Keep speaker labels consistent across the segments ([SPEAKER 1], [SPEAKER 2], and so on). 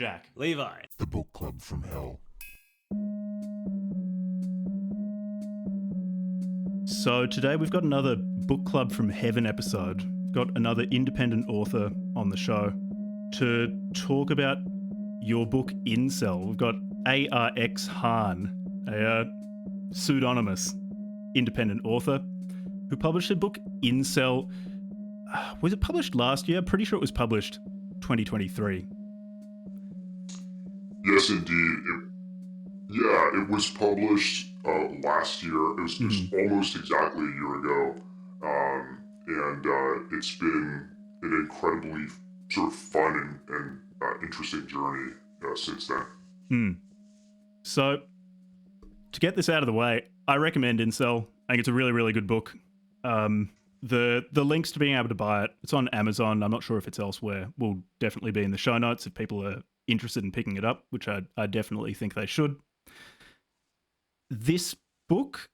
[SPEAKER 1] Jack.
[SPEAKER 2] Levi.
[SPEAKER 3] The Book Club from Hell.
[SPEAKER 1] So today we've got another Book Club from Heaven episode. We've got another independent author on the show to talk about your book Incel. We've got ARX-Han, a pseudonymous independent author who published a book Incel. Was it published last year? Pretty sure it was published 2023.
[SPEAKER 3] Yes, indeed. It was published last year. It was almost exactly a year ago. And it's been an incredibly sort of fun and interesting journey since then.
[SPEAKER 1] So, to get this out of the way, I recommend Incel. I think it's a really, really good book. The links to being able to buy it, it's on Amazon. I'm not sure if it's elsewhere. Will definitely be in the show notes if people are interested in picking it up, which I definitely think they should. This book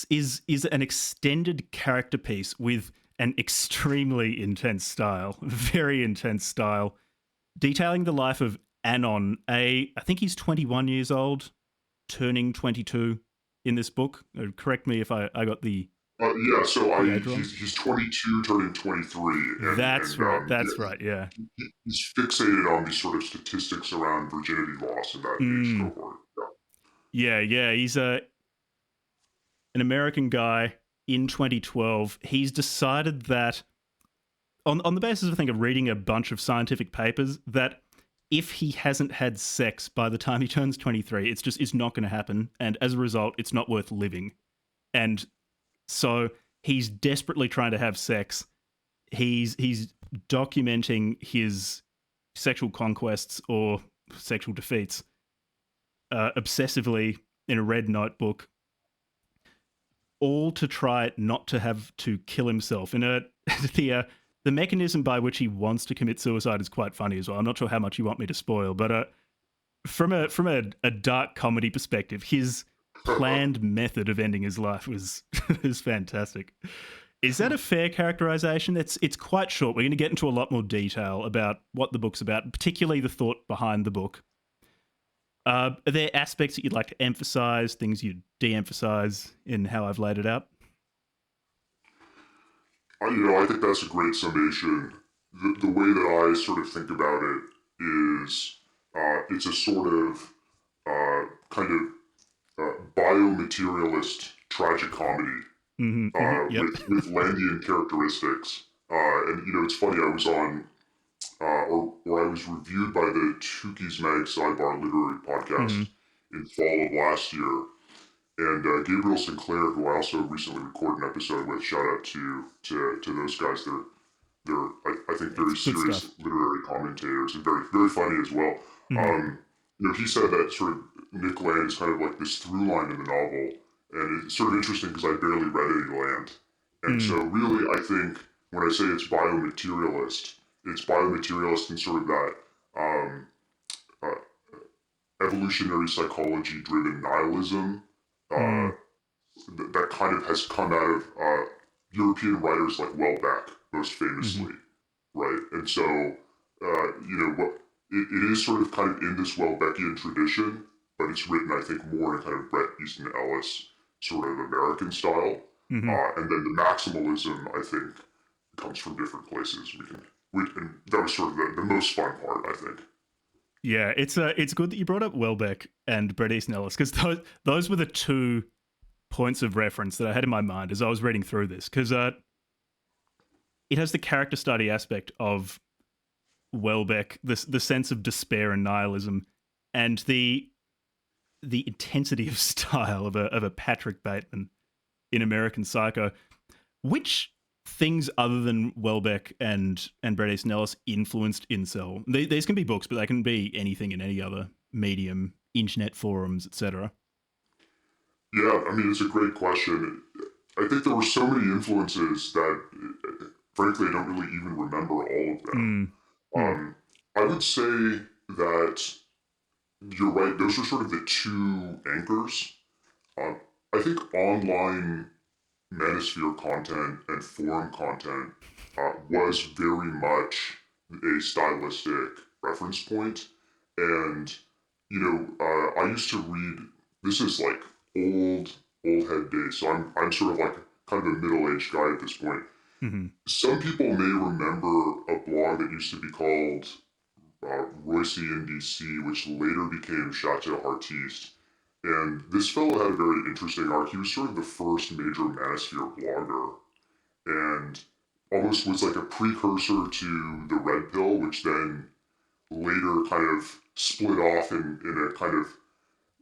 [SPEAKER 1] is an extended character piece with an extremely intense style, very intense style, detailing the life of Anon. I think he's 21 years old, turning 22 in this book. Correct me if I got the...
[SPEAKER 3] He's 22, turning 23.
[SPEAKER 1] That's right, yeah.
[SPEAKER 3] He's fixated on these sort of statistics around virginity loss in that age cohort.
[SPEAKER 1] Yeah, he's an American guy in 2012. He's decided that, on the basis of, I think, of reading a bunch of scientific papers, that if he hasn't had sex by the time he turns 23, it's not going to happen, and as a result, it's not worth living. And so he's desperately trying to have sex. He's documenting his sexual conquests or sexual defeats obsessively in a red notebook, all to try not to have to kill himself. The mechanism by which he wants to commit suicide is quite funny as well. I'm not sure how much you want me to spoil, but from a dark comedy perspective, his planned method of ending his life was fantastic. Is that a fair characterization? It's quite short. We're going to get into a lot more detail about what the book's about, particularly the thought behind the book. Are there aspects that you'd like to emphasize, things you'd de-emphasize in how I've laid it out?
[SPEAKER 3] I think that's a great summation. The way that I sort of think about it is it's a sort of kind of biomaterialist tragic comedy with Landian characteristics. And it's funny, I was on, or I was reviewed by the Tukey's Mag Sidebar Literary Podcast in fall of last year. And Gabriel Sinclair, who I also recently recorded an episode with, shout out to those guys. They're I think very serious literary commentators and very, very funny as well. He said that sort of Nick Land is kind of like this through line in the novel, and it's sort of interesting because I barely read any Land. And so really, I think when I say it's biomaterialist in sort of that evolutionary psychology driven nihilism that kind of has come out of European writers like Welbeck, most famously, right? And so, it is sort of kind of in this Welbeckian tradition, but it's written, I think, more in kind of Bret Easton Ellis sort of American style. And then the maximalism, I think, comes from different places. And that was sort of the most fun part, I think.
[SPEAKER 1] Yeah, it's good that you brought up Welbeck and Bret Easton Ellis, because those were the two points of reference that I had in my mind as I was reading through this, because it has the character study aspect of Welbeck, the sense of despair and nihilism, and the intensity of style of a Patrick Bateman in American Psycho. Which things other than Welbeck and Bret Easton Ellis influenced Incel? These can be books, but they can be anything in any other medium, internet forums, etc.
[SPEAKER 3] Yeah, I mean, it's a great question. I think there were so many influences that, frankly, I don't really even remember all of them. I would say that you're right. Those are sort of the two anchors. I think online manosphere content and forum content was very much a stylistic reference point. And I used to read. This is like old head days. So I'm sort of like kind of a middle-aged guy at this point.
[SPEAKER 1] Hmm.
[SPEAKER 3] Some people may remember a blog that used to be called Royce in DC, which later became Chateau Artiste. And this fellow had a very interesting arc. He was sort of the first major manosphere blogger, and almost was like a precursor to the Red Pill, which then later kind of split off in a kind of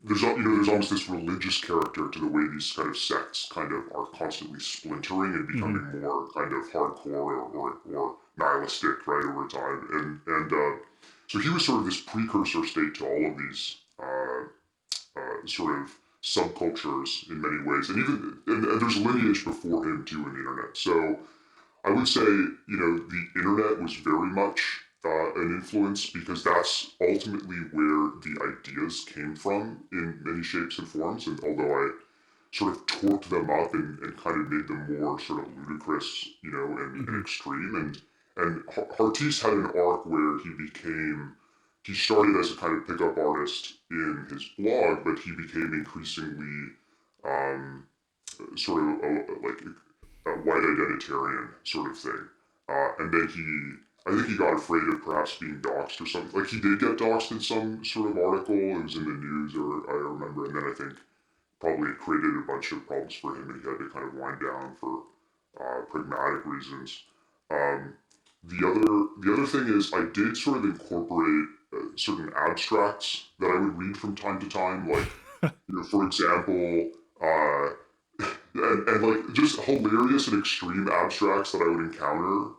[SPEAKER 3] there's almost this religious character to the way these kind of sects kind of are constantly splintering and
[SPEAKER 1] Hmm.
[SPEAKER 3] becoming more kind of hardcore or nihilistic, right, over time. And so he was sort of this precursor state to all of these sort of subcultures in many ways, and even and there's lineage before him too in the internet. So I would say, the internet was very much an influence because that's ultimately where the ideas came from in many shapes and forms. And although I sort of torqued them up and kind of made them more sort of ludicrous, and
[SPEAKER 1] Hmm.
[SPEAKER 3] extreme. And Hartis had an arc where he started as a kind of pickup artist in his blog, but he became increasingly um, sort of like a white identitarian sort of thing. And then I think he got afraid of perhaps being doxxed or something. Like he did get doxxed in some sort of article. It was in the news, or I remember. And then I think probably it created a bunch of problems for him, and he had to kind of wind down for pragmatic reasons. Um, the other thing is I did sort of incorporate certain abstracts that I would read from time to time, like for example, and like just hilarious and extreme abstracts that I would encounter,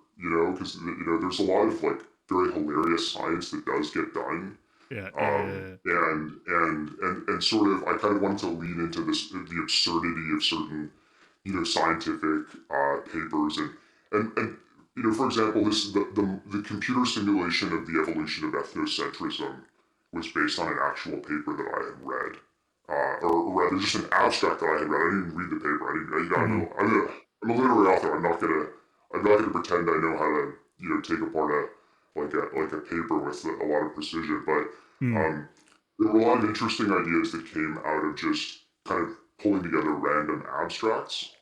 [SPEAKER 3] because there's a lot of like very hilarious science that does get done,
[SPEAKER 1] Yeah, yeah, yeah, yeah.
[SPEAKER 3] and sort of I kind of wanted to lean into the absurdity of certain scientific papers and for example the computer simulation of the evolution of ethnocentrism was based on an actual paper that I had read, or rather just an abstract that I had read. I didn't even read the paper.
[SPEAKER 1] Hmm.
[SPEAKER 3] I'm a literary author. I'm not gonna pretend I know how to take apart a paper with a lot of precision, but
[SPEAKER 1] Mm.
[SPEAKER 3] um, there were a lot of interesting ideas that came out of just kind of pulling together random abstracts.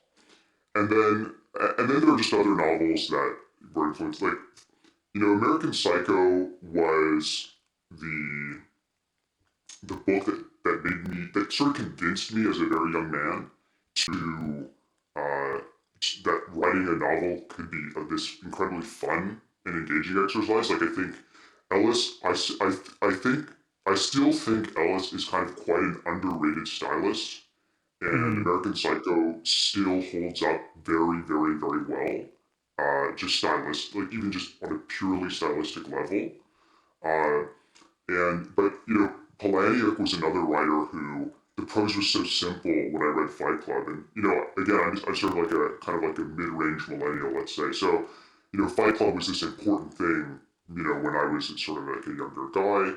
[SPEAKER 3] And then there are just other novels that were influenced. Like, American Psycho was the the book that sort of convinced me as a very young man to uh, that writing a novel could be this incredibly fun and engaging exercise. Like I think Ellis, I think I still think Ellis is kind of quite an underrated stylist, and
[SPEAKER 1] Hmm.
[SPEAKER 3] American Psycho still holds up very, very, very well. Just like even just on a purely stylistic level. Uh, but Palahniuk was another writer who the prose was so simple when I read Fight Club, and again, I'm sort of like a kind of like a mid-range millennial, let's say. So, Fight Club was this important thing, when I was sort of like a younger guy,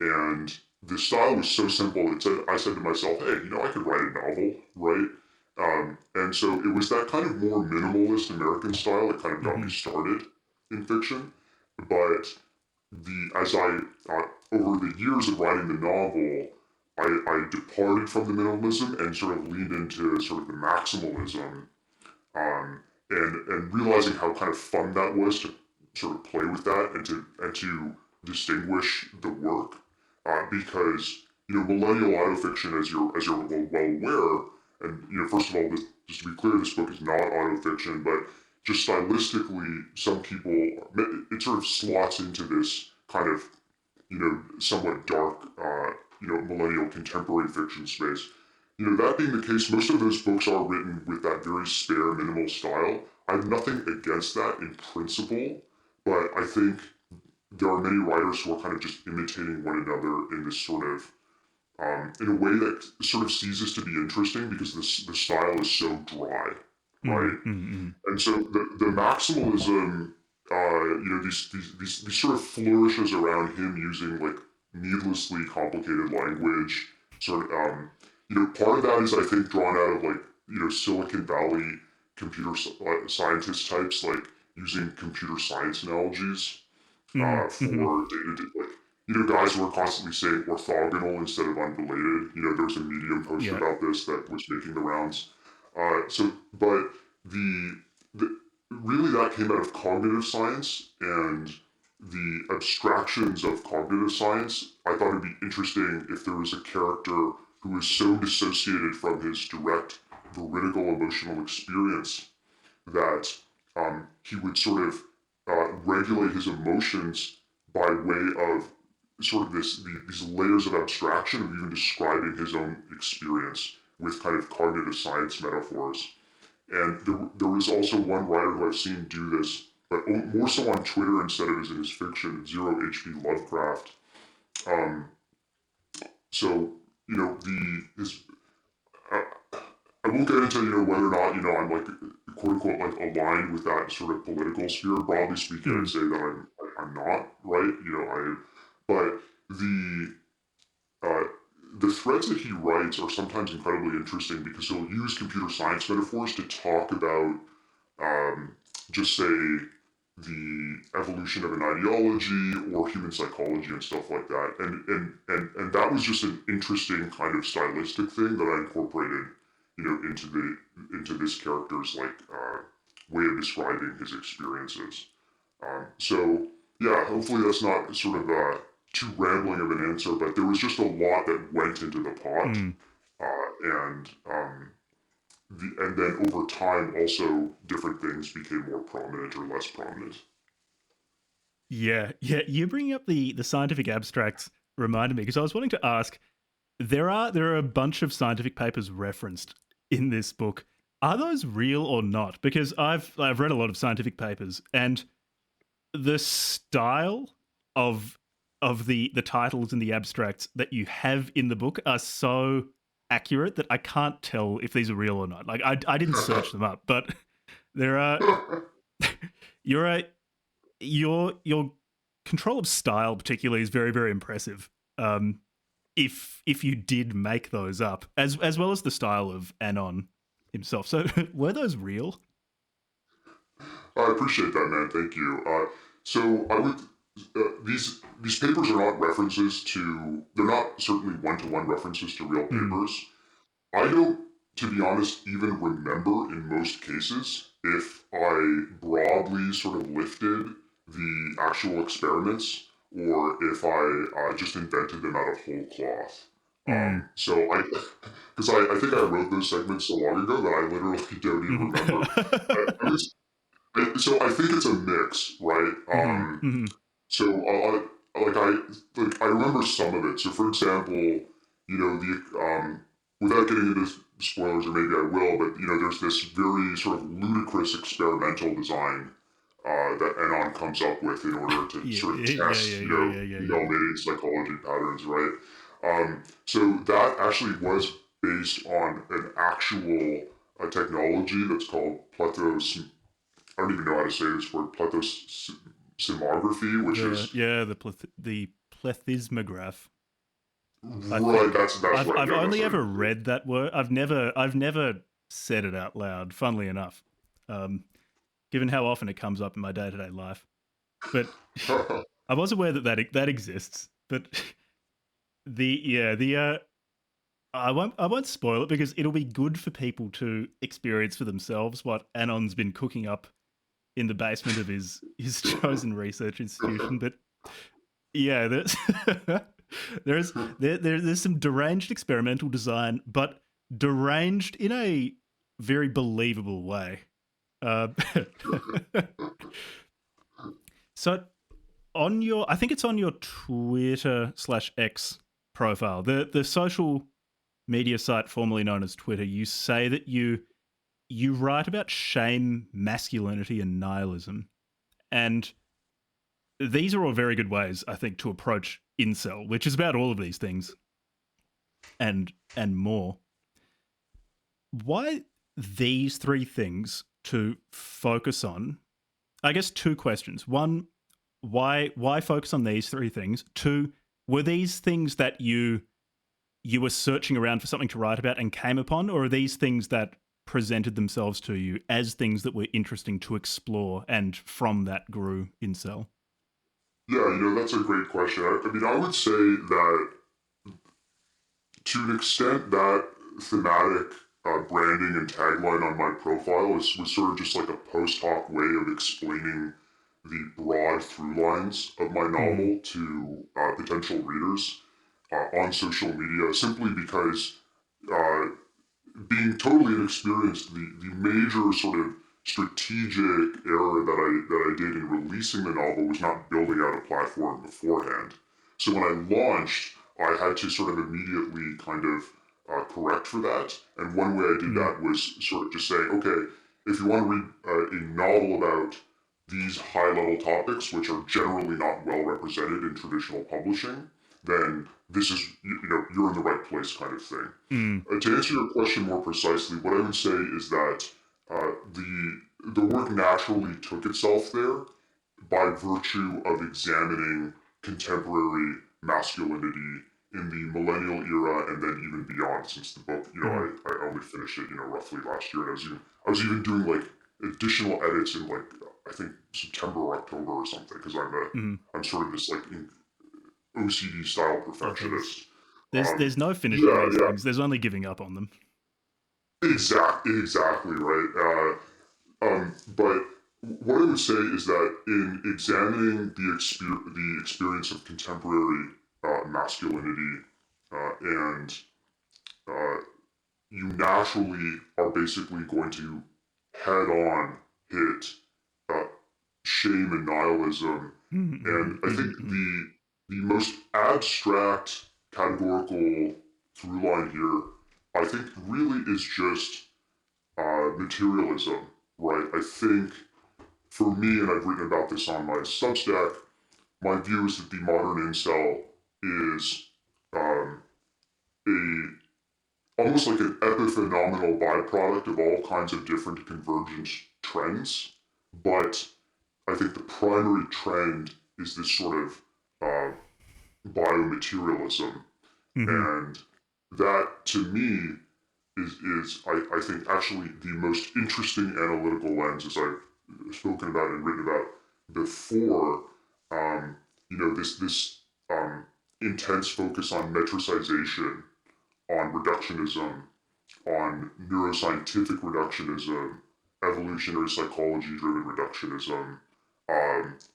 [SPEAKER 3] and the style was so simple. I said to myself, hey, I could write a novel, right? And so it was that kind of more minimalist American style that kind of got me
[SPEAKER 1] Hmm.
[SPEAKER 3] started in fiction, but as I over the years of writing the novel, I departed from the minimalism and sort of leaned into sort of the maximalism, and realizing how kind of fun that was to sort of play with that and to distinguish the work, because millennial autofiction, as you're well aware, and first of all, just to be clear, this book is not autofiction, but just stylistically, some people it sort of slots into this kind of somewhat dark, millennial contemporary fiction space. That being the case, most of those books are written with that very spare, minimal style. I have nothing against that in principle, but I think there are many writers who are kind of just imitating one another in this sort of, in a way that sort of ceases to be interesting because the style is so dry, right?
[SPEAKER 1] Mm.
[SPEAKER 3] And so the maximalism, these sort of flourishes around him using like needlessly complicated language. Sort of, part of that is I think drawn out of like Silicon Valley computer scientist types, like using computer science analogies
[SPEAKER 1] Mm. Hmm.
[SPEAKER 3] for data, like guys who are constantly saying orthogonal instead of unrelated. There was a Medium post
[SPEAKER 1] Yeah.
[SPEAKER 3] about this that was making the rounds. But the really that came out of cognitive science and the abstractions of cognitive science. I thought it'd be interesting if there was a character who was so dissociated from his direct veridical emotional experience that he would sort of regulate his emotions by way of sort of these layers of abstraction of even describing his own experience with kind of cognitive science metaphors. And there was also one writer who I've seen do this, but more so on Twitter instead of as in his fiction, Zero H.P. Lovecraft. Um, so, his uh, I won't get into whether or not I'm like quote unquote like aligned with that sort of political sphere. Broadly speaking, I'd say that I'm not right. But the uh, the threads that he writes are sometimes incredibly interesting because he'll use computer science metaphors to talk about just say the evolution of an ideology or human psychology and stuff like that. And that was just an interesting kind of stylistic thing that I incorporated, into this character's way of describing his experiences. So yeah, hopefully that's not sort of too rambling of an answer, but there was just a lot that went into the pot,
[SPEAKER 1] Mm.
[SPEAKER 3] and and then over time also different things became more prominent or less prominent.
[SPEAKER 1] Yeah, yeah. You bringing up the scientific abstracts reminded me because I was wanting to ask. There are a bunch of scientific papers referenced in this book. Are those real or not? Because I've read a lot of scientific papers, and the style of the titles and the abstracts that you have in the book are so accurate that I can't tell if these are real or not. Like I didn't search them up, but there are you're a your control of style particularly is very, very impressive. If you did make those up, as well as the style of Anon himself. So were those real?
[SPEAKER 3] I appreciate that, man. Thank you. So I would these papers are not references to. They're not certainly one-to-one references to real
[SPEAKER 1] Mm.
[SPEAKER 3] papers. I don't, to be honest, even remember in most cases if I broadly sort of lifted the actual experiments or if I just invented them out of whole cloth.
[SPEAKER 1] Mm.
[SPEAKER 3] So because I think I wrote those segments so long ago that I literally don't even remember. I was so I think it's a mix, right?
[SPEAKER 1] Mhm, mhm.
[SPEAKER 3] So I remember some of it. So for example, the without getting into spoilers, or maybe I will, but there's this very sort of ludicrous experimental design that Anon comes up with in order to
[SPEAKER 1] Yeah,
[SPEAKER 3] sort of
[SPEAKER 1] yeah,
[SPEAKER 3] test,
[SPEAKER 1] yeah, yeah, yeah, yeah, yeah.
[SPEAKER 3] mating psychology patterns, right? So that actually was based on an actual technology that's called pletho. I don't even know how to say this word, plethysmography, which
[SPEAKER 1] The
[SPEAKER 3] is
[SPEAKER 1] yeah the plethysmograph. I
[SPEAKER 3] right.
[SPEAKER 1] think
[SPEAKER 3] That's right.
[SPEAKER 1] I've
[SPEAKER 3] Yeah, that's
[SPEAKER 1] only
[SPEAKER 3] right.
[SPEAKER 1] ever read that word. I've never said it out loud. Funnily enough, um, given how often it comes up in my day to day life, but I was aware that exists. But the I won't spoil it because it'll be good for people to experience for themselves what Anon's been cooking up in the basement of his chosen research institution. But yeah, there's some deranged experimental design, but deranged in a very believable way. Uh, so I think it's on your Twitter/X profile, the social media site formerly known as Twitter. You say that you write about shame, masculinity, and nihilism, and these are all very good ways, I think, to approach incel, which is about all of these things and more. Why these three things to focus on? I guess two questions. One, why focus on these three things? Two, were these things that you were searching around for something to write about and came upon, or are these things that presented themselves to you as things that were interesting to explore and from that grew incel?
[SPEAKER 3] Yeah, that's a great question. I mean, I would say that to an extent, that thematic branding and tagline on my profile was sort of just like a post hoc way of explaining the broad through lines of my
[SPEAKER 1] Mm,
[SPEAKER 3] novel to potential readers on social media, simply because uh, being totally inexperienced, the major sort of strategic error that I did in releasing the novel was not building out a platform beforehand. So when I launched, I had to sort of immediately kind of correct for that. And one way I did
[SPEAKER 1] mm,
[SPEAKER 3] that was sort of just say, okay, if you want to read a novel about these high level topics, which are generally not well represented in traditional publishing, then this is, you're in the right place kind of thing.
[SPEAKER 1] mm,
[SPEAKER 3] To answer your question more precisely, what I would say is that the work naturally took itself there by virtue of examining contemporary masculinity in the millennial era and then even beyond. Since the book,
[SPEAKER 1] mm,
[SPEAKER 3] I only finished it, roughly last year, and I was even doing like additional edits in like I think September or October or something because
[SPEAKER 1] mm.
[SPEAKER 3] I'm sort of this like OCD style
[SPEAKER 1] Oh, there's
[SPEAKER 3] perfectionist.
[SPEAKER 1] there's
[SPEAKER 3] Um,
[SPEAKER 1] there's no finishing
[SPEAKER 3] yeah,
[SPEAKER 1] these
[SPEAKER 3] yeah.
[SPEAKER 1] things. There's only giving up on them.
[SPEAKER 3] Exactly right. But what I would say is that in examining the experience of contemporary masculinity, and uh, you naturally are basically going to head on hit uh, shame and nihilism, and
[SPEAKER 1] Mm,
[SPEAKER 3] I
[SPEAKER 1] mm,
[SPEAKER 3] think
[SPEAKER 1] mm,
[SPEAKER 3] the most abstract categorical through line here, I think, really is just materialism, right? I think for me, and I've written about this on my Substack, my view is that the modern incel is um, a almost like an epiphenomenal byproduct of all kinds of different convergent trends. But I think the primary trend is this sort of uh, biomaterialism,
[SPEAKER 1] mm,
[SPEAKER 3] and that to me is I think actually the most interesting analytical lens, as I've spoken about and written about before. Um, this intense focus on metricization, on reductionism, on neuroscientific reductionism, evolutionary psychology driven reductionism,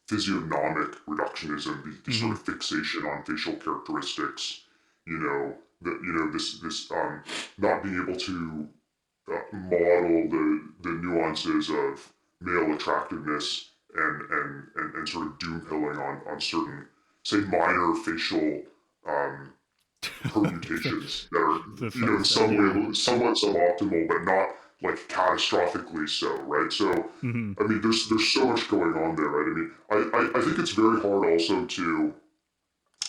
[SPEAKER 3] physiognomic reductionism, the sort
[SPEAKER 1] mm,
[SPEAKER 3] of fixation on facial characteristics, this not being able to model the nuances of male attractiveness and sort of doom pilling on certain, say, minor facial um,
[SPEAKER 1] for,
[SPEAKER 3] permutations that are,
[SPEAKER 1] for
[SPEAKER 3] in
[SPEAKER 1] fuck's sake,
[SPEAKER 3] some
[SPEAKER 1] yeah.
[SPEAKER 3] way somewhat suboptimal, but not like catastrophically so, right? So,
[SPEAKER 1] Mm,
[SPEAKER 3] I mean, there's so much going on there, right? I mean, I think it's very hard also to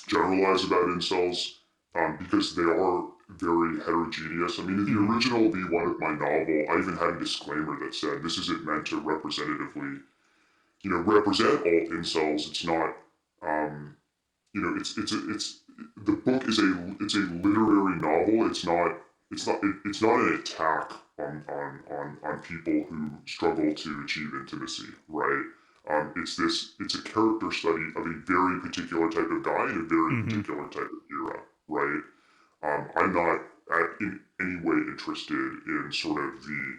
[SPEAKER 3] generalize about incels because they are very heterogeneous. I mean, in the
[SPEAKER 1] mm,
[SPEAKER 3] original V1 of my novel, I even had a disclaimer that said this isn't meant to representatively, represent all incels. It's not, um, it's the book is it's a literary novel. It's not an attack on people who struggle to achieve intimacy, right? It's a character study of a very particular type of guy in a very
[SPEAKER 1] mm,
[SPEAKER 3] particular type of era, right? I'm not in any way interested in sort of the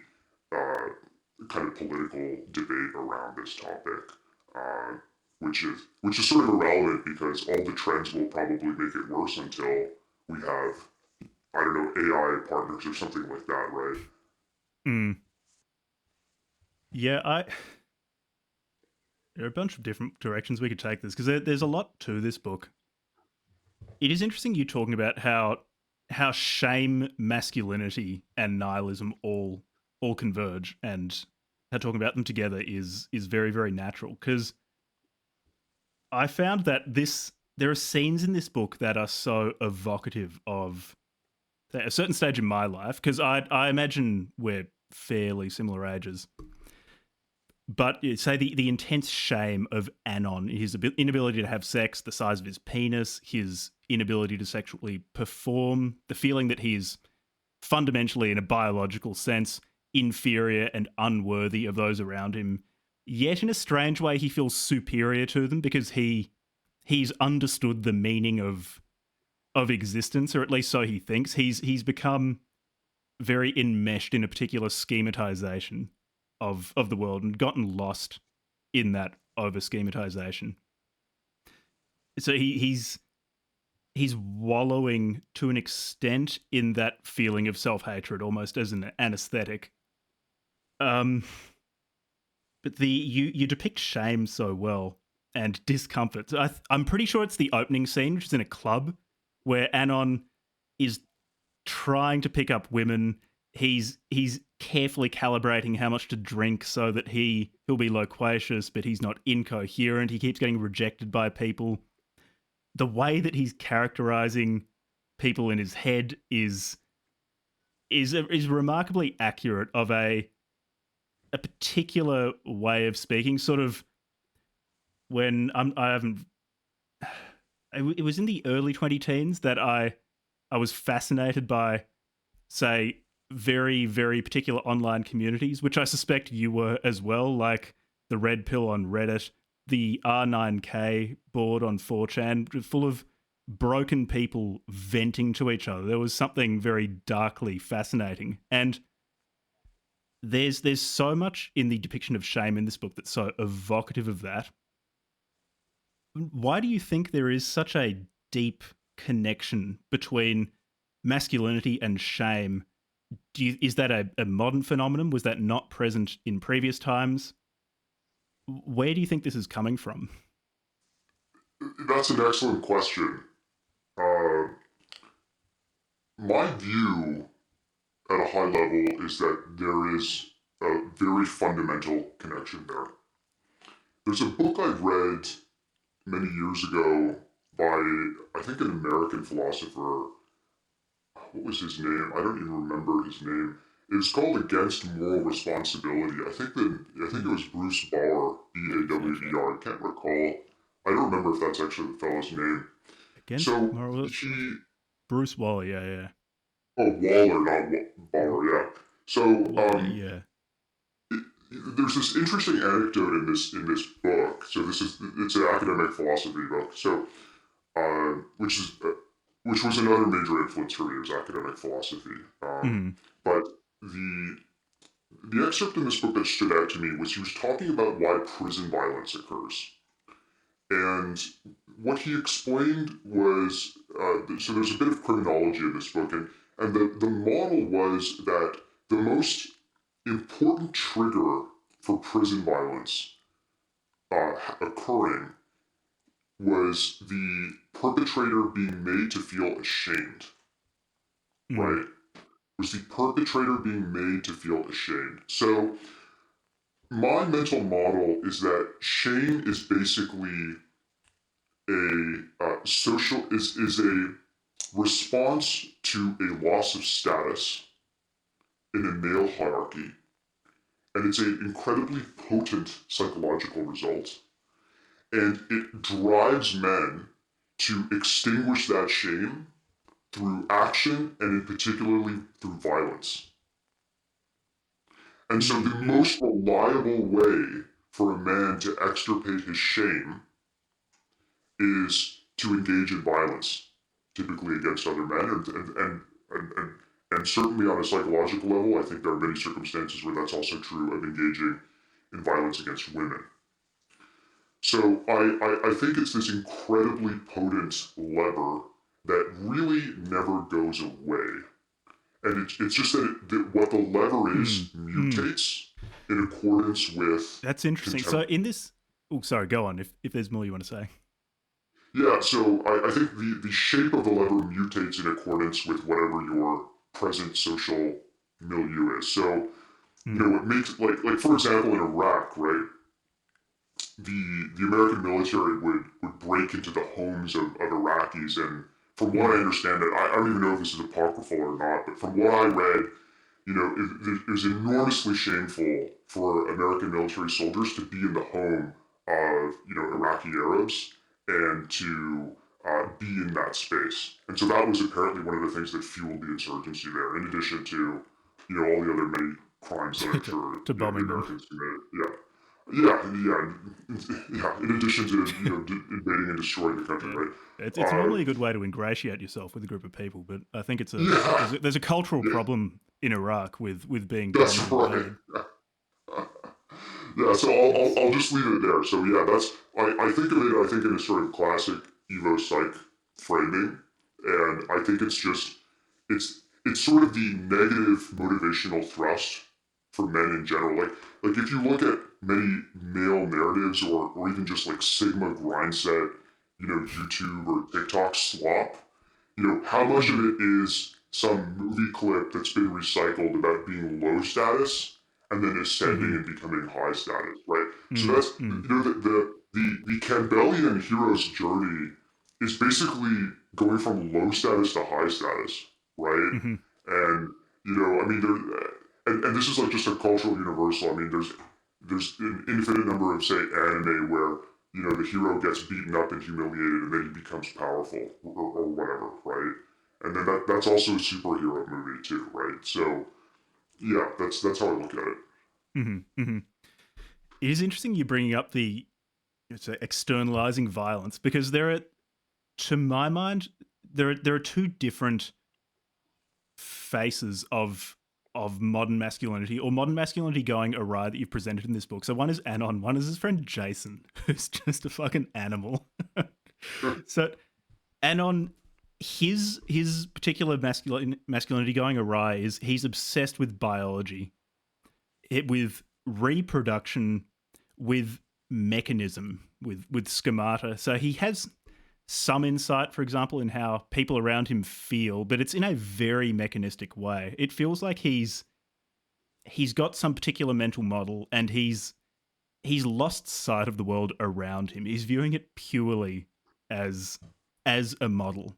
[SPEAKER 3] kind of political debate around this topic, uh, which is sort of irrelevant because all the trends will probably make it worse until we have, I don't know, AI partners or something like that, right?
[SPEAKER 1] mm. Yeah, there are a bunch of different directions we could take this because there's a lot to this book. It is interesting you talking about how shame, masculinity, and nihilism all converge, and how talking about them together is very very natural. Because I found that there are scenes in this book that are so evocative of a certain stage in my life. Because I imagine we're fairly similar ages, but say the intense shame of Anon, his inability to have sex, the size of his penis, his inability to sexually perform, the feeling that he's fundamentally, in a biological sense, inferior and unworthy of those around him. Yet, in a strange way, he feels superior to them because he he's understood the meaning of existence, or at least so he thinks. He's become very enmeshed in a particular schematization of the world and gotten lost in that over schematization. So he's wallowing to an extent in that feeling of self-hatred, almost as an anesthetic. But you depict shame so well and discomfort. So I'm pretty sure it's the opening scene, which is in a club, where Anon is trying to pick up women. He's carefully calibrating how much to drink so that he'll be loquacious, but he's not incoherent. He keeps getting rejected by people. The way that he's characterizing people in his head is remarkably accurate of a particular way of speaking. Sort of when I haven't. It was in the early 2010s that I was fascinated by, say, very, very particular online communities, which I suspect you were as well, like the Red Pill on Reddit, the R9K board on 4chan, full of broken people venting to each other. There was something very darkly fascinating. And there's so much in the depiction of shame in this book that's so evocative of that. Why do you think there is such a deep connection between masculinity and shame? Is that a modern phenomenon? Was that not present in previous times? Where do you think this is coming from?
[SPEAKER 3] That's an excellent question. My view at a high level is that there is a very fundamental connection there. There's a book I read many years ago by, I think, an American philosopher. What was his name? I don't even remember his name. It was called Against Moral Responsibility. I think it was Bruce Bauer, Bawer. I can't recall. I don't remember if that's actually the fellow's name.
[SPEAKER 1] Against
[SPEAKER 3] So
[SPEAKER 1] moral.
[SPEAKER 3] he
[SPEAKER 1] Bruce Waller, yeah.
[SPEAKER 3] Oh, Waller, not Bauer, yeah. So
[SPEAKER 1] Yeah.
[SPEAKER 3] there's this interesting anecdote in this book. So it's an academic philosophy book. So which was another major influence for me, was academic philosophy. But the excerpt in this book that stood out to me was he was talking about why prison violence occurs. And what he explained was, so there's a bit of criminology in this book, and the model was that the most important trigger for prison violence occurring was the perpetrator being made to feel ashamed, right? Was the perpetrator being made to feel ashamed. So my mental model is that shame is basically is a response to a loss of status in a male hierarchy, and it's an incredibly potent psychological result, and it drives men to extinguish that shame through action, and in particularly through violence. And so the most reliable way for a man to extirpate his shame is to engage in violence, typically against other men, and certainly on a psychological level, I think there are many circumstances where that's also true of engaging in violence against women. So I think it's this incredibly potent lever that really never goes away. And it's just that what the lever is mutates in accordance with...
[SPEAKER 1] That's interesting. So in this... Oh, sorry, go on, if there's more you want to say.
[SPEAKER 3] Yeah, so I think the shape of the lever mutates in accordance with whatever your present social milieu is. So, it makes, like for example, in Iraq, right, the American military would break into the homes of Iraqis, and from what I understand, I don't even know if this is apocryphal or not, but from what I read, it was enormously shameful for American military soldiers to be in the home of, Iraqi Arabs and to be in that space. And so that was apparently one of the things that fueled the insurgency there, in addition to, all the other many crimes that I'm sure
[SPEAKER 1] to bombing them.
[SPEAKER 3] Americans committed. Yeah. yeah. In addition to invading and destroying the country,
[SPEAKER 1] Yeah.
[SPEAKER 3] right?
[SPEAKER 1] It's normally a good way to ingratiate yourself with a group of people, but I think
[SPEAKER 3] Yeah,
[SPEAKER 1] there's a cultural
[SPEAKER 3] yeah,
[SPEAKER 1] problem in Iraq with being
[SPEAKER 3] that's
[SPEAKER 1] dominant and
[SPEAKER 3] right.
[SPEAKER 1] dominated.
[SPEAKER 3] Yeah, so
[SPEAKER 1] It's
[SPEAKER 3] I'll just leave it there. So yeah, that's I think of it. I think in a sort of classic Evo psych framing, and I think it's just it's sort of the negative motivational thrust for men in general. Like if you look at many male narratives or even just like Sigma grindset, YouTube or TikTok slop, how much of
[SPEAKER 1] mm,
[SPEAKER 3] it is some movie clip that's been recycled about being low status and then ascending
[SPEAKER 1] mm-hmm,
[SPEAKER 3] and becoming high status, right? So
[SPEAKER 1] mm,
[SPEAKER 3] that's
[SPEAKER 1] mm,
[SPEAKER 3] the Campbellian hero's journey is basically going from low status to high status, right?
[SPEAKER 1] mm-hmm,
[SPEAKER 3] And I mean, and this is like just a cultural universal. I mean, there's an infinite number of say anime where the hero gets beaten up and humiliated and then he becomes powerful or whatever, right? And then that's also a superhero movie too, right? So yeah, that's how I look at it.
[SPEAKER 1] mm-hmm, mm-hmm. It is interesting you bringing up the externalizing violence because to my mind, there are two different faces of modern masculinity or modern masculinity going awry that you've presented in this book. So one is Anon, one is his friend Jason, who's just a fucking animal. So Anon, his particular masculinity going awry is he's obsessed with biology, with reproduction, with mechanism, with schemata. So he has some insight, for example, in how people around him feel, but it's in a very mechanistic way. It feels like he's got some particular mental model and he's lost sight of the world around him. He's viewing it purely as as a model.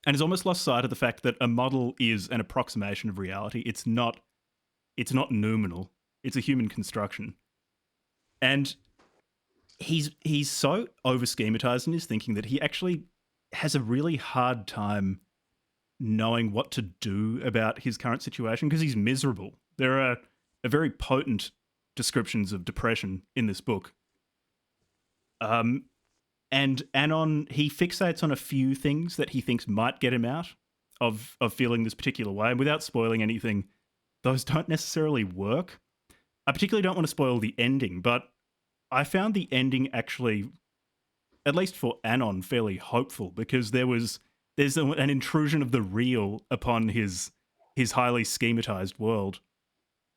[SPEAKER 1] And he's almost lost sight of the fact that a model is an approximation of reality. It's not noumenal. It's a human construction. And he's so over schematized in his thinking that he actually has a really hard time knowing what to do about his current situation because he's miserable. There are very potent descriptions of depression in this book. Um, and Anon, he fixates on a few things that he thinks might get him out of feeling this particular way. And without spoiling anything, those don't necessarily work. I particularly don't want to spoil the ending, but I found the ending actually, at least for Anon, fairly hopeful because there's an intrusion of the real upon his highly schematized world,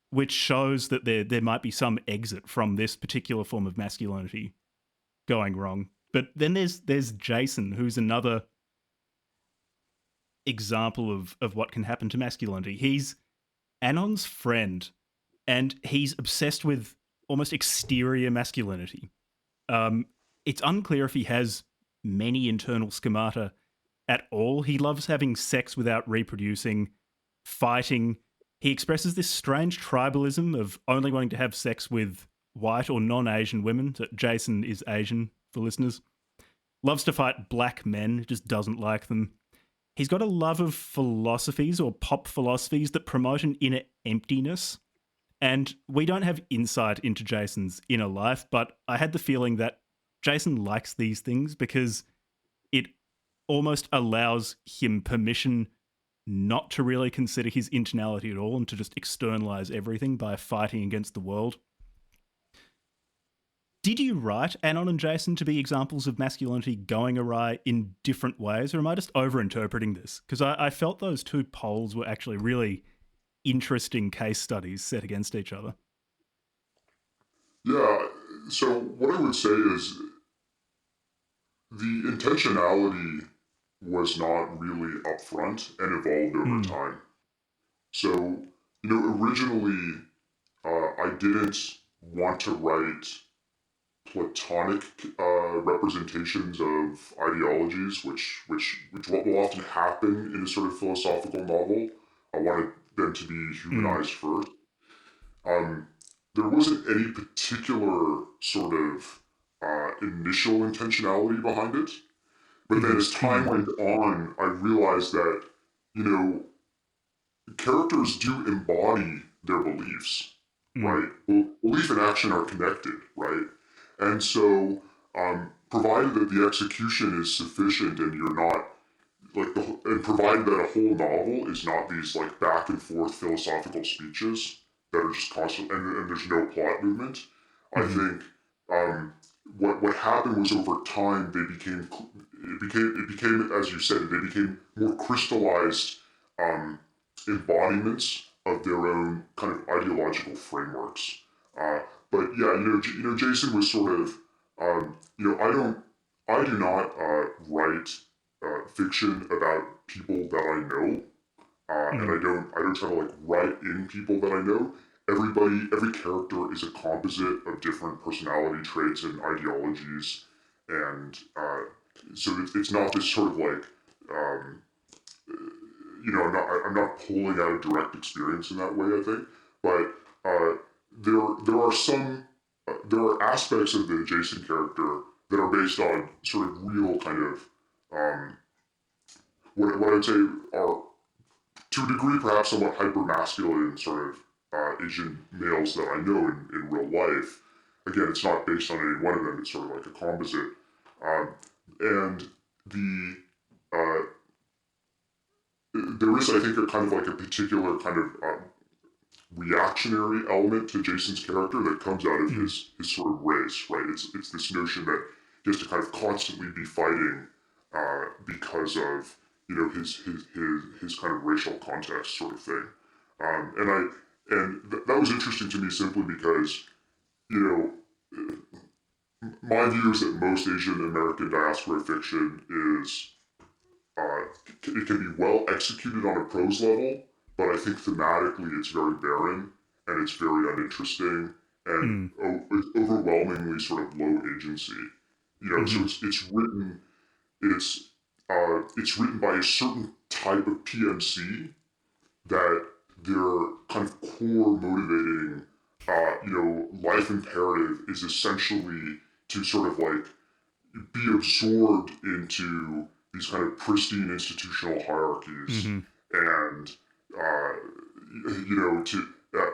[SPEAKER 1] which shows that there might be some exit from this particular form of masculinity going wrong. But then there's Jason, who's another example of what can happen to masculinity. He's Anon's friend, and he's obsessed with almost exterior masculinity. Um, it's unclear if he has many internal schemata at all. He loves having sex without reproducing, fighting. He expresses this strange tribalism of only wanting to have sex with white or non Asian women. So Jason is Asian for listeners. Loves to fight black men, just doesn't like them. He's got a love of philosophies or pop philosophies that promote an inner emptiness. And we don't have insight into Jason's inner life, but I had the feeling that Jason likes these things because it almost allows him permission not to really consider his internality at all and to just externalize everything by fighting against the world. Did you write Anon and Jason to be examples of masculinity going awry in different ways, or am I just overinterpreting this? Because I felt those two poles were actually really interesting case studies set against each other.
[SPEAKER 3] Yeah. So what I would say is the intentionality was not really upfront and evolved over
[SPEAKER 1] Mm,
[SPEAKER 3] time. So originally I didn't want to write platonic representations of ideologies, which what will often happen in a sort of philosophical novel. I wanted them to be
[SPEAKER 1] mm,
[SPEAKER 3] humanized first. Um, there wasn't any particular sort of initial intentionality behind it, but then
[SPEAKER 1] mm,
[SPEAKER 3] as time
[SPEAKER 1] mm,
[SPEAKER 3] went on, I realized that you know characters do embody their beliefs.
[SPEAKER 1] Mm.
[SPEAKER 3] right? Well, belief and action are connected, right? And so, provided that the execution is sufficient and you're not and provided that a whole novel is not these like back and forth philosophical speeches that are just constant and there's no plot movement, I
[SPEAKER 1] Mm-hmm.
[SPEAKER 3] think um, what happened was over time it became as you said they became more crystallized um, embodiments of their own kind of ideological frameworks. Uh, but yeah, Jason was sort of I do not write fiction about people that I know, and
[SPEAKER 1] Mm-hmm.
[SPEAKER 3] I don't try to like write in people that I know. Every character is a composite of different personality traits and ideologies, and so it's not this sort of like um, I'm not pulling out a direct experience in that way. I think, but there are aspects of the Jason character that are based on sort of real kind of um, what I'd say are to a degree perhaps somewhat hyper masculine sort of Asian males that I know in real life. Again, it's not based on any one of them. It's sort of like a composite, um, and the uh, there is, I think, a kind of like a particular kind of reactionary element to Jason's character that comes out of
[SPEAKER 1] Mm-hmm.
[SPEAKER 3] his sort of race, right? It's this notion that he has to kind of constantly be fighting because of his kind of racial context sort of thing, that was interesting to me simply because you know my view is that most Asian American diaspora fiction is uh, it can be well executed on a prose level, but I think thematically it's very barren and it's very uninteresting and
[SPEAKER 1] Mm-hmm.
[SPEAKER 3] it's overwhelmingly sort of low agency. So
[SPEAKER 1] Mm-hmm.
[SPEAKER 3] it's written by a certain type of PMC that their kind of core motivating, life imperative is essentially to sort of like be absorbed into these kind of pristine institutional hierarchies
[SPEAKER 1] Mm-hmm.
[SPEAKER 3] and uh, uh,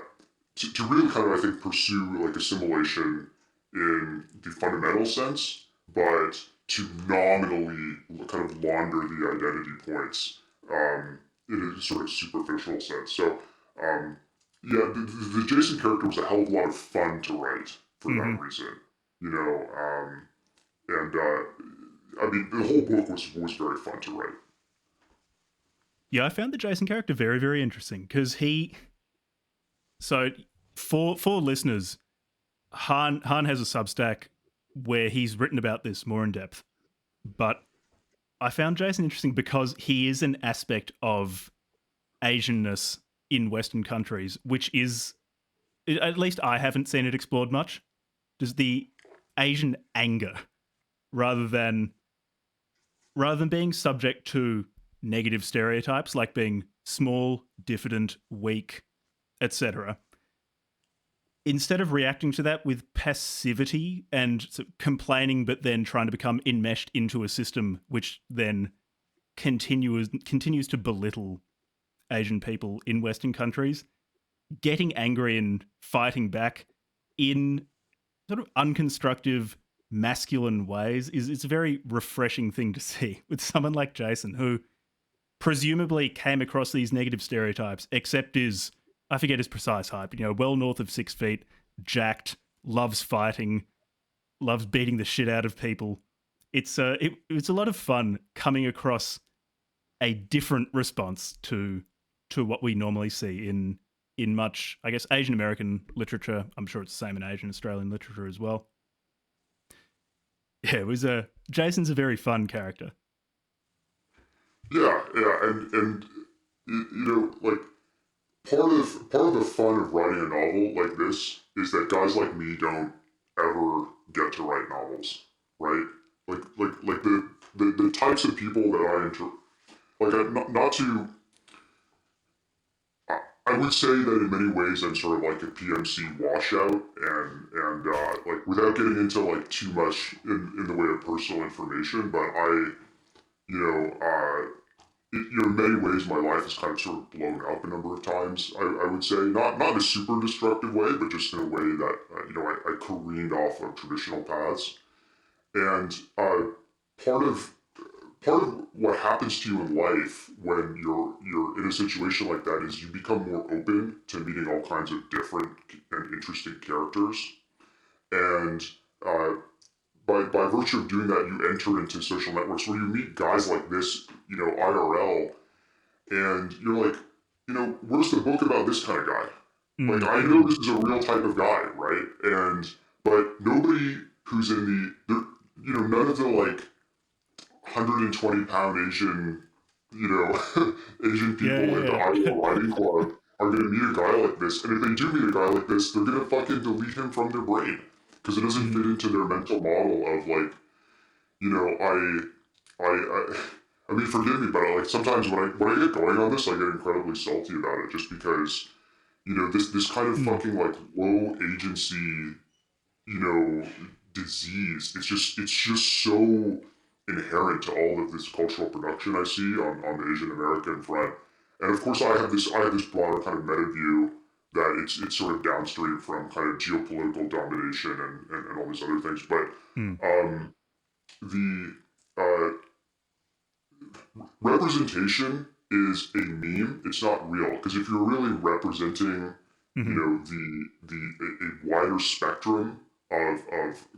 [SPEAKER 3] to really kind of I think pursue like assimilation in the fundamental sense, but to nominally kind of launder the identity points in a sort of superficial sense. So yeah, the Jason character was a hell of a lot of fun to write for
[SPEAKER 1] Mm-hmm.
[SPEAKER 3] that reason. You know, and I mean, the whole book was very fun to write.
[SPEAKER 1] Yeah, I found the Jason character very, very interesting because he. So, for listeners, Han has a Substack where he's written about this more in depth. But I found Jason interesting because he is an aspect of Asianness in Western countries, which is, at least I haven't seen it explored much. Does the Asian anger rather than being subject to negative stereotypes like being small, diffident, weak, etc. Instead of reacting to that with passivity and complaining, but then trying to become enmeshed into a system which then continues to belittle Asian people in Western countries, getting angry and fighting back in sort of unconstructive, masculine ways is it's a very refreshing thing to see with someone like Jason, who presumably came across these negative stereotypes, except is, I forget his precise height, but well north of 6 feet, jacked, loves fighting, loves beating the shit out of people. It's a lot of fun coming across a different response to what we normally see in much, I guess, Asian American literature. I'm sure it's the same in Asian Australian literature as well. Yeah, it was a Jason's a very fun character.
[SPEAKER 3] Yeah, yeah, and like part of the fun of writing a novel like this is that guys like me don't ever get to write novels, right? Like the types of people that I enter, like not to. I would say that in many ways I'm sort of like a PMC washout, and like without getting into like too much in the way of personal information, but I, you know, in many ways, my life has kind of sort of blown up a number of times. I would say not in a super destructive way, but just in a way that I careened off of traditional paths. And part of part of what happens to you in life when you're in a situation like that is you become more open to meeting all kinds of different and interesting characters. And uh, by virtue of doing that, you enter into social networks where you meet guys like this, IRL, and you're like, where's the book about this kind of guy? Like,
[SPEAKER 1] Mm.
[SPEAKER 3] I know this is a real type of guy, right? But nobody who's in none of the like 120-pound Asian, Asian people in the
[SPEAKER 1] Yeah.
[SPEAKER 3] Iowa Riding Club are going to meet a guy like this. And if they do meet a guy like this, they're going to fucking delete him from their brain because it doesn't fit
[SPEAKER 1] Mm.
[SPEAKER 3] into their mental model of like, you know, I mean, forgive me, but like sometimes when I get going on this, I get incredibly salty about it just because, this kind of
[SPEAKER 1] Mm.
[SPEAKER 3] fucking like low agency, you know, disease. It's just so inherent to all of this cultural production I see on the Asian American front. And of course, I have this broader kind of meta view that it's sort of downstream from kind of geopolitical domination and all these other things. But
[SPEAKER 1] Mm.
[SPEAKER 3] um, the representation is a meme. It's not real because if you're really representing,
[SPEAKER 1] Mm-hmm.
[SPEAKER 3] a wider spectrum of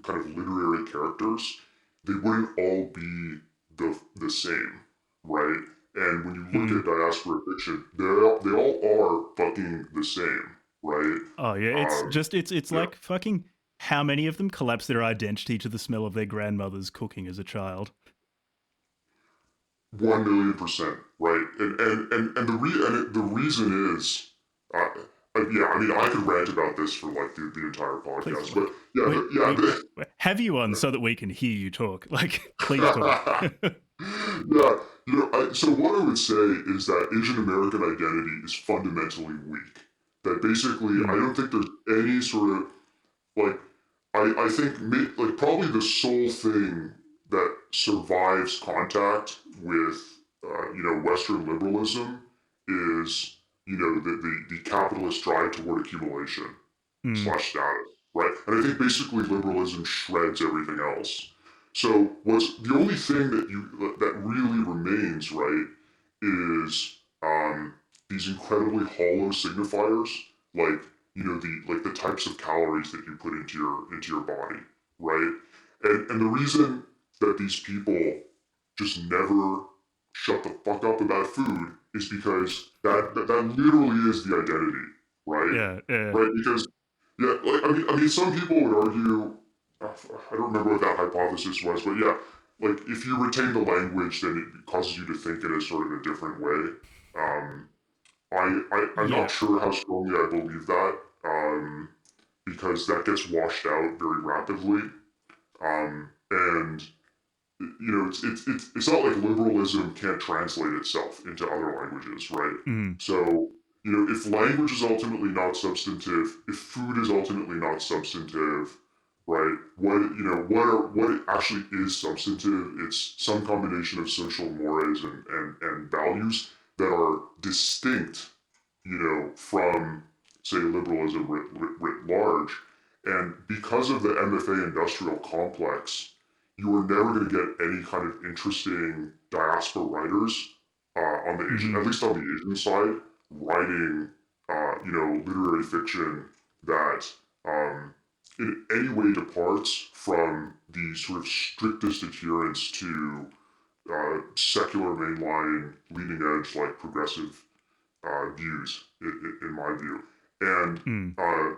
[SPEAKER 3] kind of literary characters, they wouldn't all be the same, right? And when you look
[SPEAKER 1] Mm.
[SPEAKER 3] at diaspora fiction, they all are fucking the same, right?
[SPEAKER 1] Oh yeah, it's
[SPEAKER 3] Um,
[SPEAKER 1] just it's
[SPEAKER 3] yeah,
[SPEAKER 1] like fucking how many of them collapse their identity to the smell of their grandmother's cooking as a child.
[SPEAKER 3] 1,000,000%, right? And the reason is, uh, yeah, I mean, I could rant about this for like the entire
[SPEAKER 1] Please,
[SPEAKER 3] podcast, but
[SPEAKER 1] like,
[SPEAKER 3] yeah,
[SPEAKER 1] we have you on so that we can hear you talk. Like, please talk.
[SPEAKER 3] yeah, so what I would say is that Asian American identity is fundamentally weak. That basically, I
[SPEAKER 1] Mm.
[SPEAKER 3] don't think there's any sort of like I think like probably the sole thing that survives contact with Western liberalism is the capitalist drive toward accumulation
[SPEAKER 1] Mm.
[SPEAKER 3] slash status, right? And I think basically liberalism shreds everything else. So what's the only thing that really remains, right, is these incredibly hollow signifiers, like the types of calories that you put into your body, right? And the reason that these people just never shut the fuck up about food is because that literally is the identity, right?
[SPEAKER 1] Yeah, yeah.
[SPEAKER 3] Right? Because yeah, like I mean, some people would argue. I don't remember what that hypothesis was, but yeah, like if you retain the language, then it causes you to think in a sort of a different way. Um, I'm
[SPEAKER 1] Yeah.
[SPEAKER 3] not sure how strongly I believe that, because that gets washed out very rapidly. And it's not like liberalism can't translate itself into other languages, right?
[SPEAKER 1] Mm.
[SPEAKER 3] So, if language is ultimately not substantive, if food is ultimately not substantive, right? What actually is substantive? It's some combination of social mores and values that are distinct, from say liberalism writ large. And because of the MFA industrial complex, you are never going to get any kind of interesting diaspora writers on the Asian,
[SPEAKER 1] Mm-hmm.
[SPEAKER 3] at least on the Asian side, writing, literary fiction that in any way departs from the sort of strictest adherence to secular mainline, leading edge, like progressive views, in my view. And
[SPEAKER 1] Mm.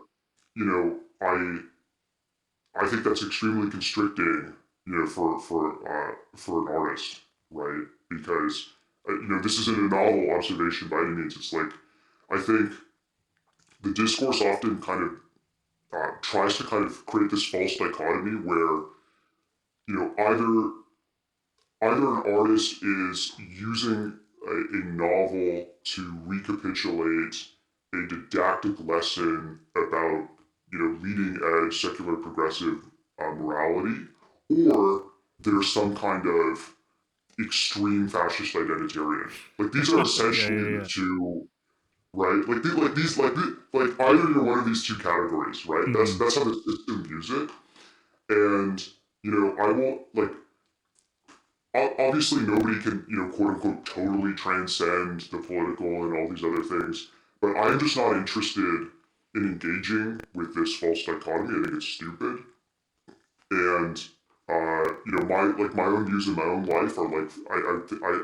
[SPEAKER 3] you know, I think that's extremely constricting, for an artist, right? Because this isn't a novel observation by any means. It's like I think the discourse often kind of tries to kind of create this false dichotomy where either an artist is using a novel to recapitulate a didactic lesson about leading edge secular progressive morality, or there's some kind of extreme fascist identitarian. Like these are essentially the two, right? Like either you're one of these two categories, right? That's how the system views it. And I won't like. Obviously, nobody can quote unquote totally transcend the political and all these other things. But I'm just not interested in engaging with this false dichotomy. I think it's stupid. And my own views in my own life are like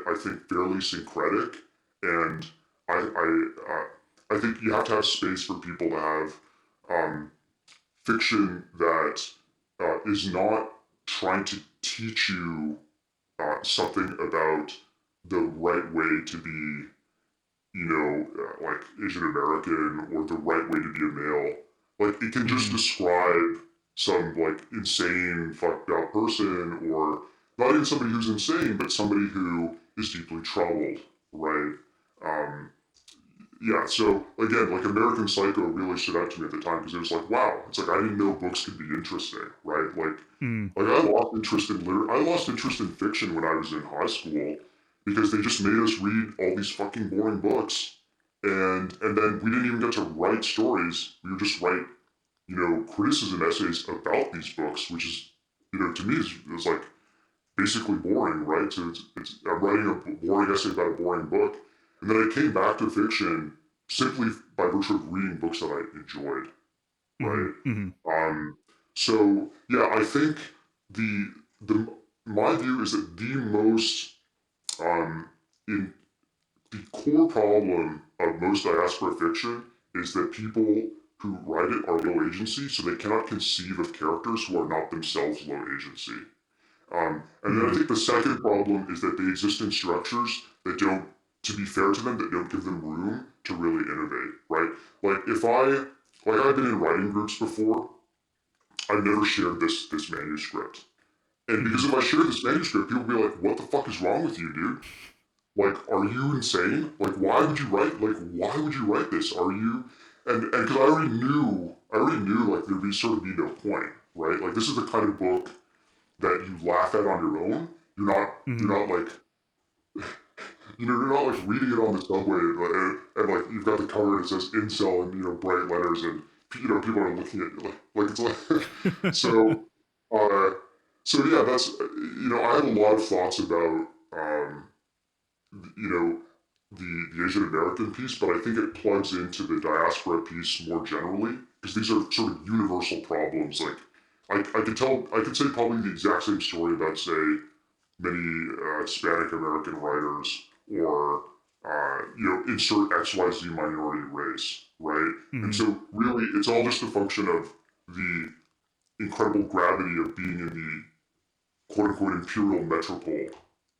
[SPEAKER 3] I think fairly syncretic, and I think you have to have space for people to have fiction that is not trying to teach you something about the right way to be, like Asian American or the right way to be a male. Like it can just describe some like insane, fucked up person, or not even somebody who's insane, but somebody who is deeply troubled, right? Um, yeah, so again, like American Psycho really stood out to me at the time because it was like, wow, it's like I didn't know books could be interesting, right? Like I lost interest in I lost interest in fiction when I was in high school because they just made us read all these fucking boring books, and then we didn't even get to write stories. We would just write, criticism essays about these books, which is, to me is like basically boring, right? So I'm writing a boring essay about a boring book, and then I came back to fiction simply by virtue of reading books that I enjoyed, right? So yeah, I think the my view is that the most in the core problem of most diaspora fiction is that people who write it are low agency, so they cannot conceive of characters who are not themselves low agency. And then I think the second problem is that they exist in structures that don't, to be fair to them, that don't give them room to really innovate, right? Like I've been in writing groups before, I've never shared this manuscript. And because if I share this manuscript, people will be like, what the fuck is wrong with you, dude? Like, are you insane? Like, why would you write this? Are you, and because I already knew, like, there'd be no point, right? Like, this is the kind of book that you laugh at on your own. You're not like, you're not like reading it on the subway and like you've got the cover and it says Incel in bright letters, and people are looking at you like it's like so. Uh, so yeah, that's I have a lot of thoughts about you know the Asian American piece, but I think it plugs into the diaspora piece more generally because these are sort of universal problems. Like I could say probably the exact same story about say many Hispanic American writers or insert XYZ minority race, right? And so really it's all just a function of the incredible gravity of being in the quote unquote imperial metropole,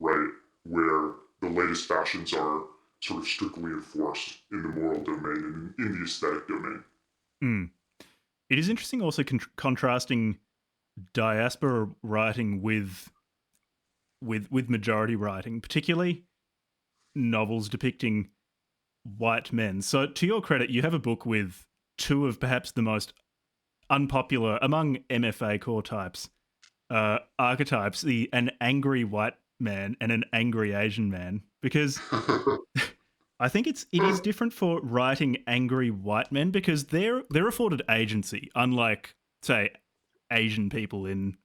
[SPEAKER 3] right? Where the latest fashions are sort of strictly enforced in the moral domain and in the aesthetic domain.
[SPEAKER 1] It is interesting also contrasting diaspora writing with majority writing, particularly novels depicting white men. So to your credit, you have a book with two of perhaps the most unpopular among MFA core types, archetypes, an angry white man and an angry Asian man, because I think it is different for writing angry white men because they're afforded agency, unlike say Asian people in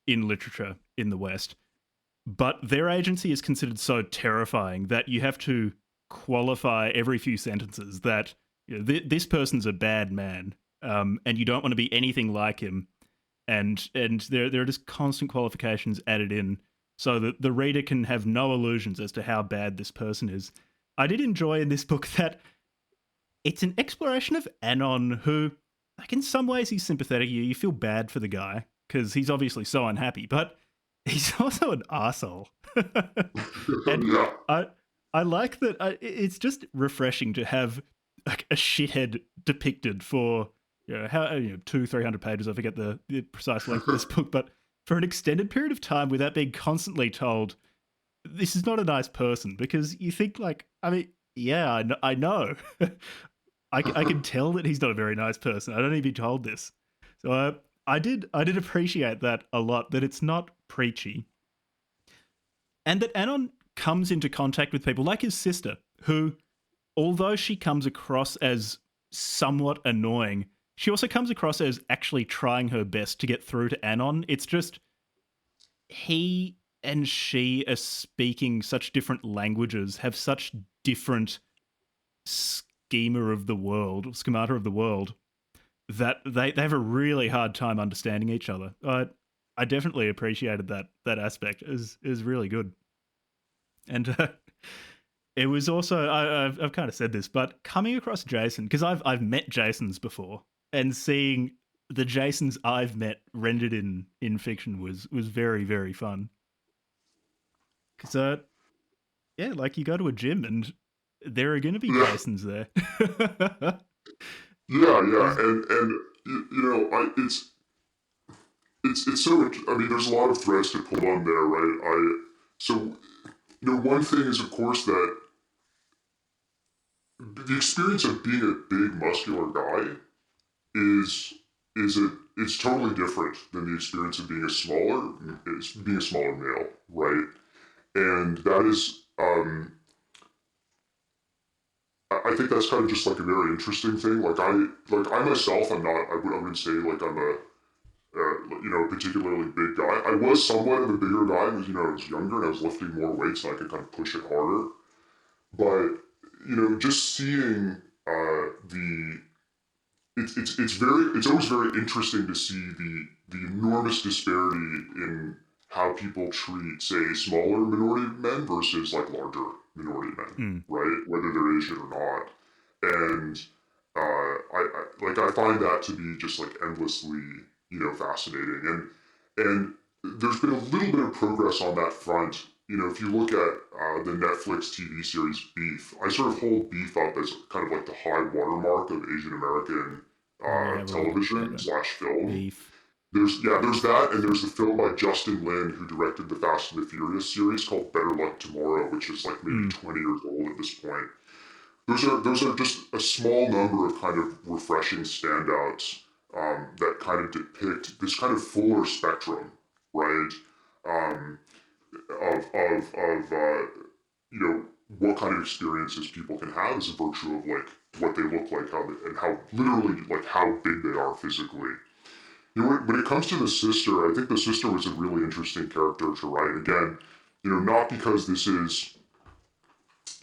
[SPEAKER 1] literature in the West. But their agency is considered so terrifying that you have to qualify every few sentences that this person's a bad man, and you don't want to be anything like him. And there are just constant qualifications added in so that the reader can have no illusions as to how bad this person is. I did enjoy in this book that it's an exploration of Anon, who, like, in some ways he's sympathetic. You feel bad for the guy because he's obviously so unhappy, but he's also an asshole. And
[SPEAKER 3] Yeah.
[SPEAKER 1] I like that. It's just refreshing to have like a shithead depicted for 200-300 pages. I forget the precise length of this book, but for an extended period of time without being constantly told this is not a nice person, because you think like, I mean, yeah, I know. I can tell that he's not a very nice person. I don't need to be told this. So I did appreciate that a lot, that it's not preachy. and that Anon comes into contact with people like his sister, who, although she comes across as somewhat annoying, she also comes across as actually trying her best to get through to Anon. It's just he and she are speaking such different languages, have such different schemata of the world, that they have a really hard time understanding each other. I definitely appreciated that aspect. Is really good. And it was also I've kind of said this, but coming across Jason, because I've met Jasons before, and seeing the Jasons I've met rendered in fiction was very, very fun. Because yeah, like you go to a gym and there are going to be
[SPEAKER 3] Yeah,
[SPEAKER 1] Jasons there.
[SPEAKER 3] yeah,
[SPEAKER 1] Is
[SPEAKER 3] and you know, it's so. I mean, there's a lot of threads to pull on there, right? So you know, one thing is of course that the experience of being a big muscular guy is it's totally different than the experience of being a smaller male, right? And that is I think that's kind of just like a very interesting thing. I myself, I wouldn't say like I'm a you know, a particularly big guy. I was somewhat of a bigger guy as, you know, I was younger and I was lifting more weights and I could kind of push it harder. But, you know, just seeing the it's always very interesting to see the enormous disparity in how people treat, say, smaller minority men versus like larger minority men,
[SPEAKER 1] mm,
[SPEAKER 3] right? Whether they're Asian or not. And I find that to be just like endlessly, you know, fascinating. And there's been a little bit of progress on that front. You know, if you look at the Netflix TV series Beef, I sort of hold Beef up as kind of like the high watermark of Asian American
[SPEAKER 1] never really heard
[SPEAKER 3] television
[SPEAKER 1] of
[SPEAKER 3] slash film.
[SPEAKER 1] Beef.
[SPEAKER 3] There's that, and there's the film by Justin Lin who directed the Fast and the Furious series called Better Luck Tomorrow, which is like maybe
[SPEAKER 1] Mm,
[SPEAKER 3] 20 years old at this point. Those are just a small number of kind of refreshing standouts that kind of depict this kind of fuller spectrum, right? Um, of you know, what kind of experiences people can have as a virtue of like what they look like, and how literally like how big they are physically. You know, when it comes to the sister, I think the sister was a really interesting character to write. Again, you know, not because this is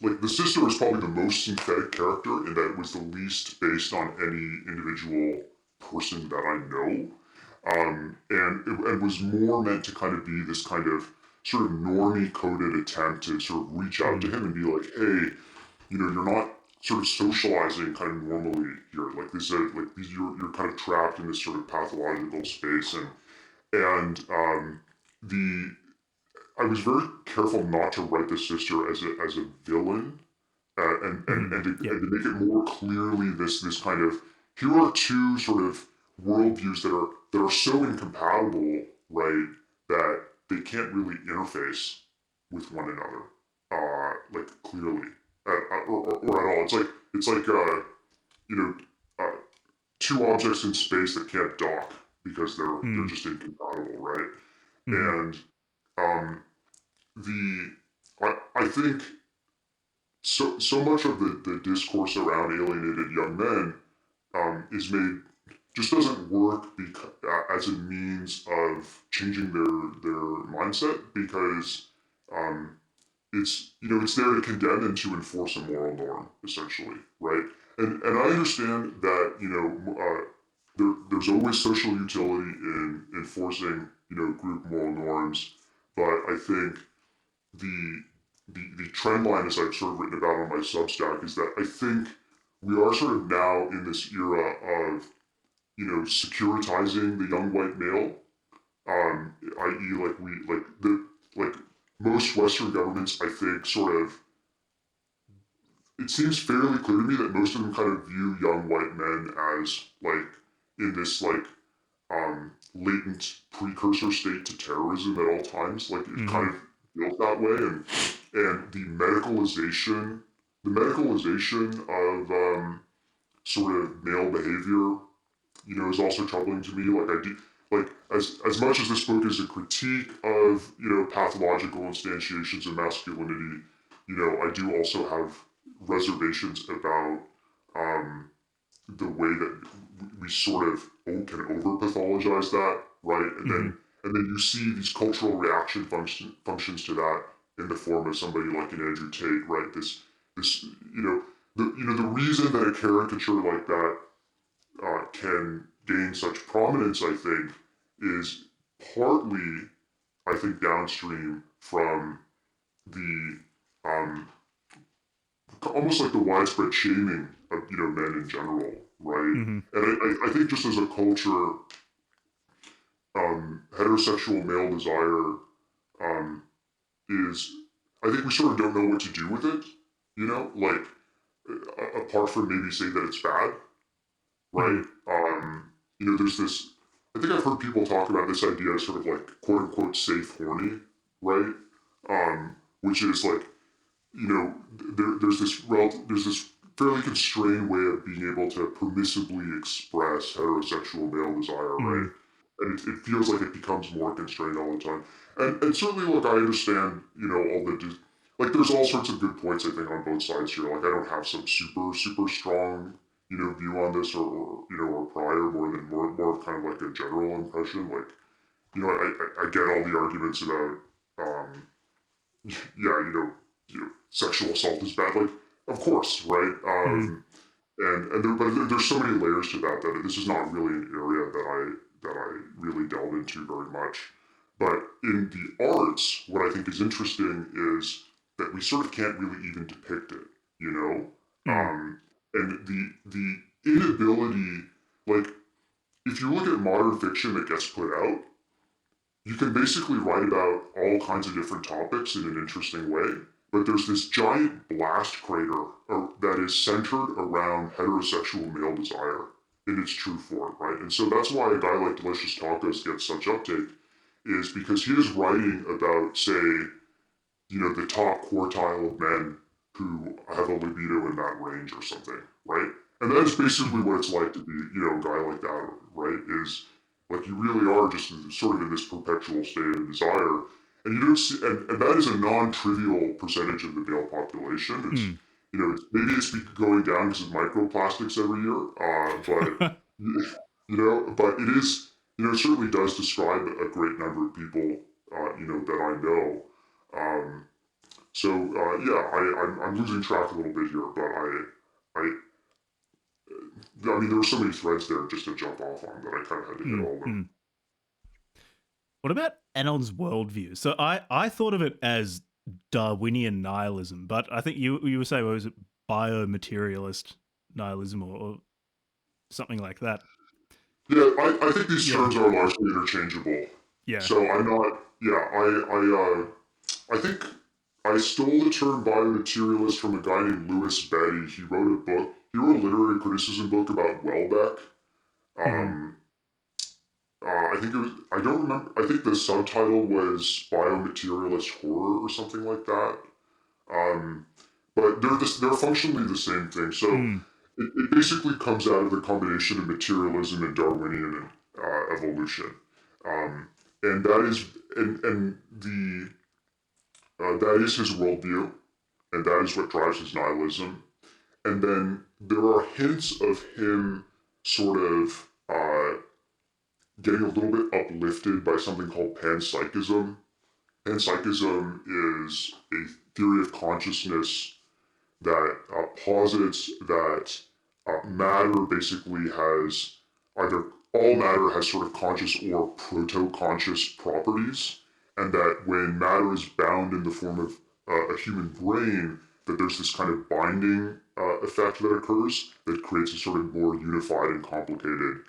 [SPEAKER 3] like the sister was probably the most synthetic character in that it was the least based on any individual person that I know, and was more meant to kind of be this kind of sort of normie coded attempt to sort of reach out to
[SPEAKER 1] mm,
[SPEAKER 3] him and be like, hey, you know, you're not sort of socializing kind of normally here. Like this, you're kind of trapped in this sort of pathological space, and the I was very careful not to write the sister as a villain,
[SPEAKER 1] mm,
[SPEAKER 3] and
[SPEAKER 1] yep.
[SPEAKER 3] to make it more clearly this kind of here are two sort of worldviews that are so incompatible, right, that they can't really interface with one another, like clearly, or at all. It's like you know, uh, two objects in space that can't dock because they're
[SPEAKER 1] Mm,
[SPEAKER 3] just incompatible, right?
[SPEAKER 1] mm,
[SPEAKER 3] And um, the I think so much of the discourse around alienated young men is made just doesn't work as a means of changing their mindset because um, it's you know it's there to condemn and to enforce a moral norm essentially, right? And I understand that you know there's always social utility in enforcing you know group moral norms, but I think the the trend line, as I've sort of written about on my Substack, is that I think we are sort of now in this era of you know securitizing the young white male, i.e., like most Western governments, I think, sort of. It seems fairly clear to me that most of them kind of view young white men as like in this like latent precursor state to terrorism at all times. Like it
[SPEAKER 1] mm,
[SPEAKER 3] kind of feels that way, and the medicalization of sort of male behavior, you know, is also troubling to me. Like I do, like as much as this book is a critique of pathological instantiations of masculinity, I do also have reservations about the way that we sort of can over pathologize that, right? And then you see these cultural reaction functions to that in the form of somebody like an Andrew Tate, right? This the reason that a caricature like that can gain such prominence, I think, is partly, I think, downstream from the almost like the widespread shaming of men in general, right?
[SPEAKER 1] Mm-hmm.
[SPEAKER 3] And I think just as a culture, heterosexual male desire is, I think we sort of don't know what to do with it, like apart from maybe say that it's bad, right? There's this, I think I've heard people talk about this idea of sort of like quote unquote safe horny, right? Which is like, there's this fairly constrained way of being able to permissibly express heterosexual male desire, right? And it feels like it becomes more constrained all the time. And certainly, look, I understand, all the, like, there's all sorts of good points, I think, on both sides here. Like, I don't have some super strong, view on this or prior more of kind of like a general impression. Like, I get all the arguments about, yeah, sexual assault is bad. Like, of course, right? But there's so many layers to that this is not really an area that I really delve into very much. But in the arts, what I think is interesting is that we sort of can't really even depict it, and the inability, like, if you look at modern fiction that gets put out, you can basically write about all kinds of different topics in an interesting way, but there's this giant blast crater that is centered around heterosexual male desire in its true form, right? And so that's why a guy like Delicious Tacos gets such uptake, is because he is writing about, say, the top quartile of men who have a libido in that range or something, right? And that's basically what it's like to be, a guy like that, right? Is like you really are just sort of in this perpetual state of desire, and you don't see, and that is a non-trivial percentage of the male population. It's maybe it's going down because of microplastics every year, but but it is, it certainly does describe a great number of people, that I know. I'm losing track a little bit here, but I mean, there were so many threads there just to jump off on that I kind of had to hit all of them.
[SPEAKER 1] What about Anon's worldview? So I thought of it as Darwinian nihilism, but I think you were saying, what was it, biomaterialist nihilism or something like that?
[SPEAKER 3] Yeah, I think these terms are largely interchangeable.
[SPEAKER 1] Yeah.
[SPEAKER 3] So I'm not. Yeah, I think I stole the term biomaterialist from a guy named Louis Betty. He wrote a book. He wrote a literary criticism book about Welbeck. I think it was. I don't remember. I think the subtitle was biomaterialist horror or something like that. But they're functionally the same thing. So it basically comes out of the combination of materialism and Darwinian evolution, and that is that is his worldview, and that is what drives his nihilism. And then there are hints of him sort of getting a little bit uplifted by something called panpsychism. Panpsychism is a theory of consciousness that posits that matter basically has either all matter has sort of conscious or proto-conscious properties, and that when matter is bound in the form of a human brain, that there's this kind of binding effect that occurs that creates a sort of more unified and complicated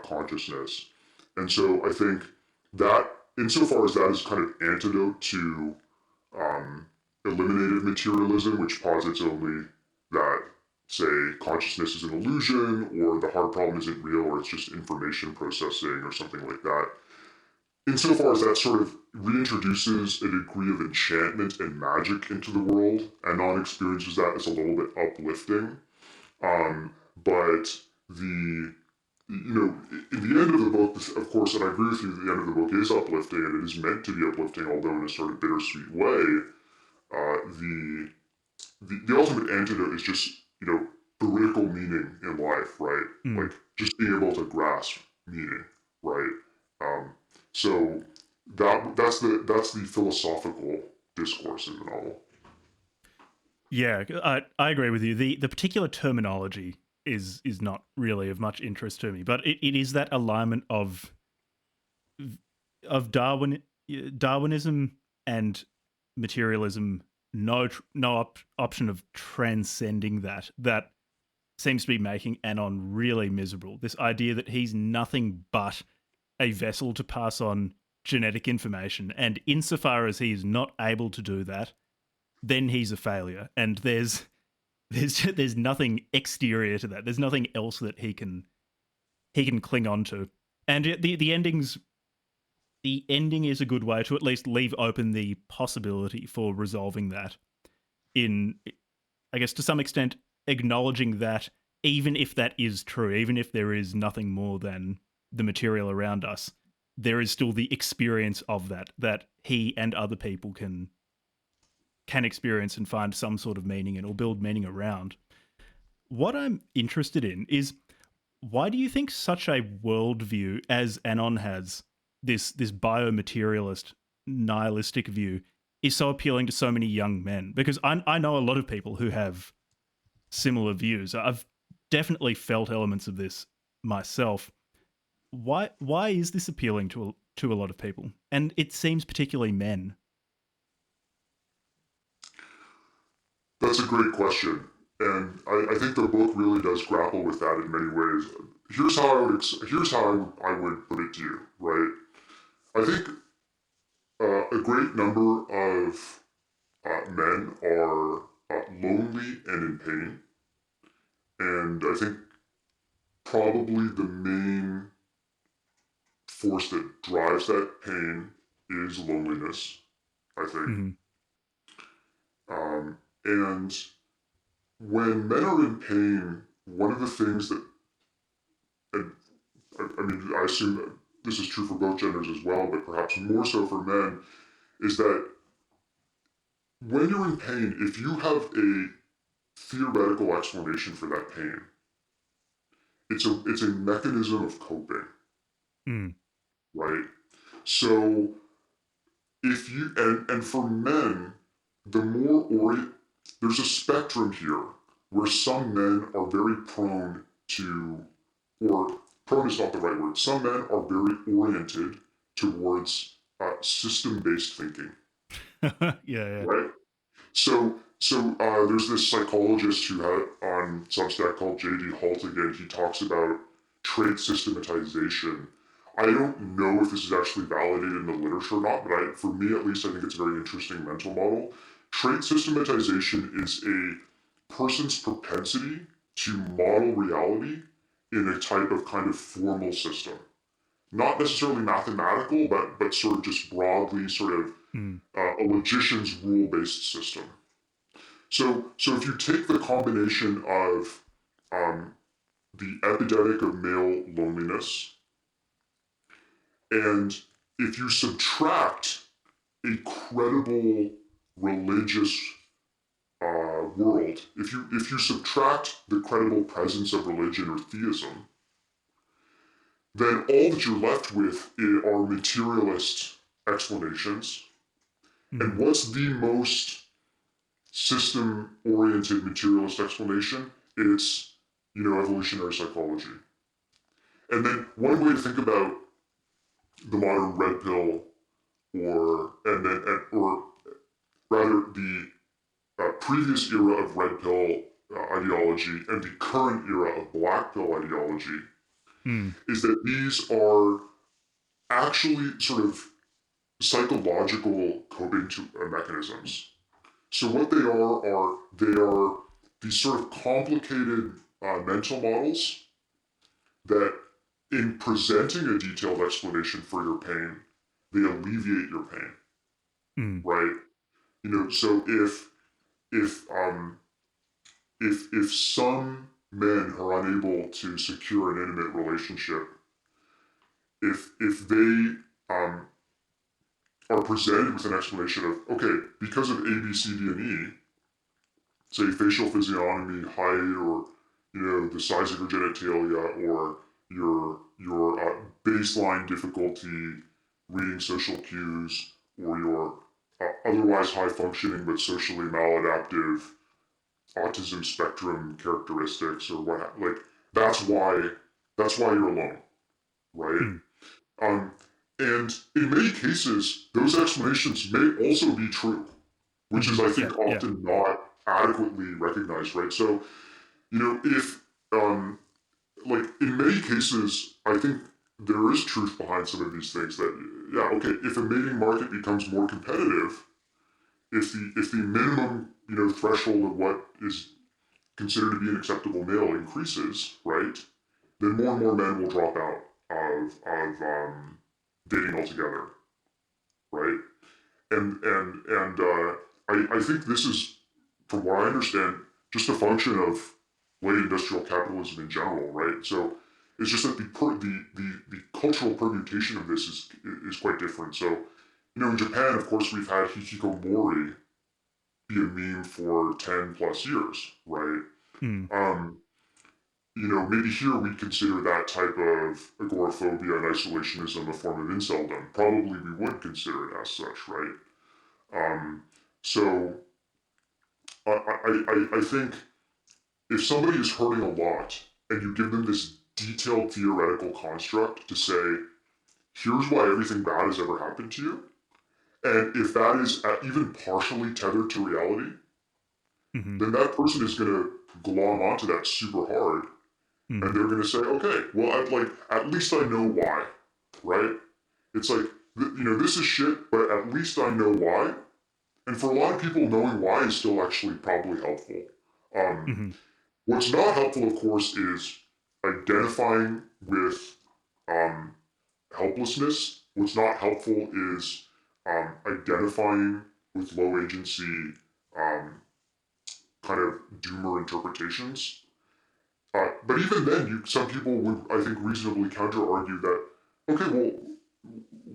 [SPEAKER 3] consciousness. And so I think that, insofar as that is kind of antidote to eliminated materialism, which posits only that, say, consciousness is an illusion, or the hard problem isn't real, or it's just information processing, or something like that. Insofar as that sort of reintroduces a degree of enchantment and magic into the world, Anon experiences that as a little bit uplifting. But the you know, in the end of the book, of course, and I agree with you, the end of the book is uplifting, and it is meant to be uplifting, although in a sort of bittersweet way. The ultimate antidote is just, you know, political meaning in life, right?
[SPEAKER 1] Mm.
[SPEAKER 3] Like just being able to grasp meaning, right? Um, so that's the philosophical discourse in the novel.
[SPEAKER 1] Yeah, I agree with you. The particular terminology is not really of much interest to me, but it is that alignment of Darwinism and materialism. No option of transcending that seems to be making Anon really miserable. This idea that he's nothing but a vessel to pass on genetic information, and insofar as he is not able to do that, then he's a failure. And there's nothing exterior to that. There's nothing else that he can cling on to. And the ending is a good way to at least leave open the possibility for resolving that in, I guess, to some extent, acknowledging that even if that is true, even if there is nothing more than the material around us, there is still the experience of that he and other people can experience and find some sort of meaning in or build meaning around. What I'm interested in is, why do you think such a worldview as Anon has, this biomaterialist nihilistic view, is so appealing to so many young men? Because I know a lot of people who have similar views. I've definitely felt elements of this myself. Why is this appealing to a lot of people? And it seems particularly men.
[SPEAKER 3] That's a great question, and I think the book really does grapple with that in many ways. Here's how I would put it to you, right? I think a great number of men are lonely and in pain, and I think probably the main force that drives that pain is loneliness. I think,
[SPEAKER 1] Mm-hmm.
[SPEAKER 3] and when men are in pain, one of the things that, and I mean, I assume that this is true for both genders as well, but perhaps more so for men, is that when you're in pain, if you have a theoretical explanation for that pain, it's a mechanism of coping,
[SPEAKER 1] Mm.
[SPEAKER 3] right? So if you and for men, the more there's a spectrum here where some men are very prone to, or prone is not the right word. Some men are very oriented towards system-based thinking,
[SPEAKER 1] Yeah, yeah.
[SPEAKER 3] right? So there's this psychologist who had on Substack called J.D. Haltigan. He talks about trait systematization. I don't know if this is actually validated in the literature or not, but for me at least, I think it's a very interesting mental model. Trait systematization is a person's propensity to model reality in a type of kind of formal system. Not necessarily mathematical, but sort of just broadly sort of
[SPEAKER 1] Mm.
[SPEAKER 3] a logician's rule-based system. So if you take the combination of um, the epidemic of male loneliness, and if you subtract a credible religious world, if you subtract the credible presence of religion or theism, then all that you're left with are materialist explanations. And
[SPEAKER 1] Mm.
[SPEAKER 3] what's the most system-oriented materialist explanation? It's, evolutionary psychology. And then one way to think about the modern red pill, or rather the previous era of red pill ideology and the current era of black pill ideology,
[SPEAKER 1] Mm.
[SPEAKER 3] is that these are actually sort of psychological coping mechanisms. So what they are these sort of complicated mental models that, in presenting a detailed explanation for your pain, they alleviate your pain,
[SPEAKER 1] Mm.
[SPEAKER 3] right? So if some men are unable to secure an intimate relationship, if they are presented with an explanation of, okay, because of A, B, C, D, and E, say facial physiognomy, height, or the size of your genitalia, or your baseline difficulty reading social cues, or your otherwise high functioning but socially maladaptive autism spectrum characteristics, or what, like, that's why you're alone, right?
[SPEAKER 1] Mm.
[SPEAKER 3] Um, and in many cases, those explanations may also be true, which is, I
[SPEAKER 1] Yeah,
[SPEAKER 3] think,
[SPEAKER 1] yeah.
[SPEAKER 3] often not adequately recognized, right? So, if, like, in many cases, I think there is truth behind some of these things that, yeah, okay, if a mating market becomes more competitive, if the minimum, threshold of what is considered to be an acceptable male increases, right, then more and more men will drop out of dating altogether, right? And I think this is, from what I understand, just a function of late industrial capitalism in general, right? So it's just that the cultural permutation of this is quite different. So, in Japan, of course, we've had hikikomori be a meme for 10 plus years, right?
[SPEAKER 1] Mm.
[SPEAKER 3] Um, maybe here we consider that type of agoraphobia and isolationism a form of inceldom. Probably we would consider it as such, right? Um, so I think if somebody is hurting a lot and you give them this detailed theoretical construct to say, here's why everything bad has ever happened to you, and if that is even partially tethered to reality,
[SPEAKER 1] Mm-hmm.
[SPEAKER 3] then that person is going to glom onto that super hard, and
[SPEAKER 1] Mm-hmm.
[SPEAKER 3] they're going to say, okay, well, at least I know why, right? It's like, this is shit, but at least I know why. And for a lot of people, knowing why is still actually probably helpful. Um,
[SPEAKER 1] Mm-hmm.
[SPEAKER 3] what's not helpful, of course, is identifying with um, helplessness. What's not helpful is identifying with low agency um, kind of doomer interpretations. But even then, some people would, I think, reasonably counter argue that, okay, well,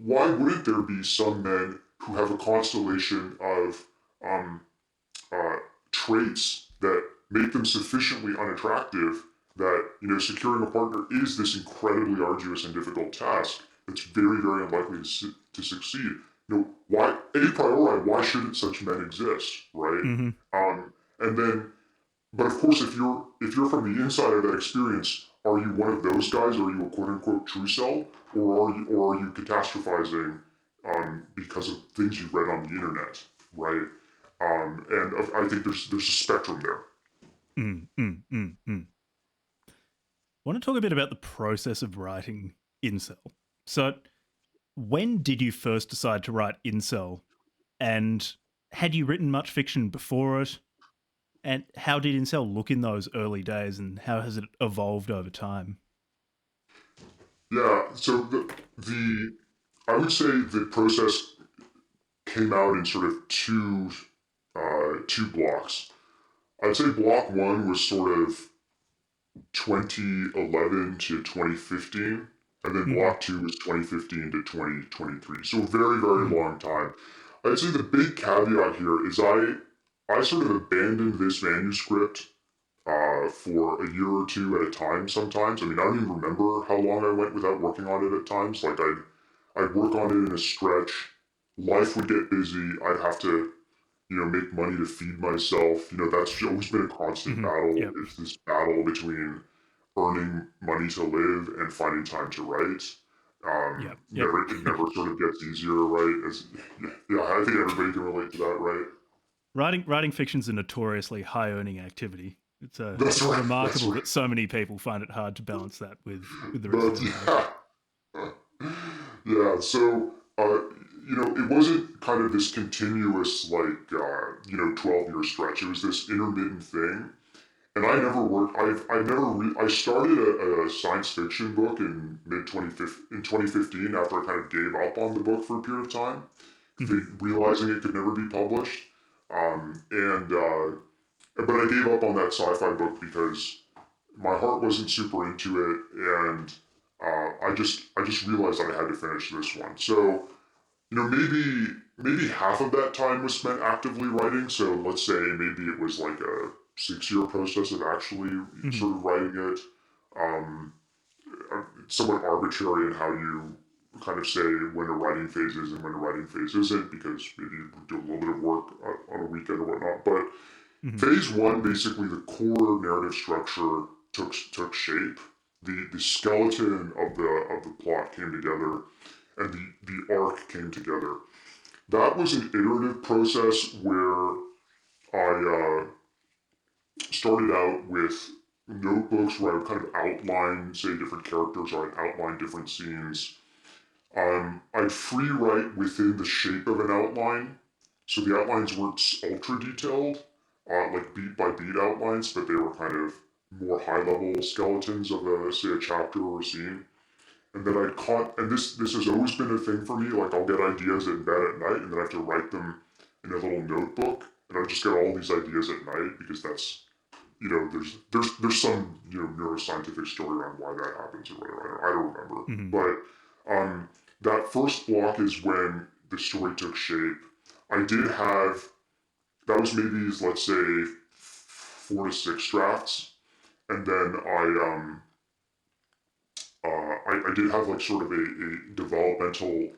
[SPEAKER 3] why wouldn't there be some men who have a constellation of um, uh, traits that make them sufficiently unattractive that securing a partner is this incredibly arduous and difficult task that's very, very unlikely to succeed. Why, a priori, why shouldn't such men exist, right?
[SPEAKER 1] Mm-hmm.
[SPEAKER 3] And then, but of course, if you're from the inside of that experience, are you one of those guys? Are you a quote unquote true cell, or are you catastrophizing because of things you've read on the internet, right? And I think there's a spectrum there.
[SPEAKER 1] I want to talk a bit about the process of writing Incel. So, when did you first decide to write Incel? And had you written much fiction before it? And how did Incel look in those early days? And how has it evolved over time?
[SPEAKER 3] Yeah. So the I would say the process came out in sort of two blocks. I'd say block one was sort of 2011 to 2015, and then
[SPEAKER 1] Mm-hmm.
[SPEAKER 3] block two was 2015 to 2023. So a very, very long time. I'd say the big caveat here is I sort of abandoned this manuscript for a year or two at a time sometimes. I mean, I don't even remember how long I went without working on it at times. Like, I'd work on it in a stretch. Life would get busy. I'd have to, make money to feed myself. That's always been a constant
[SPEAKER 1] Mm-hmm.
[SPEAKER 3] battle.
[SPEAKER 1] Yep.
[SPEAKER 3] It's this battle between earning money to live and finding time to write.
[SPEAKER 1] Yep. Yep.
[SPEAKER 3] It never sort of gets easier, right? Yeah, I think everybody can relate to that, right?
[SPEAKER 1] Writing fiction's a notoriously high earning activity.
[SPEAKER 3] That's
[SPEAKER 1] It's
[SPEAKER 3] right. That's
[SPEAKER 1] remarkable
[SPEAKER 3] right.
[SPEAKER 1] that so many people find it hard to balance that with the rest of
[SPEAKER 3] That's
[SPEAKER 1] their life.
[SPEAKER 3] yeah. Yeah, so it wasn't kind of this continuous 12-year stretch. It was this intermittent thing, and I never worked. I've never. I started a science fiction book in 2015 after I kind of gave up on the book for a period of time,
[SPEAKER 1] Mm-hmm.
[SPEAKER 3] realizing it could never be published. And But I gave up on that sci-fi book because my heart wasn't super into it, and I just realized that I had to finish this one. So maybe half of that time was spent actively writing. So let's say maybe it was like a 6-year process of actually sort of writing it. Um, it's somewhat arbitrary in how you kind of say when a writing phase is and when a writing phase isn't, because maybe you do a little bit of work on a weekend or whatnot. But phase one, basically, the core narrative structure took shape. The skeleton of the plot came together, and the arc came together. That was an iterative process where I started out with notebooks where I would kind of outline, say, different characters, or I'd outline different scenes. I'd free write within the shape of an outline, so the outlines weren't ultra detailed, like beat by beat outlines, but they were kind of more high level skeletons of say a chapter or a scene. And then I caught, and this has always been a thing for me. Like I'll get ideas in bed at night, and then I have to write them in a little notebook, and I just get all these ideas at night because that's there's some neuroscientific story around why that happens or whatever. I don't remember, but that first block is when the story took shape. I did have that was maybe let's say 4 to 6 drafts, and then I did have like sort of a developmental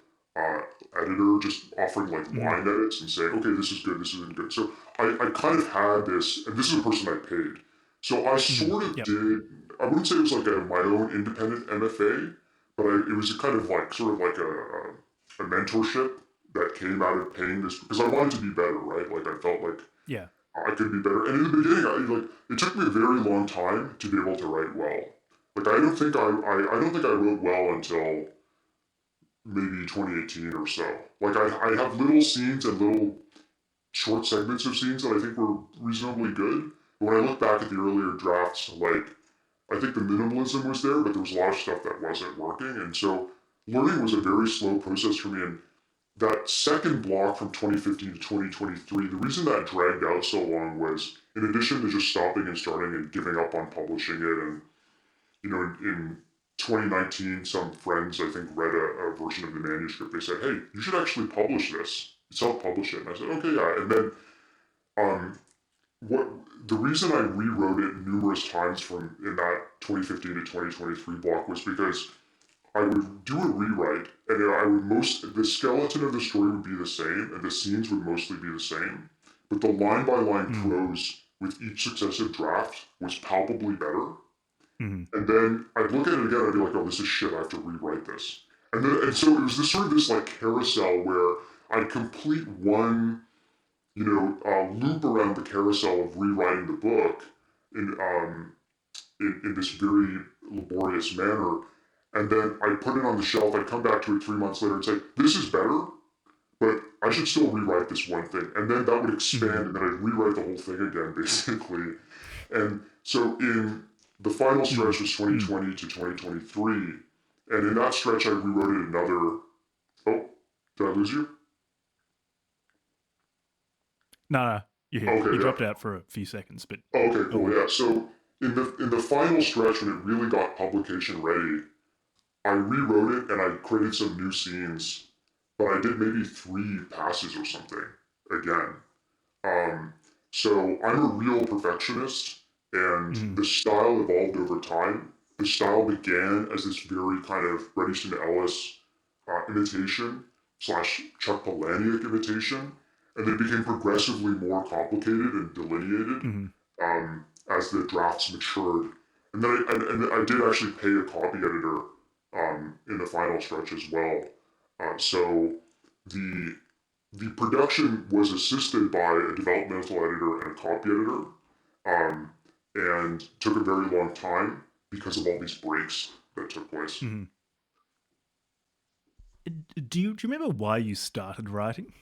[SPEAKER 3] editor just offering like line edits and saying, okay, this is good, this isn't good. So I kind of had this, and this is a person I paid. So I sort of did, I wouldn't say it was like my own independent MFA, but it was a kind of like, sort of like a mentorship that came out of paying this, because I wanted to be better, right? Like I felt like I could be better. And in the beginning, it took me a very long time to be able to write well. Like I don't think I wrote well until maybe 2018 or so. Like I have little scenes and little short segments of scenes that I think were reasonably good. But when I look back at the earlier drafts, like I think the minimalism was there, but there was a lot of stuff that wasn't working. And so learning was a very slow process for me. And that second block from 2015 to 2023, the reason that dragged out so long was, in addition to just stopping and starting and giving up on publishing it, and in 2019, some friends, I think, read a version of the manuscript. They said, hey, you should actually publish this. Self-publish it. And I said, okay, yeah. And then what the reason I rewrote it numerous times from in that 2015 to 2023 block was because I would do a rewrite, and the skeleton of the story would be the same, and the scenes would mostly be the same, but the line-by-line prose with each successive draft was palpably better. And then I'd look at it again, I'd be like, oh, this is shit, I have to rewrite this. And so it was this like carousel where I'd complete one, loop around the carousel of rewriting the book in this very laborious manner. And then I'd put it on the shelf, I'd come back to it 3 months later and say, this is better, but I should still rewrite this one thing. And then that would expand, and then I'd rewrite the whole thing again, basically. And so the final stretch was 2020 to 2023, and in that stretch I rewrote it another. Oh, did I lose you?
[SPEAKER 1] No, you're here.
[SPEAKER 3] Okay,
[SPEAKER 1] You dropped out for a few seconds, but
[SPEAKER 3] okay, cool, yeah. So in the final stretch, when it really got publication ready, I rewrote it and I created some new scenes, but I did maybe 3 passes or something again. So I'm a real perfectionist, and the style evolved over time. The style began as this very kind of Bret Easton Ellis imitation / Chuck Palahniuk imitation, and then became progressively more complicated and delineated as the drafts matured. And then I did actually pay a copy editor in the final stretch as well. So the production was assisted by a developmental editor and a copy editor, and took a very long time because of all these breaks that took place.
[SPEAKER 1] Do you remember why you started writing?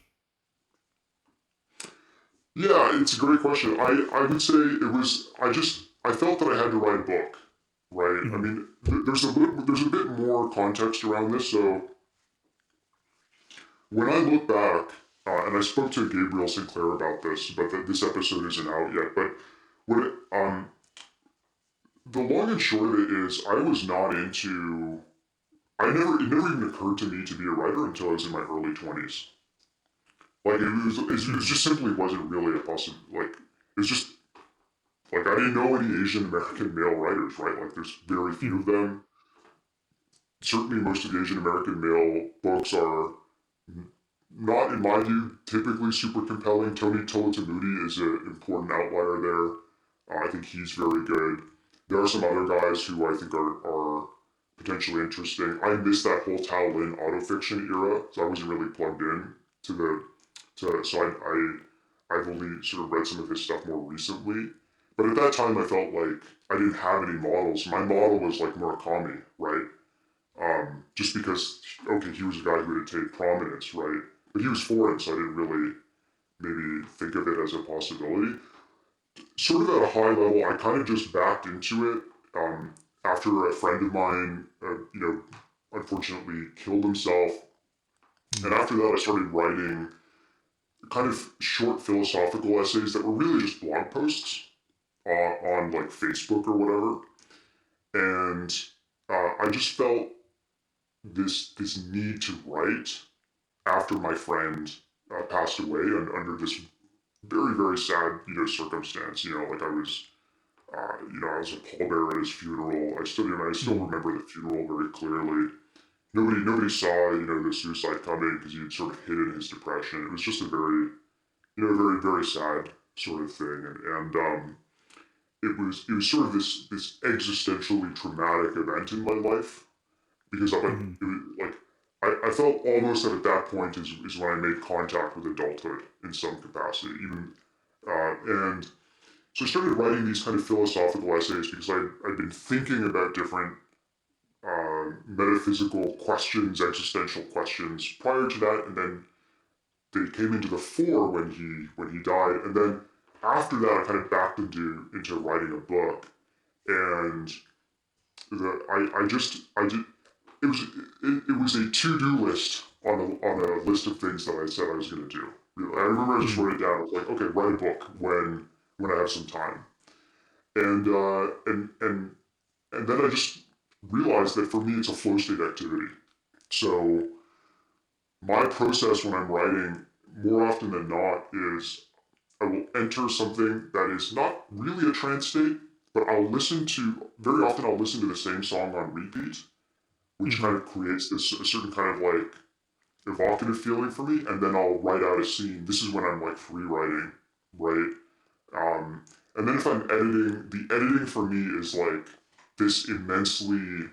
[SPEAKER 3] Yeah, it's a great question. I would say it was I felt that I had to write a book, right? I mean, there's a bit more context around this. So when I look back, and I spoke to Gabriel Sinclair about this, but this episode isn't out yet. But when the long and short of it is I was not into. It never even occurred to me to be a writer until I was in my early 20s. Like it just simply wasn't really a possible. Like it's just like I didn't know any Asian American male writers, right? Like there's very few of them. Certainly, most of the Asian American male books are not, in my view, typically super compelling. Tony Tolatamudi is an important outlier there. I think he's very good. There are some other guys who I think are potentially interesting. I missed that whole Tao Lin autofiction era, so I wasn't really plugged in to the so I've only sort of read some of his stuff more recently. But at that time, I felt like I didn't have any models. My model was like Murakami, right? Just because, okay, he was a guy who had attained prominence, right? But he was foreign, so I didn't really maybe think of it as a possibility. Sort of at a high level, I kind of just backed into it after a friend of mine, unfortunately killed himself. And after that, I started writing kind of short philosophical essays that were really just blog posts on like Facebook or whatever. And I just felt this need to write after my friend passed away and under this very very sad circumstance. Like I was I was a pallbearer at his funeral. I still remember the funeral very clearly. Nobody saw the suicide coming because he had sort of hidden his depression. It was just a very very very sad sort of thing, and it was sort of this existentially traumatic event in my life because it was like I felt almost at that point is when I made contact with adulthood in some capacity, even and so I started writing these kind of philosophical essays because I'd been thinking about different metaphysical questions, existential questions prior to that, and then they came into the fore when he died, and then after that I kind of backed into writing a book, and I did it was a to-do list on a list of things that I said I was going to do. I remember I just wrote it down. I was like, okay, write a book when I have some time, and and then I just realized that for me it's a flow state activity. So my process when I'm writing, more often than not, is I will enter something that is not really a trance state, but very often I'll listen to the same song on repeat, which kind of creates a certain kind of like evocative feeling for me, and then I'll write out a scene. This is when I'm like free writing, right? And then if I'm editing, the editing for me is like this immensely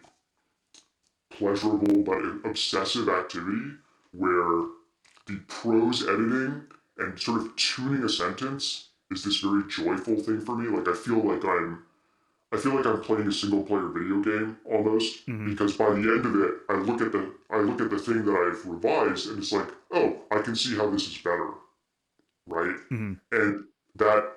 [SPEAKER 3] pleasurable but obsessive activity where the prose editing and sort of tuning a sentence is this very joyful thing for me. Like I feel like I'm playing a single player video game almost, because by the end of it I look at the thing that I've revised and it's like, oh, I can see how this is better, right? And that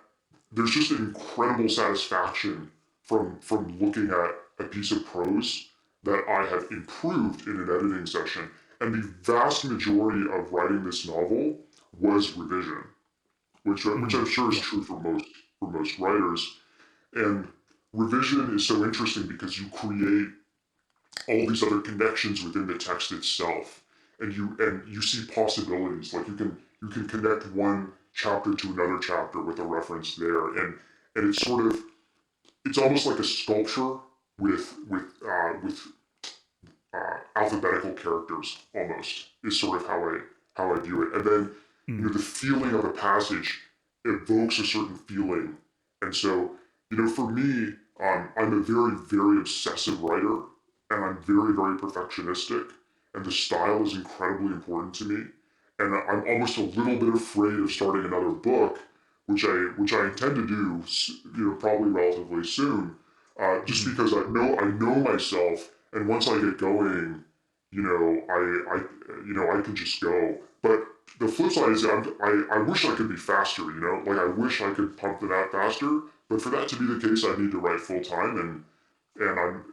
[SPEAKER 3] there's just an incredible satisfaction from looking at a piece of prose that I have improved in an editing session. And the vast majority of writing this novel was revision, which I'm sure is true for most writers. And revision is so interesting because you create all these other connections within the text itself, and you see possibilities. Like you can connect one chapter to another chapter with a reference there, and it's almost like a sculpture with alphabetical characters almost is sort of how I view it. And then the feeling of a passage evokes a certain feeling, and so for me, I'm a very very obsessive writer, and I'm very very perfectionistic, and the style is incredibly important to me, and I'm almost a little bit afraid of starting another book, which I intend to do, probably relatively soon, just because I know myself, and once I get going, I can just go. But the flip side is I wish I could be faster, like I wish I could pump it out faster, but for that to be the case, I need to write full time, and I'm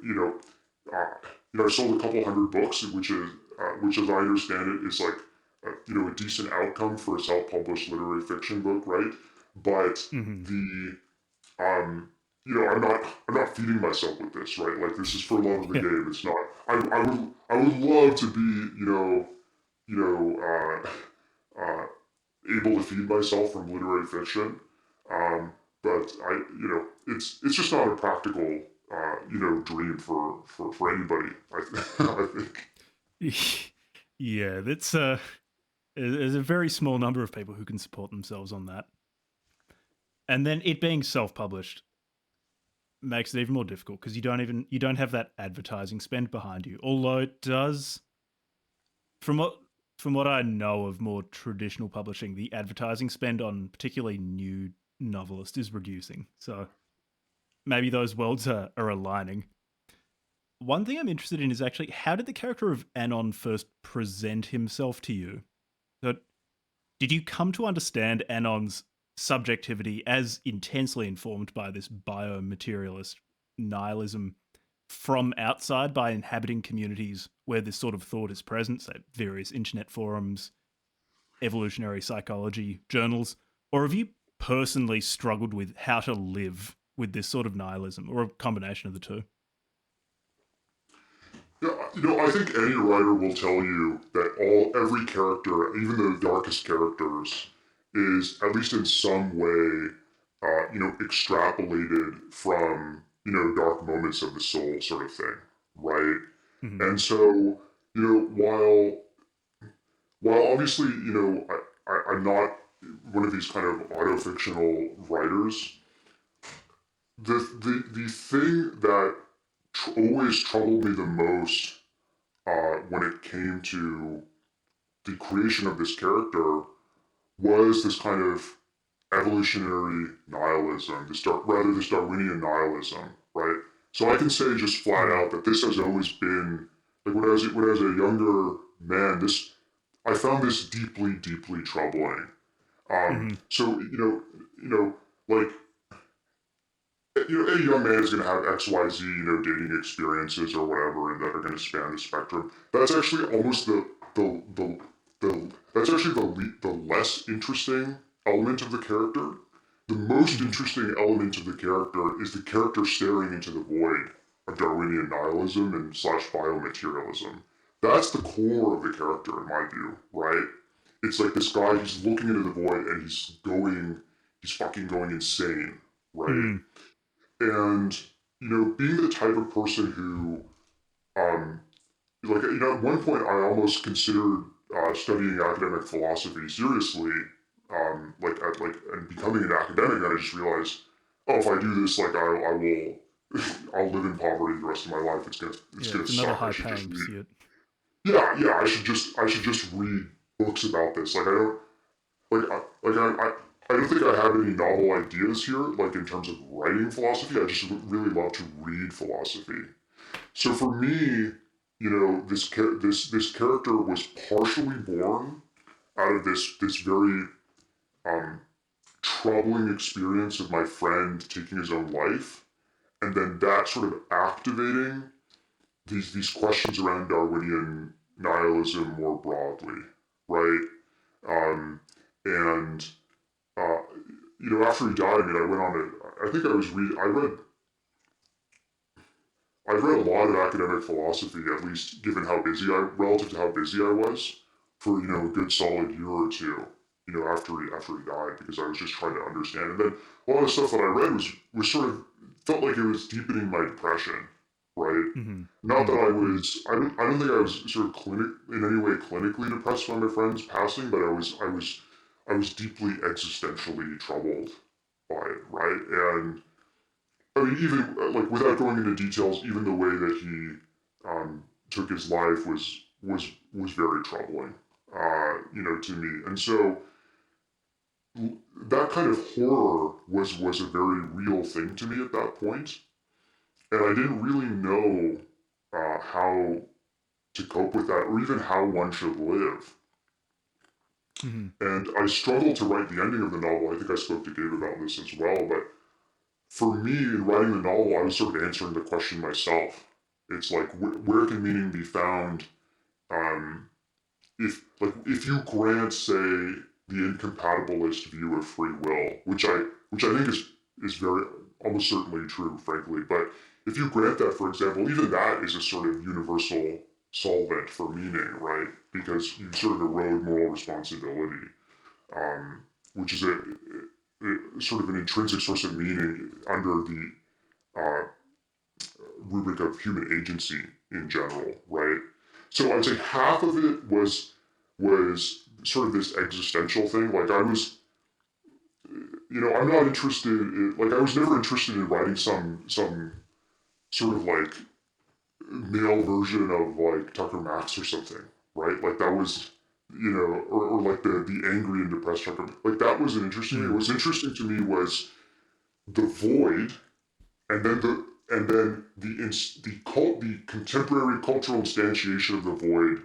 [SPEAKER 3] I sold a couple hundred books, which as I understand it is like a decent outcome for a self-published literary fiction book, right? But the I'm not feeding myself with this, right? Like this is for love of the
[SPEAKER 1] Yeah.
[SPEAKER 3] game. It's not. I would love to be, you know, able to feed myself from literary fiction, um, but it's just not a practical, dream for anybody. I think.
[SPEAKER 1] Yeah, that's there's a very small number of people who can support themselves on that. And then it being self-published makes it even more difficult because you don't have that advertising spend behind you. Although it does, from what I know of more traditional publishing, the advertising spend on particularly new novelists is reducing. So maybe those worlds are aligning. One thing I'm interested in is actually how did the character of Anon first present himself to you? So did you come to understand Anon's subjectivity as intensely informed by this biomaterialist nihilism from outside by inhabiting communities where this sort of thought is present, say various internet forums, evolutionary psychology journals, or have you personally struggled with how to live with this sort of nihilism, or a combination of the two?
[SPEAKER 3] Yeah, I think any writer will tell you that every character, even the darkest characters, is at least in some way, extrapolated from dark moments of the soul, sort of thing, right?
[SPEAKER 1] Mm-hmm.
[SPEAKER 3] And so, while obviously, I'm not one of these kind of auto-fictional writers, the thing that always troubled me the most when it came to the creation of this character was this kind of evolutionary nihilism, this Darwinian nihilism, right? So I can say just flat
[SPEAKER 1] Mm-hmm.
[SPEAKER 3] out that this has always been like when I was a younger man, this I found this deeply, deeply troubling.
[SPEAKER 1] Mm-hmm.
[SPEAKER 3] So like a young man is going to have X, Y, Z, dating experiences or whatever, and that are going to span the spectrum. That's actually almost that's actually the less interesting element of the character. The most
[SPEAKER 1] Mm-hmm.
[SPEAKER 3] interesting element of the character is the character staring into the void of Darwinian nihilism and slash biomaterialism. That's the core of the character, in my view, right? It's like this guy, he's looking into the void and he's fucking going insane, right?
[SPEAKER 1] Mm-hmm.
[SPEAKER 3] And being the type of person who um at one point I almost considered studying academic philosophy seriously, and becoming an academic, and I just realized, oh, if I do this, like I will I'll live in poverty the rest of my life. It's
[SPEAKER 1] Yeah,
[SPEAKER 3] gonna
[SPEAKER 1] it's another
[SPEAKER 3] suck. I
[SPEAKER 1] high
[SPEAKER 3] should just
[SPEAKER 1] paying
[SPEAKER 3] read.
[SPEAKER 1] pursuit.
[SPEAKER 3] Yeah, I should just read books about this. Like I don't like I don't think I have any novel ideas here, like in terms of writing philosophy. I just really love to read philosophy. So for me, this character was partially born out of this very um, troubling experience of my friend taking his own life, and then that sort of activating these questions around Darwinian nihilism more broadly, right? Um, and uh, after he died, I mean, I went on a. I think I was reading. I've read a lot of academic philosophy, at least given relative to how busy I was, for a good solid year or two. After he died, because I was just trying to understand. And then a lot of the stuff that I read was sort of felt like it was deepening my depression, right?
[SPEAKER 1] Mm-hmm.
[SPEAKER 3] Not that
[SPEAKER 1] Mm-hmm.
[SPEAKER 3] I was. I don't think I was sort of in any way clinically depressed by my friend's passing, but I was deeply existentially troubled by it, right? And I mean, even without going into details, even the way that he took his life was very troubling, to me. And so that kind of horror was a very real thing to me at that point, and I didn't really know how to cope with that, or even how one should live.
[SPEAKER 1] Mm-hmm.
[SPEAKER 3] And I struggled to write the ending of the novel. I think I spoke to Gabe about this as well, but for me, in writing the novel, I was sort of answering the question myself. It's like, where can meaning be found? Um, if you grant, say, the incompatibilist view of free will, which I think is very almost certainly true, frankly. But if you grant that, for example, even that is a sort of universal solvent for meaning, right? Because you sort of erode moral responsibility, which is a sort of an intrinsic source of meaning under the uh, rubric of human agency in general, right? So I'd say half of it was sort of this existential thing. Like I was, I'm not interested in, like I was never interested in writing some sort of like male version of like Tucker Max or something, right? Like that was, or like the angry and depressed Tucker. Like that wasn't interesting to me. What was interesting to me was the void, and then the contemporary cultural instantiation of the void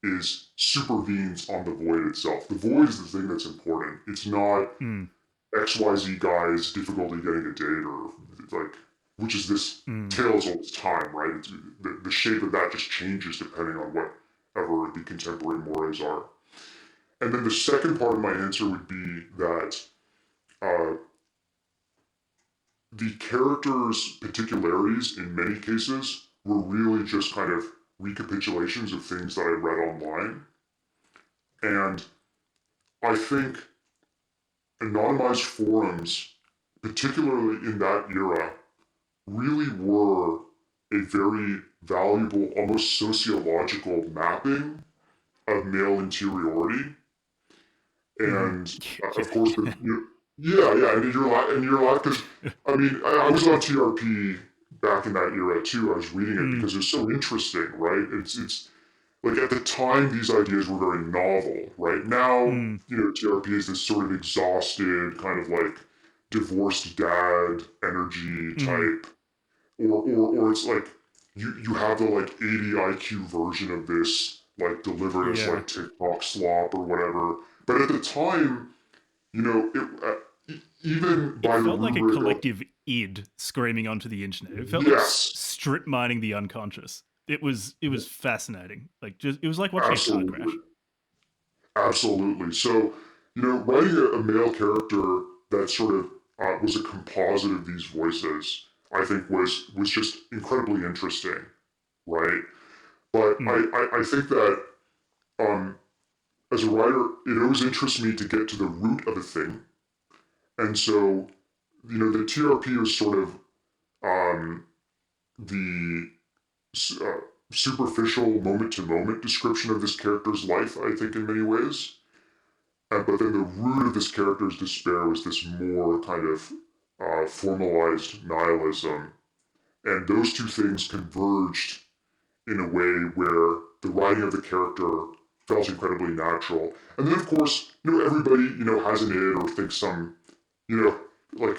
[SPEAKER 3] is supervenes on the void itself. The void is the thing that's important. It's not XYZ guy's difficulty getting a date, or like, which is this tale as old as time, right? It's, the shape of that just changes depending on whatever the contemporary mores are. And then the second part of my answer would be that uh, the characters' particularities in many cases were really just kind of recapitulations of things that I read online. And I think anonymized forums, particularly in that era, really were a very valuable, almost sociological mapping of male interiority. And of course, and you're like, because I mean, I was on TRP back in that era too. I was reading it because it's so interesting, right? It's like at the time these ideas were very novel. Right now, TRP is this sort of exhausted kind of like divorced dad energy type, or it's like you have the like 80 IQ version of this like delivered as like TikTok slop or whatever. But at the time, even by
[SPEAKER 1] It
[SPEAKER 3] the
[SPEAKER 1] felt like a
[SPEAKER 3] rubric
[SPEAKER 1] collective id screaming onto the internet. It felt like
[SPEAKER 3] yes,
[SPEAKER 1] strip mining the unconscious. It was fascinating. Like just it was like watching a car
[SPEAKER 3] absolutely,
[SPEAKER 1] crash.
[SPEAKER 3] absolutely. So, writing a male character that sort of was a composite of these voices, I think was just incredibly interesting, right? But I think that as a writer, it always interests me to get to the root of a thing. And so, the TRP was sort of the uh, superficial moment to moment description of this character's life, I think, in many ways. But then the root of this character's despair was this more kind of formalized nihilism. And those two things converged in a way where the writing of the character felt incredibly natural. And then, of course, everybody, has an id or thinks some, like,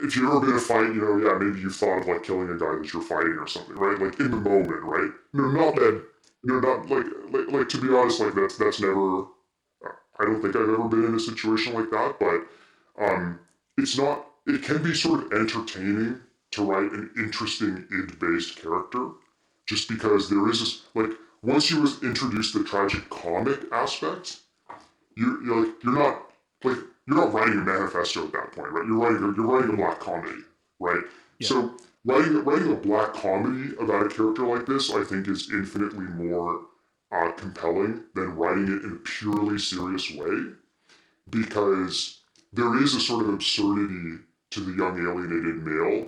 [SPEAKER 3] if you've ever been in a fight, maybe you thought of like killing a guy that you're fighting or something, right? Like in the moment, right? Not that, not like to be honest, like that's never. I don't think I've ever been in a situation like that, but it's not. It can be sort of entertaining to write an interesting id-based character, just because there is this like once you introduce the tragic comic aspect, you're not writing a manifesto at that point, right? You're writing a black comedy, right?
[SPEAKER 1] Yeah.
[SPEAKER 3] So writing a black comedy about a character like this, I think, is infinitely more compelling than writing it in a purely serious way, because there is a sort of absurdity to the young alienated male,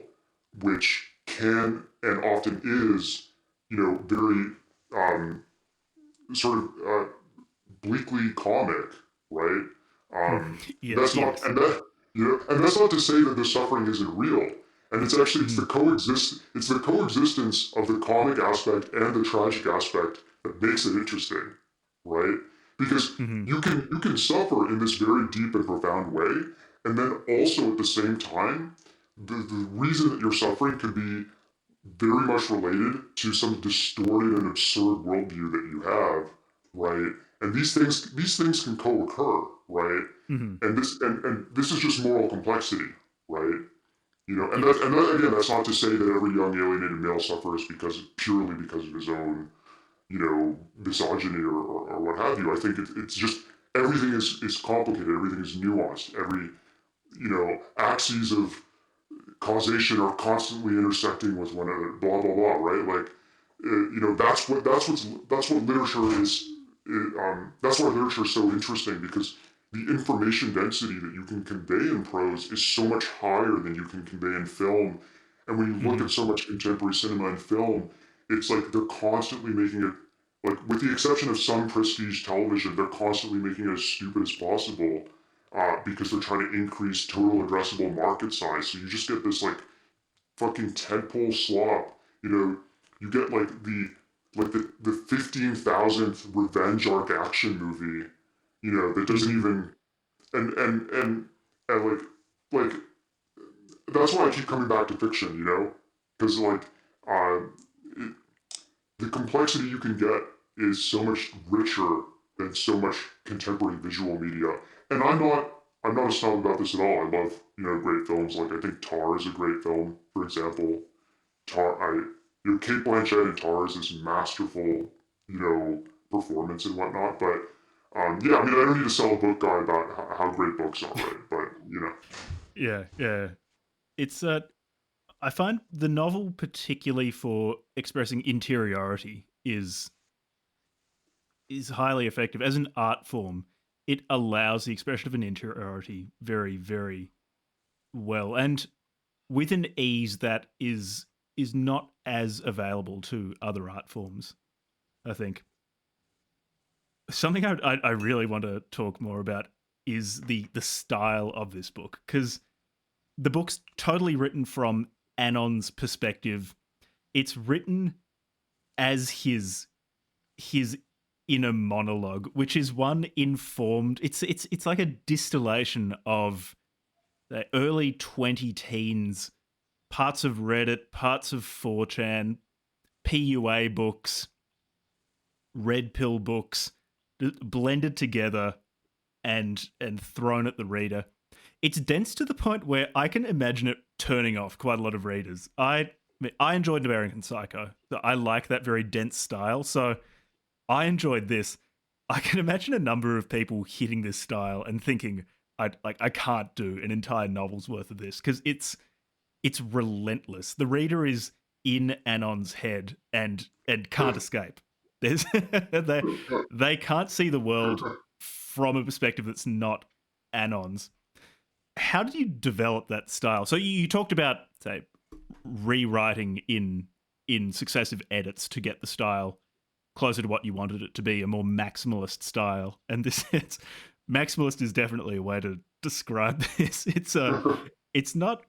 [SPEAKER 3] which can and often is, very sort of bleakly comic, right? That's not,
[SPEAKER 1] Yes.
[SPEAKER 3] and that, and that's not to say that the suffering isn't real. And it's actually it's the coexistence of the comic aspect and the tragic aspect that makes it interesting, right? Because you can suffer in this very deep and profound way, and then also at the same time, the reason that you're suffering could be very much related to some distorted and absurd worldview that you have, right? And these things can co-occur, right? And this is just moral complexity, right? And that, again, that's not to say that every young alienated male suffers purely because of his own, misogyny or what have you. I think it's just everything is complicated, everything is nuanced, axes of causation are constantly intersecting with one another, blah blah blah, right? Like, that's what literature is. That's why literature is so interesting, because the information density that you can convey in prose is so much higher than you can convey in film. And when you look
[SPEAKER 1] Mm-hmm.
[SPEAKER 3] at so much contemporary cinema and film, it's like they're constantly making it, like, with the exception of some prestige television, they're constantly making it as stupid as possible, because they're trying to increase total addressable market size. So you just get this like fucking tentpole slop. You get the 15,000th revenge arc action movie. That doesn't
[SPEAKER 1] Mm-hmm.
[SPEAKER 3] even and like that's why I keep coming back to fiction. Because uh, it, the complexity you can get is so much richer than so much contemporary visual media. And I'm not a snob about this at all. I love great films. Like, I think Tar is a great film, for example. Tar, Kate Blanchett in Tar is this masterful, performance and whatnot. But yeah, I mean, I don't need to sell a book guy about how great books are, right? But
[SPEAKER 1] Yeah, yeah. It's I find the novel, particularly for expressing interiority, is highly effective as an art form. It allows the expression of an interiority very, very well, and with an ease that is not as available to other art forms. I think something I really want to talk more about is the style of this book, because the book's totally written from Anon's perspective. It's written as his inner monologue, which is one informed. It's like a distillation of the early 20 teens, parts of Reddit, parts of 4chan, PUA books, red pill books, blended together and thrown at the reader. It's dense to the point where I can imagine it turning off quite a lot of readers. I enjoyed American Psycho. So I like that very dense style. So I enjoyed this. I can imagine a number of people hitting this style and thinking, I can't do an entire novel's worth of this, because it's relentless. The reader is in Anon's head and can't escape. There's they can't see the world from a perspective that's not Anon's. How did you develop that style? So you talked about, say, rewriting in successive edits to get the style closer to what you wanted it to be, a more maximalist style. And maximalist is definitely a way to describe this. It's not.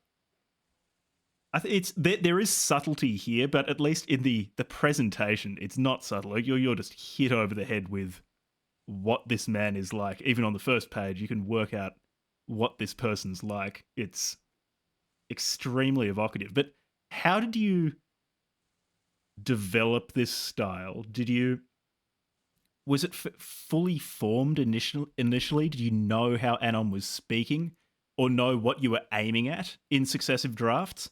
[SPEAKER 1] I think there is subtlety here, but at least in the presentation, it's not subtle. Like, you're just hit over the head with what this man is like. Even on the first page, you can work out what this person's like. It's extremely evocative. But how did you develop this style? Was it fully formed initially? Did you know how Anon was speaking, or know what you were aiming at in successive drafts,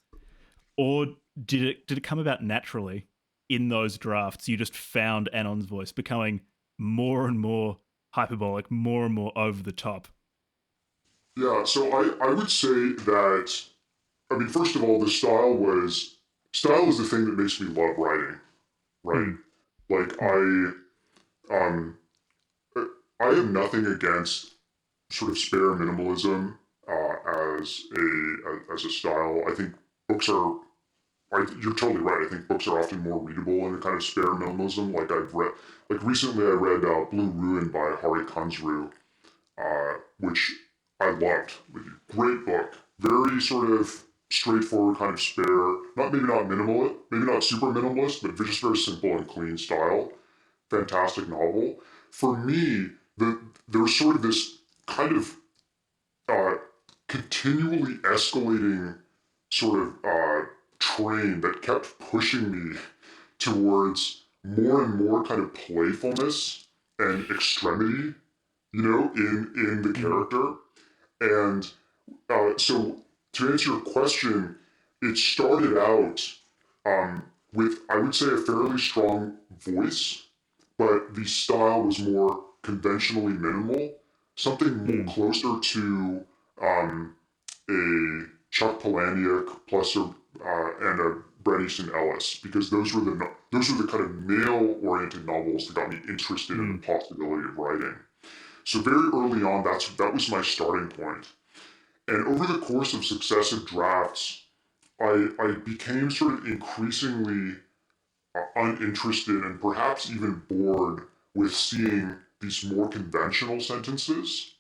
[SPEAKER 1] or did it come about naturally in those drafts? You just found Anon's voice becoming more and more hyperbolic, more and more over the top.
[SPEAKER 3] yeah. So I would say that, I mean, first of all, the style is the thing that makes me love writing, right?
[SPEAKER 1] Hmm.
[SPEAKER 3] Like,
[SPEAKER 1] Hmm.
[SPEAKER 3] um I have nothing against sort of spare minimalism, as a style. I think books are. You're totally right. I think books are often more readable in a kind of spare minimalism. Like, recently I read Blue Ruin by Hari Kunzru, which I loved. Great book. Very sort of straightforward, kind of spare. Not minimalist, maybe not super minimalist, but just very simple and clean style. Fantastic novel. For me, there was sort of this kind of uh, continually escalating sort of train that kept pushing me towards more and more kind of playfulness and extremity, in the
[SPEAKER 1] Hmm.
[SPEAKER 3] character. And so, to answer your question, it started out with, I would say, a fairly strong voice, but the style was more conventionally minimal, something more
[SPEAKER 1] Hmm.
[SPEAKER 3] closer to, um, a Chuck Palahniuk plus and a Bret Easton Ellis, because those were the kind of male-oriented novels that got me interested in the possibility of writing. So very early on, that was my starting point. And over the course of successive drafts, I became sort of increasingly uninterested and perhaps even bored with seeing these more conventional sentences.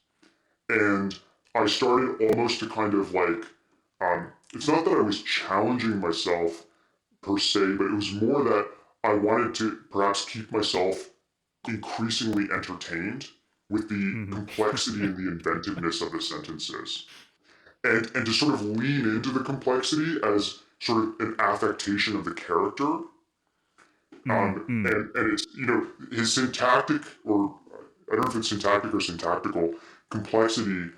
[SPEAKER 3] And I started almost to kind of like, it's not that I was challenging myself per se, but it was more that I wanted to perhaps keep myself increasingly entertained with the complexity and the inventiveness of the sentences. And to sort of lean into the complexity as sort of an affectation of the character. And it's, his syntactic, or I don't know if it's syntactic or syntactical complexity,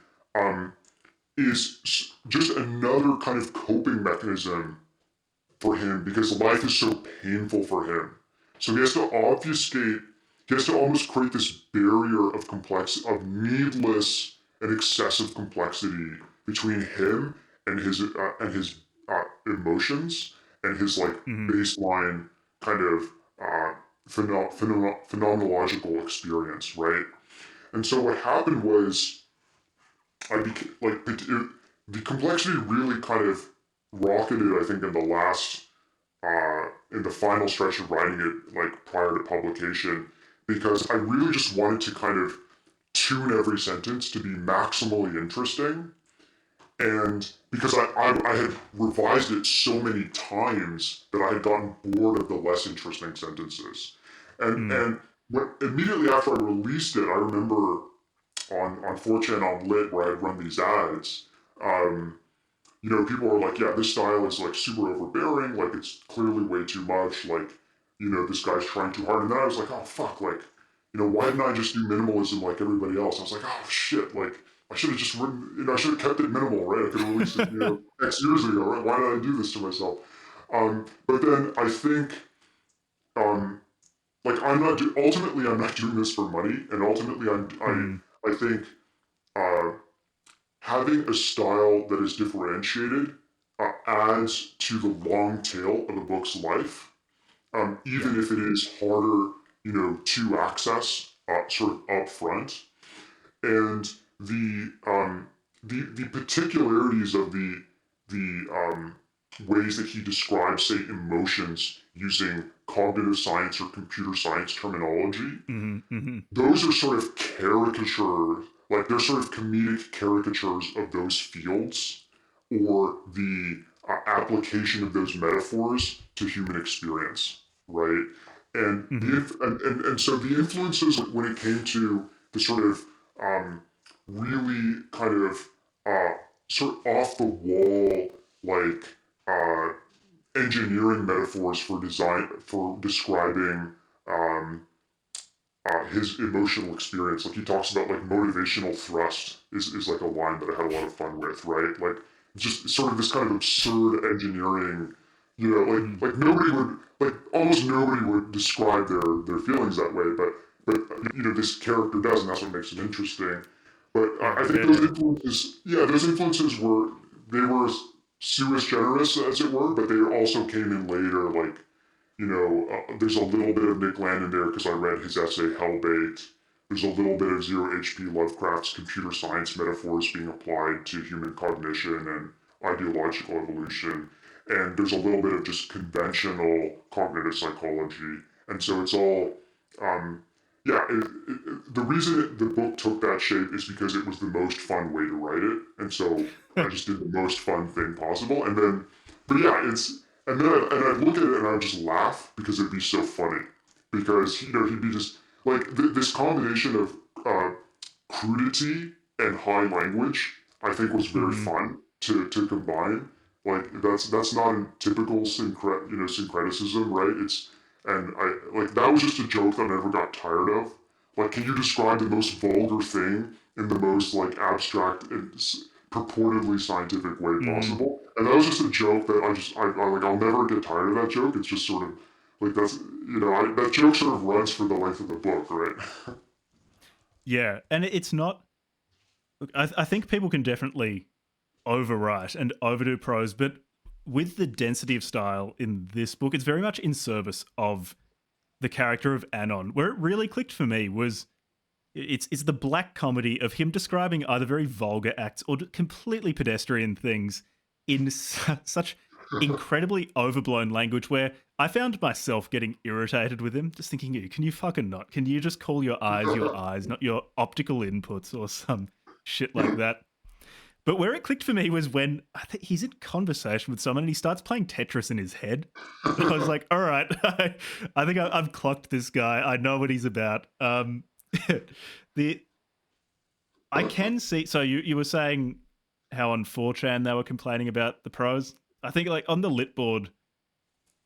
[SPEAKER 3] is just another kind of coping mechanism for him because life is so painful for him. So he has to obfuscate, he has to almost create this barrier of needless and excessive complexity between him and his emotions and his like baseline kind of phenomenological experience, right? And so what happened was I became like the complexity really kind of rocketed, I think, in the final stretch of writing it, like prior to publication, because I really just wanted to kind of tune every sentence to be maximally interesting. And because I had revised it so many times that I had gotten bored of the less interesting sentences. And immediately after I released it, I remember on 4chan on Lit where I'd run these ads, people are like, yeah, this style is like super overbearing, like it's clearly way too much, like, this guy's trying too hard. And then I was like, oh fuck, like, why didn't I just do minimalism like everybody else? I was like, oh shit, like, I should have just written, I should have kept it minimal, right? I could have released it, X years ago, right? Why did I do this to myself? But then I think, like, ultimately, I'm not doing this for money, and ultimately, I think, having a style that is differentiated adds to the long tail of a book's life, even if it is harder, to access sort of upfront. And the particularities of the ways that he describes, say, emotions using cognitive science or computer science terminology, those are sort of like they're sort of comedic caricatures of those fields or the application of those metaphors to human experience, right? And so the influences when it came to the sort of really kind of sort of off the wall like engineering metaphors for describing his emotional experience. Like he talks about like motivational thrust is like a line that I had a lot of fun with, right? Like just sort of this kind of absurd engineering, like nobody would, like almost nobody would describe their feelings that way, but this character does, and that's what makes it interesting. But I think those influences were sui generis, as it were, but they also came in later, like there's a little bit of Nick Land in there because I read his essay Hellbait. There's a little bit of Zero H.P. Lovecraft's computer science metaphors being applied to human cognition and ideological evolution. And there's a little bit of just conventional cognitive psychology. And so it's all, the reason the book took that shape is because it was the most fun way to write it. And so I just did the most fun thing possible. And then, but yeah, and then I'd look at it and I'd just laugh because it'd be so funny. Because, he'd be just, like, this combination of crudity and high language, I think was very fun to combine. Like, that's not in typical syncretism, right? And that was just a joke that I never got tired of. Like, can you describe the most vulgar thing in the most, like, abstract and purportedly scientific way possible? And that was just a joke that I'll never get tired of that joke. It's just sort of, like, that's, that joke sort of runs for the length of the book, right?
[SPEAKER 1] Yeah, and it's not. Look, I think people can definitely overwrite and overdo prose, but with the density of style in this book, it's very much in service of the character of Anon. Where it really clicked for me was it's the black comedy of him describing either very vulgar acts or completely pedestrian things in such incredibly overblown language where I found myself getting irritated with him, just thinking, can you fucking not? Can you just call your eyes, not your optical inputs or some shit like that? But where it clicked for me was when I think he's in conversation with someone and he starts playing Tetris in his head. And I was like, all right, I think I've clocked this guy. I know what he's about. I can see. So you were saying how on 4chan they were complaining about the prose. I think like on the lit board,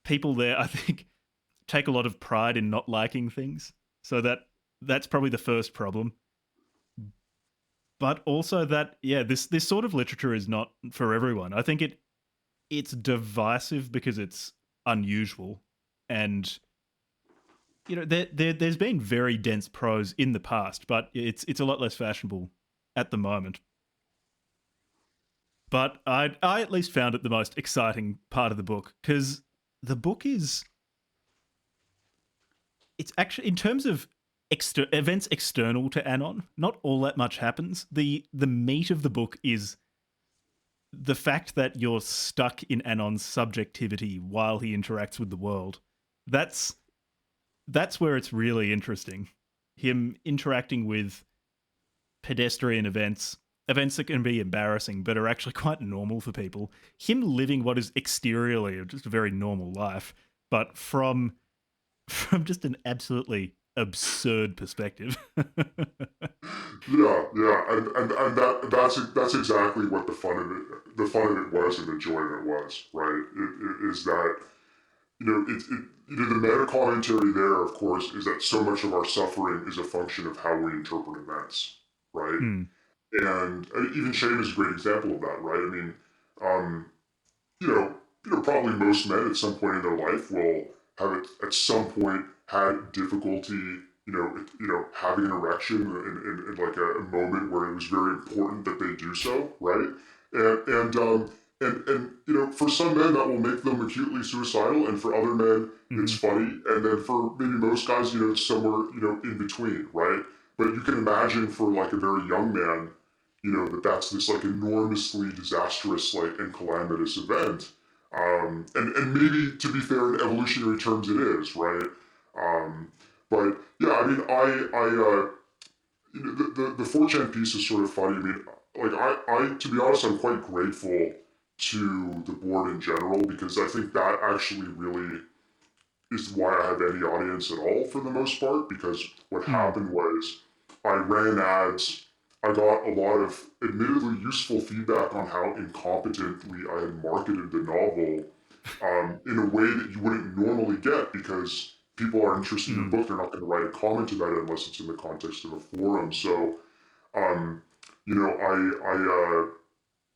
[SPEAKER 1] people there, I think, take a lot of pride in not liking things. So that's probably the first problem. But also that, yeah, this sort of literature is not for everyone. I think it's divisive because it's unusual, and there's been very dense prose in the past, but it's a lot less fashionable at the moment. But I at least found it the most exciting part of the book because the book it's actually, in terms of events external to Anon, not all that much happens. The meat of the book is the fact that you're stuck in Anon's subjectivity while he interacts with the world. That's where it's really interesting. Him interacting with pedestrian events that can be embarrassing but are actually quite normal for people. Him living what is exteriorly just a very normal life, but from just an absolutely absurd perspective.
[SPEAKER 3] Yeah, and that's exactly what the fun of it was, and the joy of it was, right? It is that the meta commentary there, of course, is that so much of our suffering is a function of how we interpret events, right?
[SPEAKER 1] Mm.
[SPEAKER 3] And even shame is a great example of that, right? I mean, um, probably most men at some point in their life will have at some point had difficulty, having an erection in like a moment where it was very important that they do so, right? And for some men that will make them acutely suicidal, and for other men it's funny, and then for maybe most guys, it's somewhere in between, right? But you can imagine for like a very young man, that's this like enormously disastrous like and calamitous event. And maybe to be fair, in evolutionary terms, it is, right? But yeah, I mean, the 4chan piece is sort of funny. I mean, like I to be honest, I'm quite grateful to the board in general, because I think that actually really is why I have any audience at all for the most part. Because what happened was I ran ads. I got a lot of admittedly useful feedback on how incompetently I had marketed the novel in a way that you wouldn't normally get, because people are interested in the book. They're not going to write a comment about it unless it's in the context of a forum. So, I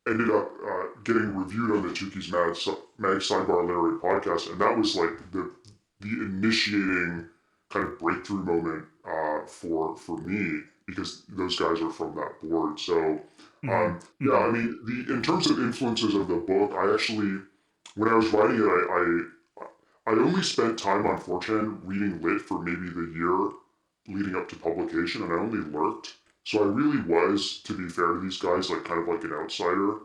[SPEAKER 3] ended up getting reviewed on the Tukey's Mag Sidebar Literary Podcast, and that was like the initiating kind of breakthrough moment for me, because those guys are from that board. So yeah, I mean, in terms of influences of the book, I actually, when I was writing it, I only spent time on 4chan reading lit for maybe the year leading up to publication, and I only lurked. So I really was, to be fair to these guys, like kind of like an outsider.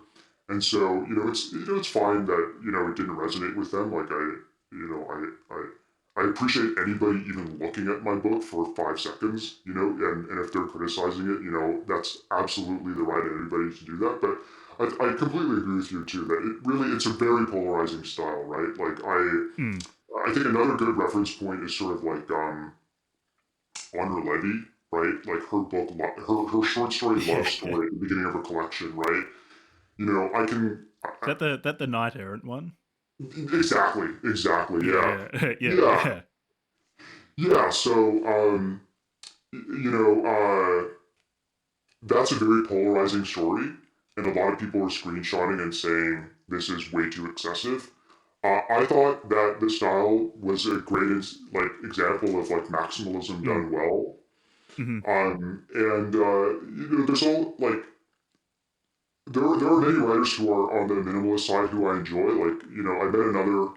[SPEAKER 3] And so, it's fine that, it didn't resonate with them. Like I appreciate anybody even looking at my book for 5 seconds, and if they're criticizing it, that's absolutely the right of anybody to do that. But I completely agree with you too, that it's a very polarizing style, right? Like I think another good reference point is sort of like Honor Levy, right? Like her book, her short story Love Story at the beginning of a collection, right? I can.
[SPEAKER 1] Is that the Knight Errant one?
[SPEAKER 3] Exactly.
[SPEAKER 1] Yeah.
[SPEAKER 3] Yeah. So, that's a very polarizing story, and a lot of people were screenshotting and saying this is way too excessive. I thought that the style was a great example of like maximalism done well.
[SPEAKER 1] Mm-hmm.
[SPEAKER 3] And there's all like there are many writers who are on the minimalist side who I enjoy. Like, I met another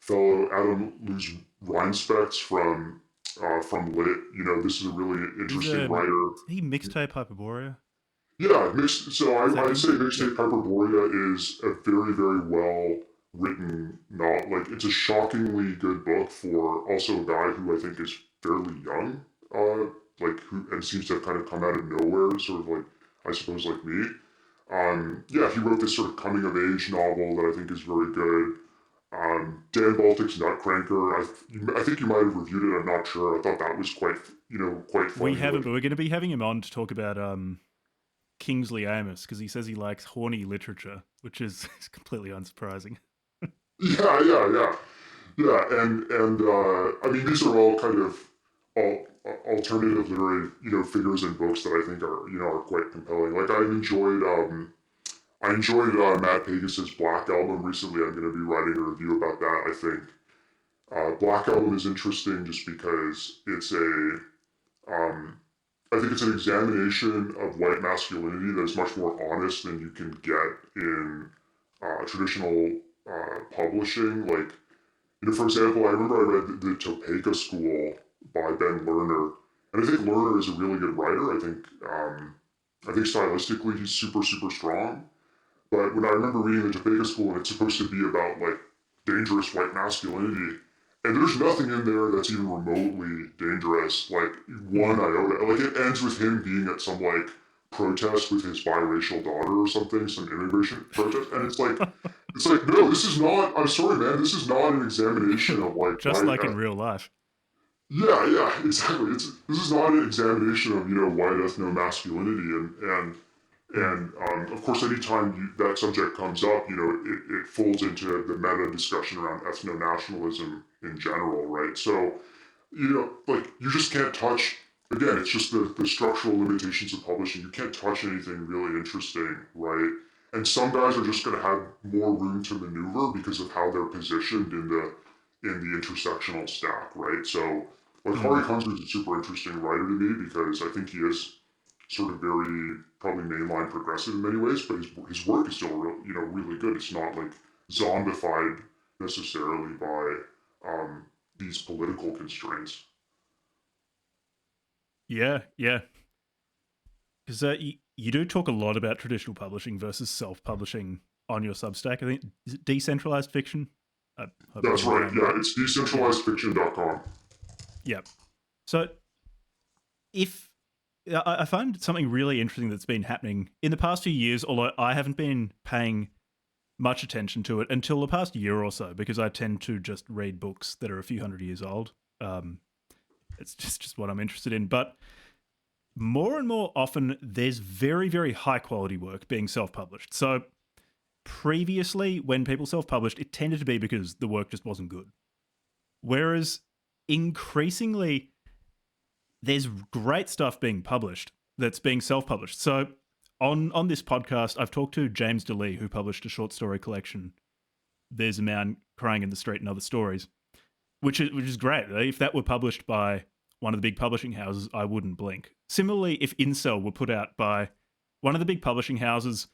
[SPEAKER 3] fellow, Adam Luz Reinspects from Lit. This is a really
[SPEAKER 1] He's
[SPEAKER 3] interesting writer.
[SPEAKER 1] he mixtape Hyperborea.
[SPEAKER 3] Yeah, so
[SPEAKER 1] Is that
[SPEAKER 3] I'd
[SPEAKER 1] him?
[SPEAKER 3] say
[SPEAKER 1] Yep.
[SPEAKER 3] Mixtape Hyperborea is a very, very well written novel. Like, it's a shockingly good book for also a guy who I think is fairly young, who and seems to have kind of come out of nowhere, sort of like, I suppose, like me. Yeah, he wrote this sort of coming of age novel that I think is very good. Dan Baltic's Nutcranker, I think you might have reviewed it. I'm not sure. I thought that was quite
[SPEAKER 1] We
[SPEAKER 3] funny.
[SPEAKER 1] haven't,
[SPEAKER 3] Like,
[SPEAKER 1] but we're going to be having him on to talk about Kingsley Amis because he says he likes horny literature, which is completely unsurprising.
[SPEAKER 3] yeah, and I mean, these are all kind of alternative literary figures and books that I think are quite compelling. Like, I enjoyed Matt Pagus's Black Album recently. I'm going to be writing a review about that. I think Black Album is interesting just because um, I think it's an examination of white masculinity that is much more honest than you can get in traditional publishing. Like, for example, I remember I read the Topeka School by Ben Lerner, and I think Lerner is a really good writer. I think stylistically he's super super strong. But when I remember reading the Topeka School, and it's supposed to be about like dangerous white masculinity, and there's nothing in there that's even remotely dangerous, like one
[SPEAKER 1] Mm.
[SPEAKER 3] iota. Like, it ends with him being at some like protest with his biracial daughter or something, some immigration protest, and it's like, no, this is not. I'm sorry, man. This is not an examination of like
[SPEAKER 1] Just
[SPEAKER 3] white.
[SPEAKER 1] like in real life.
[SPEAKER 3] Yeah, exactly. This is not an examination of white ethno-masculinity,
[SPEAKER 1] Mm.
[SPEAKER 3] and of course, anytime that subject comes up, it folds into the meta discussion around ethno-nationalism in general, right? So, like, you just can't touch. Again, it's just the structural limitations of publishing. You can't touch anything really interesting, right? And some guys are just going to have more room to maneuver because of how they're positioned in the intersectional stack, right? So, like,
[SPEAKER 1] Mm.
[SPEAKER 3] Hari Kunzru is a super interesting writer to me because I think he is sort of very probably mainline progressive in many ways, but his work is still really good. It's not like zombified necessarily by these political constraints.
[SPEAKER 1] Yeah, yeah. Because you do talk a lot about traditional publishing versus self-publishing on your Substack. I think is it decentralized fiction. I hope I'm
[SPEAKER 3] That's
[SPEAKER 1] getting the
[SPEAKER 3] right.
[SPEAKER 1] name
[SPEAKER 3] Yeah,
[SPEAKER 1] right.
[SPEAKER 3] it's
[SPEAKER 1] Yeah,
[SPEAKER 3] decentralizedfiction.com.
[SPEAKER 1] yeah. So if I find something really interesting that's been happening in the past few years, although I haven't been paying much attention to it until the past year or so, because I tend to just read books that are a few hundred years old. Um, it's just what I'm interested in. But more and more often, there's very, very high quality work being self published. So previously, when people self published, it tended to be because the work just wasn't good. Whereas increasingly, there's great stuff being published that's being self published. So on this podcast, I've talked to James DeLee, who published a short story collection, There's a Man Crying in the Street and Other Stories, which is great. If that were published by one of the big publishing houses, I wouldn't blink. Similarly, if Incel were put out by one of the big publishing houses,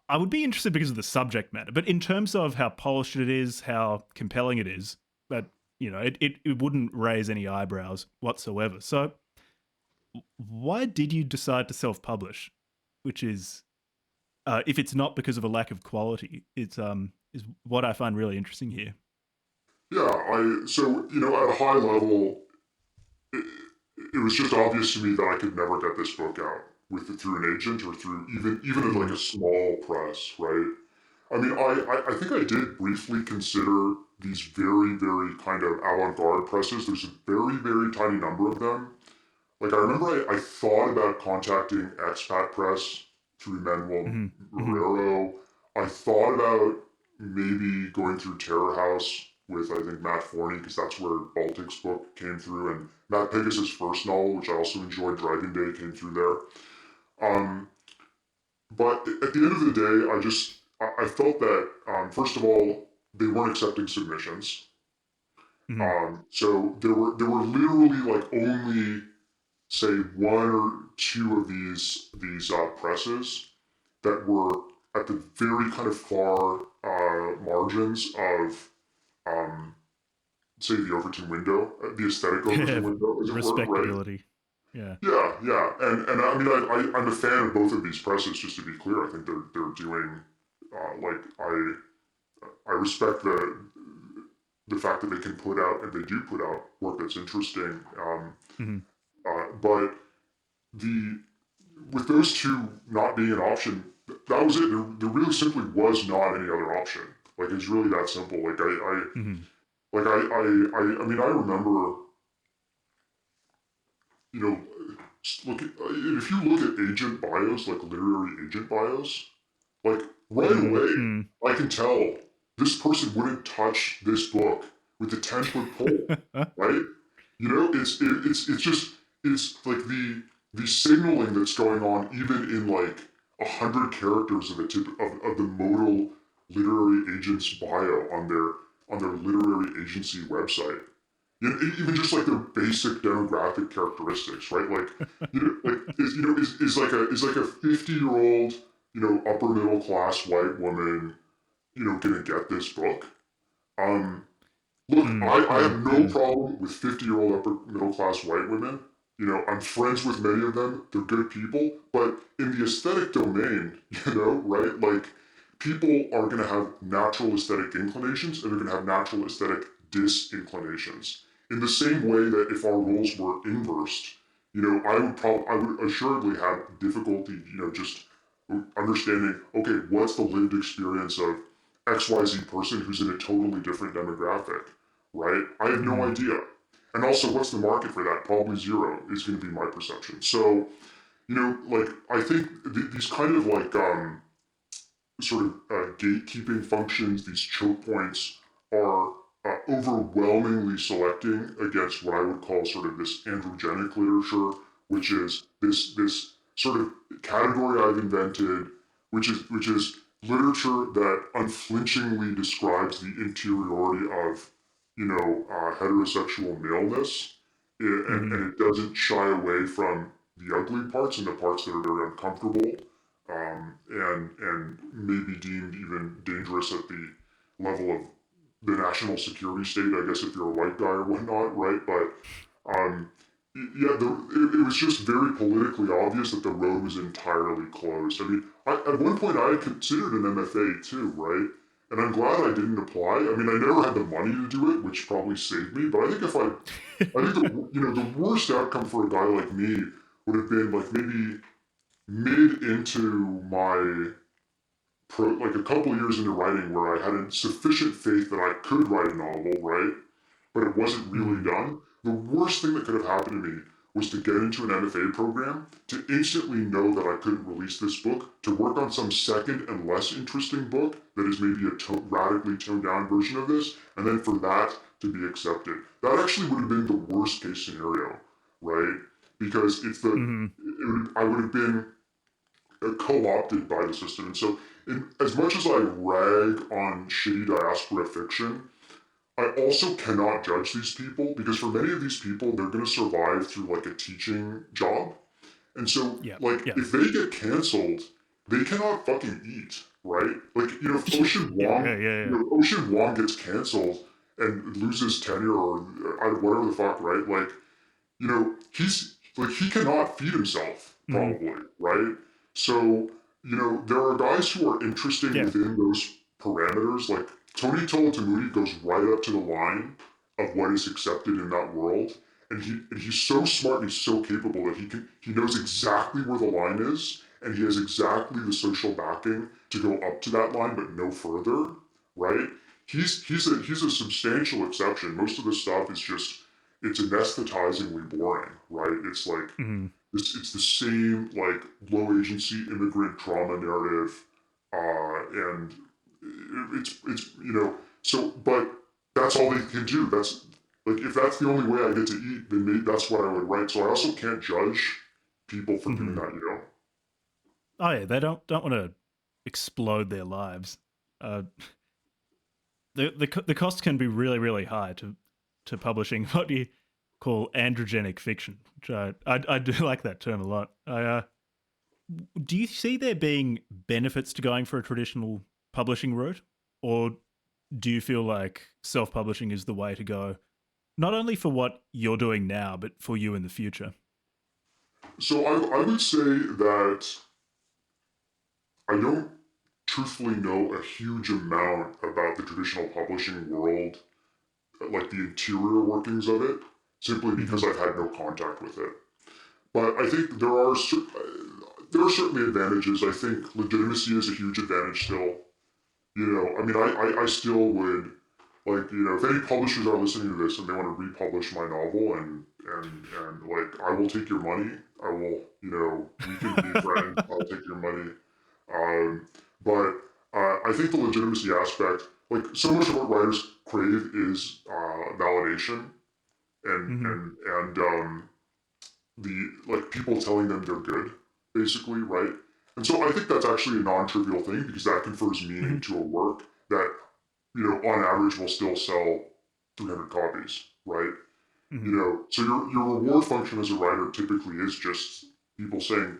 [SPEAKER 1] I would be interested because of the subject matter. But in terms of how polished it is, how compelling it is, that it wouldn't raise any eyebrows whatsoever. So why did you decide to self-publish? Which is, if it's not because of a lack of quality, it's is what I find really interesting here.
[SPEAKER 3] Yeah, so at a high level, it, it was just obvious to me that I could never get this book out through an agent or through even at like
[SPEAKER 1] Mm.
[SPEAKER 3] a small press, right? I mean, I think I did briefly consider these very, very kind of avant-garde presses. There's a very, very tiny number of them. Like, I remember I thought about contacting Expat Press through Manuel
[SPEAKER 1] Mm-hmm. Mm-hmm.
[SPEAKER 3] Marrero. I thought about maybe going through Terror House with, I think, Matt Forney, because that's where Baltic's book came through, and Matt Pegasus' first novel, which I also enjoyed, Driving Day, came through there. But at the end of the day, I felt that, first of all, they weren't accepting submissions.
[SPEAKER 1] Mm-hmm.
[SPEAKER 3] So there were literally like only say one or two of these presses, that were at the very kind of far margins of, say, the Overton window, the aesthetic Overton window, as it were, right?
[SPEAKER 1] Respectability. Yeah.
[SPEAKER 3] Yeah, yeah, and I mean, I'm a fan of both of these presses. Just to be clear, I think they're doing, like, I respect the fact that they can put out, and they do put out, work that's interesting.
[SPEAKER 1] Mm-hmm.
[SPEAKER 3] But the with those two not being an option, that was it. There really simply was not any other option. Like, it's really that simple. Like,
[SPEAKER 1] Mm-hmm.
[SPEAKER 3] I mean, I remember, you know, if you look at agent bios, like literary agent bios, like right away,
[SPEAKER 1] Mm-hmm.
[SPEAKER 3] I can tell this person wouldn't touch this book with a 10-foot pole, right? You know, it's just, it's like the signaling that's going on even in like 100 characters of of the modal literary agent's bio on their literary agency website. You know, even just like their basic demographic characteristics, right? Like, is like a 50-year-old, upper middle class white woman, gonna get this book? Um, Look, I have no problem with 50-year-old upper middle class white women. I'm friends with many of them. They're good people. But in the aesthetic domain, right? Like, people are going to have natural aesthetic inclinations and they're going to have natural aesthetic disinclinations. In the same way that if our roles were inversed, I would assuredly have difficulty, just understanding, okay, what's the lived experience of XYZ person who's in a totally different demographic, right? I have no idea. And also, what's the market for that? Probably zero is going to be my perception. So, like, I think these kind of like sort of gatekeeping functions, these choke points, are overwhelmingly selecting against what I would call sort of this androgenic literature, which is this sort of category I've invented, which is literature that unflinchingly describes the interiority of heterosexual maleness, and it doesn't shy away from the ugly parts and the parts that are very uncomfortable, and maybe deemed even dangerous at the level of the national security state, I guess, if you're a white guy or whatnot, right? But yeah, it was just very politically obvious that the road was entirely closed. I mean, at one point I had considered an MFA too, right? And I'm glad I didn't apply. I mean, I never had the money to do it, which probably saved me. But I think I think the worst outcome for a guy like me would have been like maybe mid into my like a couple years into writing where I had sufficient faith that I could write a novel, right? But it wasn't really done. The worst thing that could have happened to me was to get into an MFA program, to instantly know that I couldn't release this book, to work on some second and less interesting book that is maybe a radically toned down version of this, and then for that to be accepted. That actually would have been the worst case scenario, right? Because I would have been co-opted by the system. And so, as much as I rag on shitty diaspora fiction, I also cannot judge these people because for many of these people, they're going to survive through like a teaching job. And so, like, if they get canceled, they cannot fucking eat, right? Like, if Ocean Wong, Ocean Wong gets canceled and loses tenure or whatever the fuck, right? Like, he's like, he cannot feed himself, probably, right? So, there are guys who are interesting within those parameters. Like, Tony Tolotamudi goes right up to the line of what is accepted in that world. And he's so smart and he's so capable that he knows exactly where the line is, and he has exactly the social backing to go up to that line, but no further, right? He's a substantial exception. Most of the stuff is just, it's anesthetizingly boring, right? It's like it's the same like low agency immigrant trauma narrative, and it's so, but that's all they can do. That's like, if that's the only way I get to eat, then maybe that's what I would write. So I also can't judge people for doing that.
[SPEAKER 1] Oh yeah, they don't want to explode their lives. The cost can be really high to publishing what you call androgenic fiction, which I do like that term a lot. Do you see there being benefits to going for a traditional publishing route, or do you feel like self-publishing is the way to go, not only for what you're doing now, but for you in the future?
[SPEAKER 3] So I would say that I don't truthfully know a huge amount about the traditional publishing world, like the interior workings of it, simply
[SPEAKER 1] Mm-hmm.
[SPEAKER 3] because I've had no contact with it. But I think there are certainly advantages. I think legitimacy is a huge advantage still. You know, I mean, I still would like, you know, if any publishers are listening to this and they want to republish my novel and like, I will take your money. I will, you know, we can be friends. I'll take your money. Um, but I think the legitimacy aspect, like, so much of what writers crave is validation
[SPEAKER 1] Mm-hmm.
[SPEAKER 3] and the like people telling them they're good, basically, right? And so I think that's actually a non-trivial thing because that confers
[SPEAKER 1] Mm-hmm.
[SPEAKER 3] meaning to a work that, you know, on average will still sell 300 copies, right? You
[SPEAKER 1] Mm-hmm.
[SPEAKER 3] know, so your reward function as a writer typically is just people saying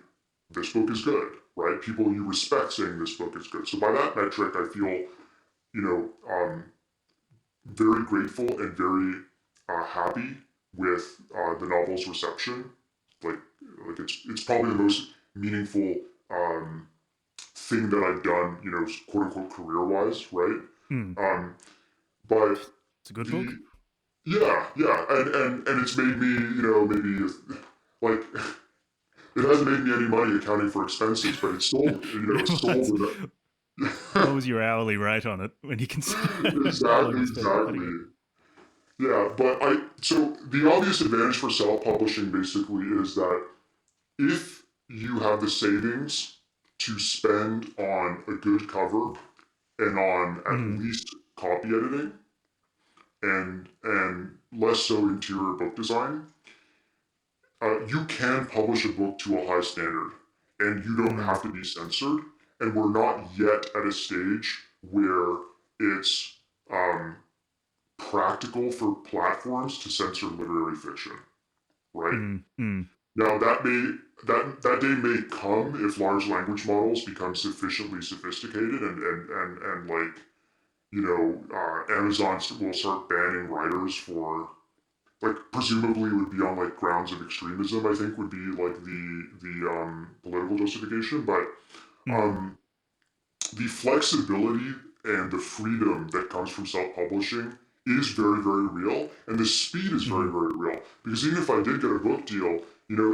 [SPEAKER 3] this book is good, right? People you respect saying this book is good. So by that metric, I feel, you know, very grateful and very happy with the novel's reception. Like, like it's probably the most meaningful um, thing that I've done, you know, quote unquote career wise, right?
[SPEAKER 1] Mm.
[SPEAKER 3] Um, but
[SPEAKER 1] It's a good book.
[SPEAKER 3] the yeah, and it's made me, you know, maybe like it hasn't made me any money accounting for expenses, but it's sold, you know, it's sold
[SPEAKER 1] What's-
[SPEAKER 3] with
[SPEAKER 1] what
[SPEAKER 3] it.
[SPEAKER 1] was your hourly rate on it when you consider how long
[SPEAKER 3] Exactly,
[SPEAKER 1] you spent writing
[SPEAKER 3] exactly.
[SPEAKER 1] it?
[SPEAKER 3] Yeah, but so the obvious advantage for self-publishing basically is that if you have the savings to spend on a good cover and on at
[SPEAKER 1] Mm-hmm.
[SPEAKER 3] least copy editing and less so interior book design, you can publish a book to a high standard and you don't
[SPEAKER 1] Mm-hmm.
[SPEAKER 3] have to be censored. And we're not yet at a stage where it's um, practical for platforms to censor literary fiction, right?
[SPEAKER 1] Mm-hmm.
[SPEAKER 3] Now that day may come if large language models become sufficiently sophisticated and like, you know, Amazon will start banning writers for like presumably it would be on like grounds of extremism. I think would be like the political justification, but
[SPEAKER 1] Mm-hmm.
[SPEAKER 3] um, the flexibility and the freedom that comes from self-publishing is very very real, and the speed is very
[SPEAKER 1] Mm-hmm.
[SPEAKER 3] very real. Because even if I did get a book deal, you know,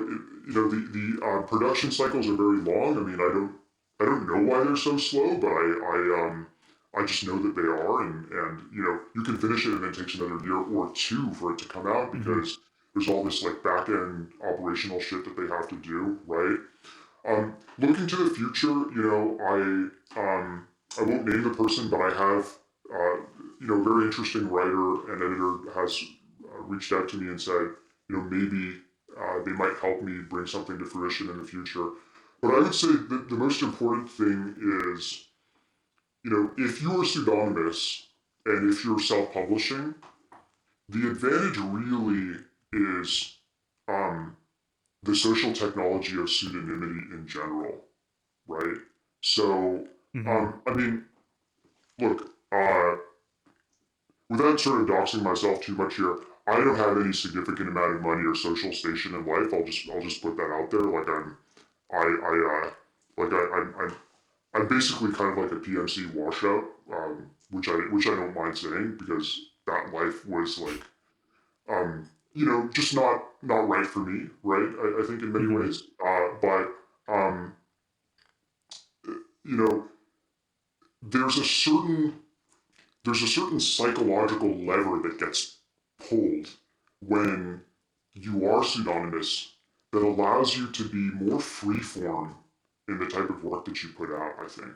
[SPEAKER 3] the production cycles are very long. I mean, I don't know why they're so slow, but I just know that they are, and you know, you can finish it and it takes another year or two for it to come out
[SPEAKER 1] Mm-hmm.
[SPEAKER 3] because there's all this like back end operational shit that they have to do, right? Looking to the future, you know, I won't name the person, but I have you know, a very interesting writer and editor has reached out to me and said, you know, maybe they might help me bring something to fruition in the future. But I would say that the most important thing is, you know, if you are pseudonymous and if you're self-publishing, the advantage really is um, the social technology of pseudonymity in general, right? So,
[SPEAKER 1] Mm-hmm.
[SPEAKER 3] I mean, look, without sort of doxing myself too much here, I don't have any significant amount of money or social station in life. I'll just put that out there. Like like I'm basically kind of like a PMC washout, which I don't mind saying because that life was like, you know, just not right for me, right? I think in many
[SPEAKER 1] Mm-hmm.
[SPEAKER 3] ways, but um, you know, there's a certain there's a certain psychological lever that gets pulled when you are pseudonymous that allows you to be more freeform in the type of work that you put out, I think.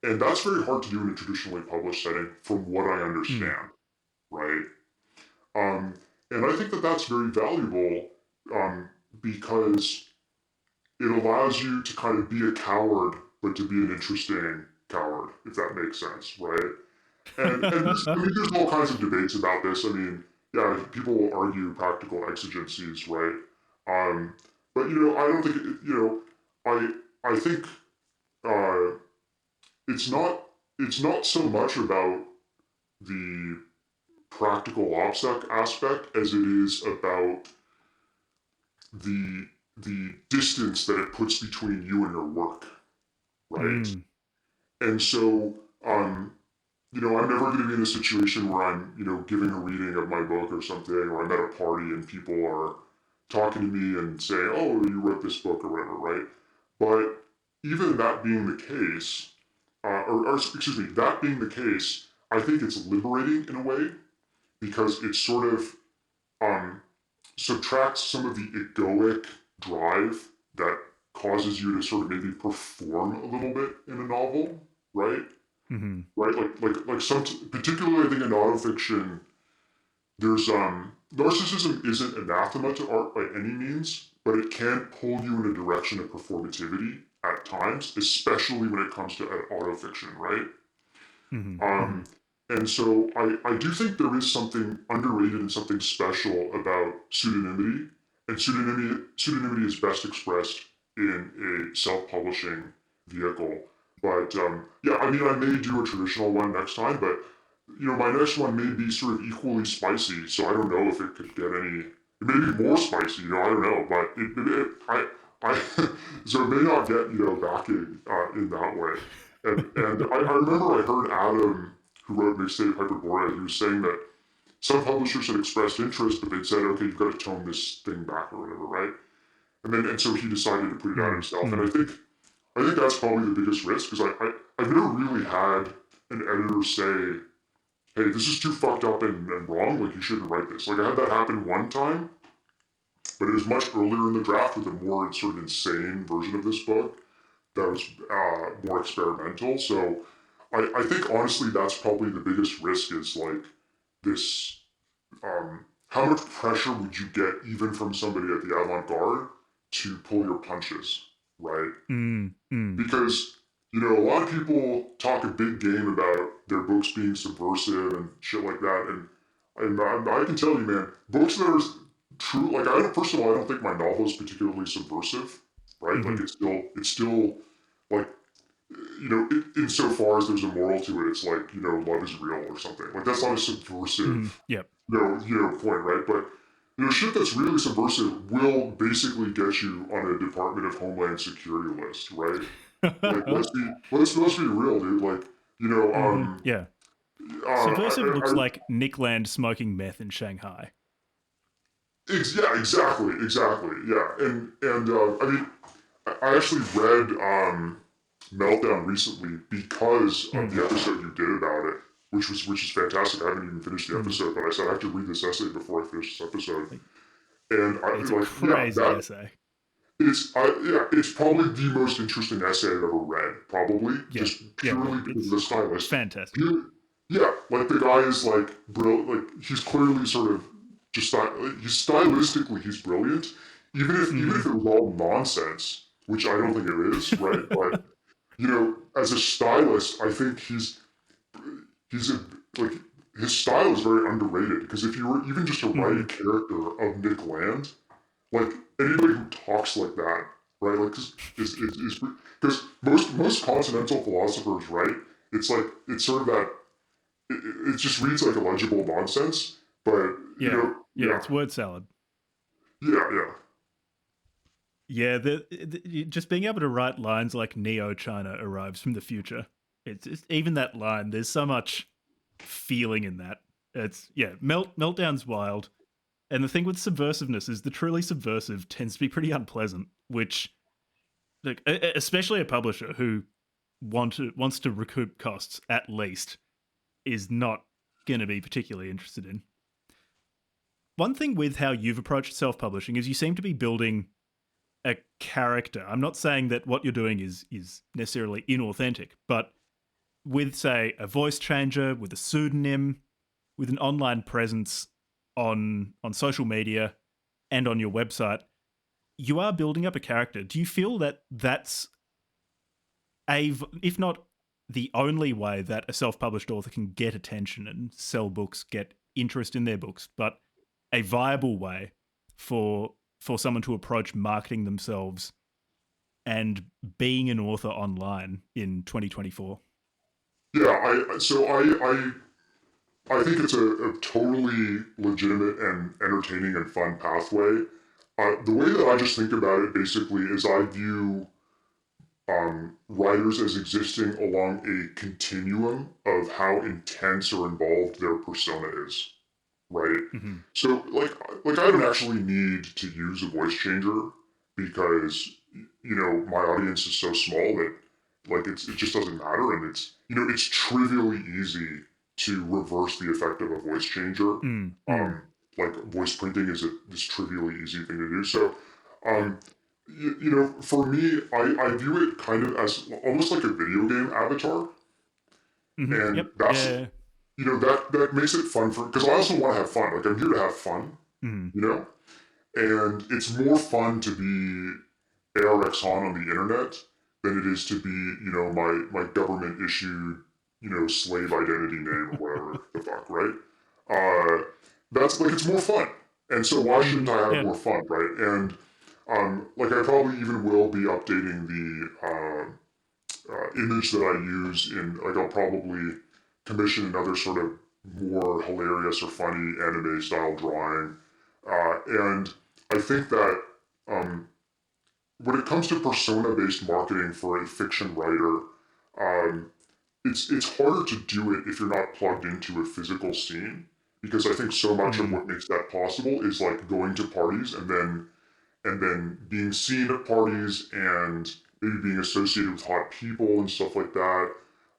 [SPEAKER 3] And that's very hard to do in a traditionally published setting, from what I
[SPEAKER 1] Mm-hmm.
[SPEAKER 3] understand, right? Um, and I think that that's very valuable because it allows you to kind of be a coward, but to be an interesting coward, if that makes sense, right? And there's, I mean, there's all kinds of debates about this. I mean, yeah, people will argue practical exigencies, right? Um, but you know, I don't think you know. I think uh, it's not so much about the practical OPSEC aspect as it is about the distance that it puts between you and your work, right?
[SPEAKER 1] Mm.
[SPEAKER 3] And so, I'm never going to be in a situation where I'm, giving a reading of my book or something, or I'm at a party and people are talking to me and saying, "Oh, you wrote this book" or whatever, right? But even that being the case, or excuse me, that being the case, I think it's liberating in a way because it sort of um, subtracts some of the egoic drive that causes you to sort of maybe perform a little bit in a novel, right?
[SPEAKER 1] Mm-hmm.
[SPEAKER 3] Right, like some, particularly I think in autofiction, there's narcissism isn't anathema to art by any means, but it can pull you in a direction of performativity at times, especially when it comes to autofiction, right?
[SPEAKER 1] Mm-hmm. Mm-hmm.
[SPEAKER 3] Um, and so I do think there is something underrated and something special about pseudonymity, and pseudonymity is best expressed in a self-publishing vehicle. But yeah, I mean, I may do a traditional one next time, but my next one may be sort of equally spicy. So I don't know if it could get any. It may be more spicy, I don't know, but I, so it may not get backing in that way. And I remember I heard Adam, who wrote Mixtape Hyperborea, he was saying that some publishers had expressed interest, but they'd said, okay, you've got to tone this thing back or whatever, right? And so he decided to put it out himself. And
[SPEAKER 1] Mm-hmm.
[SPEAKER 3] I think that's probably the biggest risk because I've never really had an editor say, hey, this is too fucked up and wrong, like you shouldn't write this. Like I had that happen one time, but it was much earlier in the draft with a more sort of insane version of this book that was more experimental. So I think honestly that's probably the biggest risk is like this. How much pressure would you get even from somebody at the avant-garde to pull your punches, right?
[SPEAKER 1] Mm-hmm.
[SPEAKER 3] Because a lot of people talk a big game about their books being subversive and shit like that, and I can tell you, man, books that are true. Like I don't, first of all, I don't think my novel is particularly subversive, right? Like
[SPEAKER 1] Mm-hmm.
[SPEAKER 3] it's still like insofar as there's a moral to it, it's like love is real or something. Like that's not a
[SPEAKER 1] Mm-hmm.
[SPEAKER 3] subversive
[SPEAKER 1] Yep.
[SPEAKER 3] point, right? But shit that's really subversive will basically get you on a Department of Homeland Security list, right? Like let's be real, dude. Like
[SPEAKER 1] Mm-hmm. Yeah. Subversive looks
[SPEAKER 3] I
[SPEAKER 1] like Nick Land smoking meth in Shanghai.
[SPEAKER 3] yeah, exactly, yeah, and I mean, I actually read Meltdown recently because of
[SPEAKER 1] Mm.
[SPEAKER 3] the episode you did about it, which is fantastic. I haven't even finished the
[SPEAKER 1] Mm.
[SPEAKER 3] episode, but I said I have to read this essay before I finish this episode,
[SPEAKER 1] Like,
[SPEAKER 3] and I
[SPEAKER 1] it's a
[SPEAKER 3] like yeah
[SPEAKER 1] crazy
[SPEAKER 3] that
[SPEAKER 1] essay.
[SPEAKER 3] it's probably the most interesting essay I've ever read, probably
[SPEAKER 1] Yeah.
[SPEAKER 3] just
[SPEAKER 1] Yeah. Yeah.
[SPEAKER 3] purely because of
[SPEAKER 1] It's
[SPEAKER 3] the stylist.
[SPEAKER 1] fantastic.
[SPEAKER 3] Yeah, like the guy is like brilliant. Like he's clearly sort of just he's stylistically he's brilliant. Even
[SPEAKER 1] Mm-hmm.
[SPEAKER 3] if it was all nonsense, which I don't think it is, right? But as a stylist, I think he's a like his style is very underrated because if you were even just to write
[SPEAKER 1] Mm-hmm.
[SPEAKER 3] a character of Nick Land, like anybody who talks like that, right? Like is because most continental philosophers, right? It's like it's sort of that it just reads like illegible nonsense, but
[SPEAKER 1] Yeah. Yeah.
[SPEAKER 3] yeah,
[SPEAKER 1] It's word salad.
[SPEAKER 3] yeah.
[SPEAKER 1] Yeah. Just being able to write lines like Neo China arrives from the future. It's even that line. There's so much feeling in that. It's yeah. Meltdown's wild. And the thing with subversiveness is the truly subversive tends to be pretty unpleasant, which, like, especially a publisher who wants to recoup costs at least, is not going to be particularly interested in. One thing with how you've approached self-publishing is you seem to be building a character. I'm not saying that what you're doing is necessarily inauthentic, but with say a voice changer, with a pseudonym, with an online presence on social media and on your website, you are building up a character. Do you feel that that's if not the only way that a self-published author can get attention and sell books, get interest in their books, but a viable way for someone to approach marketing themselves and being an author online in 2024?
[SPEAKER 3] Yeah, I think it's a totally legitimate and entertaining and fun pathway. The way that I just think about it basically is I view writers as existing along a continuum of how intense or involved their persona is, right?
[SPEAKER 1] Mm-hmm.
[SPEAKER 3] So like I don't actually need to use a voice changer because my audience is so small that like it just doesn't matter, and it's trivially easy to reverse the effect of a voice changer.
[SPEAKER 1] Mm-hmm.
[SPEAKER 3] Like voice printing is this trivially easy thing to do. So
[SPEAKER 1] Yep.
[SPEAKER 3] um, for me, I view it kind of as almost like a video game avatar,
[SPEAKER 1] Mm-hmm.
[SPEAKER 3] and
[SPEAKER 1] Yep.
[SPEAKER 3] that's
[SPEAKER 1] Yeah.
[SPEAKER 3] that makes it fun for because I also want to have fun. Like I'm here to have fun,
[SPEAKER 1] Mm-hmm.
[SPEAKER 3] you know, and it's more fun to be ARX-Han on the internet than it is to be my government issued slave identity name or whatever the fuck, right? Uh, that's like it's more fun, and so why
[SPEAKER 1] Mm-hmm.
[SPEAKER 3] shouldn't I have
[SPEAKER 1] Yeah.
[SPEAKER 3] more fun, right? And like I probably even will be updating the image that I use in like I'll probably commission another sort of more hilarious or funny anime style drawing, and I think that um, when it comes to persona based marketing for a fiction writer, um, it's harder to do it if you're not plugged into a physical scene because I think so much of
[SPEAKER 1] Mm-hmm.
[SPEAKER 3] what makes that possible is like going to parties and then being seen at parties and maybe being associated with hot people and stuff like that.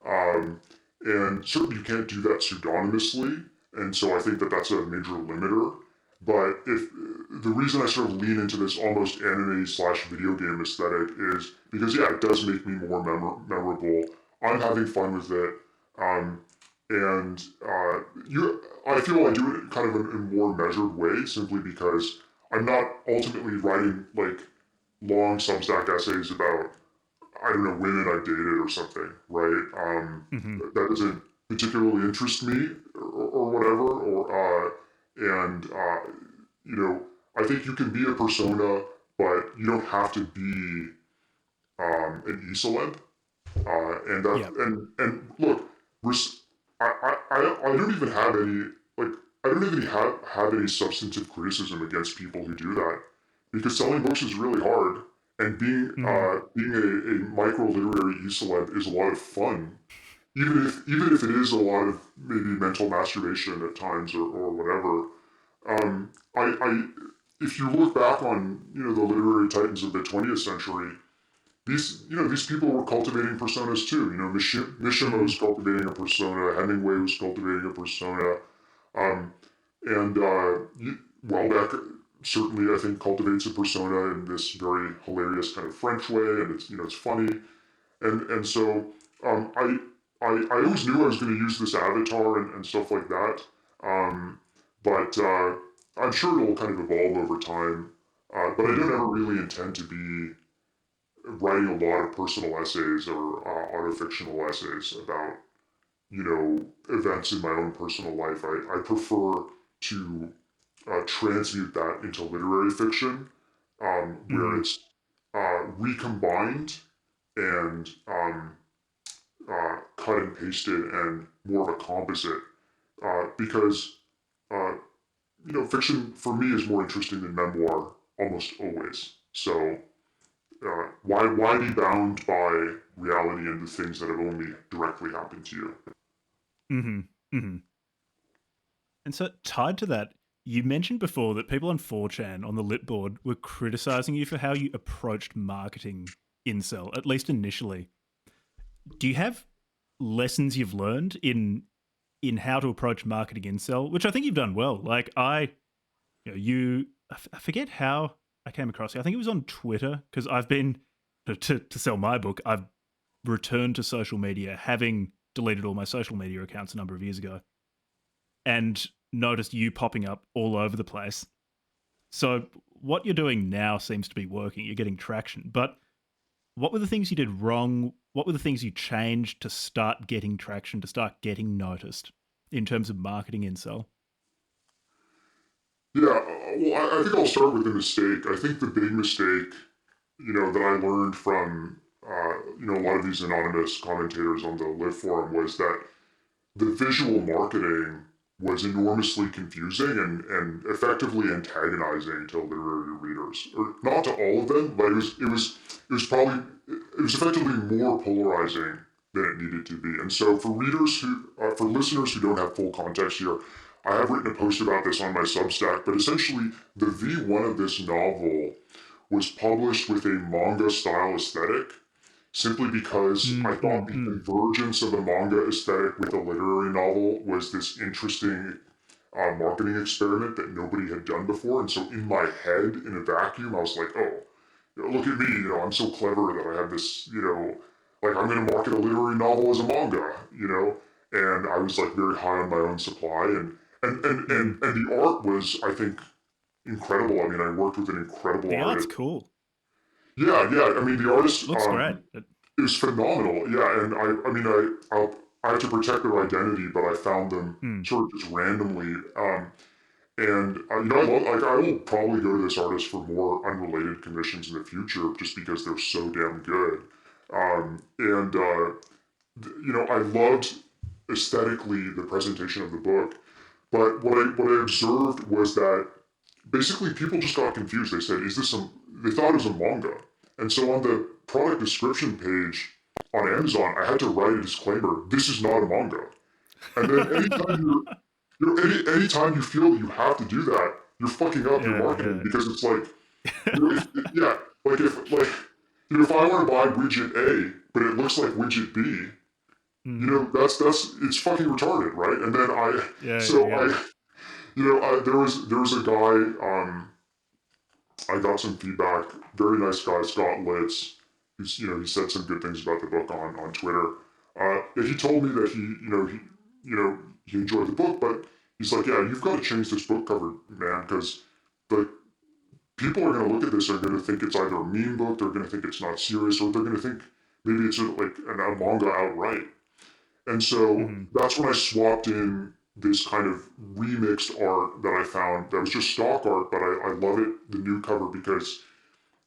[SPEAKER 3] Um, and certainly you can't do that pseudonymously, and so I think that that's a major limiter. But if the reason I sort of lean into this almost anime slash video game aesthetic is because yeah, it does make me more memorable. I'm having fun with it, um, and I feel I do it kind of in a more measured way simply because I'm not ultimately writing like long Substack essays about I don't know women I've dated or something, right?
[SPEAKER 1] Mm-hmm.
[SPEAKER 3] That doesn't particularly interest me or whatever. And I think you can be a persona, but you don't have to be an e-celeb. And that
[SPEAKER 1] Yep.
[SPEAKER 3] and look, I don't even have any like I don't even have any substantive criticism against people who do that because selling books is really hard and
[SPEAKER 1] Mm-hmm.
[SPEAKER 3] being a micro literary e-celeb is a lot of fun even if it is a lot of maybe mental masturbation at times or whatever. I if you look back on the literary titans of the 20th century, these people were cultivating personas too. Mishima
[SPEAKER 1] Mm-hmm.
[SPEAKER 3] was cultivating a persona. Hemingway was cultivating a persona. Um, and Welbeck certainly, I think, cultivates a persona in this very hilarious kind of French way, and it's funny. And so I always knew I was going to use this avatar and stuff like that. But I'm sure it'll kind of evolve over time. But I
[SPEAKER 1] Mm-hmm.
[SPEAKER 3] don't ever really intend to be writing a lot of personal essays or autofictional essays about events in my own personal life. I prefer to transmute that into literary fiction, where
[SPEAKER 1] Mm-hmm.
[SPEAKER 3] it's recombined and cut and pasted and more of a composite. Because fiction for me is more interesting than memoir almost always. So why be bound by reality and the things that have only directly happened to you?
[SPEAKER 1] Mm-hmm. Mm-hmm. And so, tied to that, you mentioned before that people on 4chan on the lit board were criticizing you for how you approached marketing Incel, at least initially. Do you have lessons you've learned in how to approach marketing Incel, which I think you've done well? Like I forget how I came across you. I think it was on Twitter because I've been to sell my book. I've returned to social media, having deleted all my social media accounts a number of years ago, and noticed you popping up all over the place. So what you're doing now seems to be working. You're getting traction. But what were the things you did wrong? What were the things you changed to start getting traction, to start getting noticed in terms of marketing Incel?
[SPEAKER 3] Yeah, well, I think I'll start with the mistake. I think the big mistake that I learned from a lot of these anonymous commentators on the Live forum was that the visual marketing was enormously confusing and effectively antagonizing to literary readers, or not to all of them, but it was effectively more polarizing than it needed to be. And so for listeners who don't have full context here, I have written a post about this on my Substack, but essentially the V1 of this novel was published with a manga style aesthetic simply because I thought the convergence of the manga aesthetic with the literary novel was this interesting marketing experiment that nobody had done before. And so in my head, in a vacuum, I was like, oh, look at me, I'm so clever that I have this, like I'm going to market a literary novel as a manga, and I was like very high on my own supply. And the art was, I think, incredible. I mean, I worked with an incredible
[SPEAKER 1] The art's
[SPEAKER 3] artist.
[SPEAKER 1] cool.
[SPEAKER 3] Yeah. I mean, the artist
[SPEAKER 1] Looks great.
[SPEAKER 3] is phenomenal. Yeah, and I have to protect their identity, but I found them sort of just randomly. And I will probably go to this artist for more unrelated commissions in the future, just because they're so damn good. And I loved aesthetically the presentation of the book, but what I observed was that basically people just got confused. They said, "Is this some?" They thought it was a manga, and so on the product description page on Amazon, I had to write a disclaimer: "This is not a manga." And then anytime you feel you have to do that, you're fucking up your marketing because it's like, if I want to buy widget A, but it looks like widget B, that's it's fucking retarded, right? And then there was a guy. I got some feedback. Very nice guy, Scott Litz. He said some good things about the book on Twitter. He told me that he enjoyed the book, but he's like, yeah, you've got to change this book cover, man, because the people are going to look at this and are going to think it's either a meme book, they're going to think it's not serious, or they're going to think maybe it's like a manga outright. And so that's when I swapped in this kind of remixed art that I found that was just stock art, but I love it, the new cover, because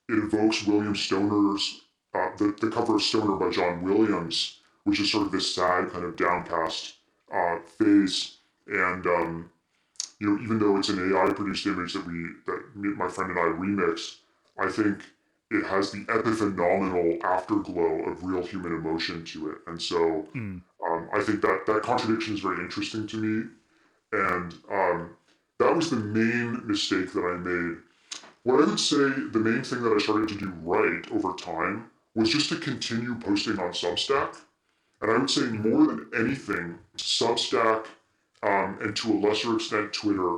[SPEAKER 3] it evokes William Stoner's, the cover of Stoner by John Williams, which is sort of this sad, kind of downcast face. And, even though it's an AI produced image that my friend and I remixed, I think it has the epiphenomenal afterglow of real human emotion to it. And so I think that contradiction is very interesting to me. And that was the main mistake that I made. What I would say the main thing that I started to do right over time was just to continue posting on Substack. And I would say more than anything, Substack and to a lesser extent Twitter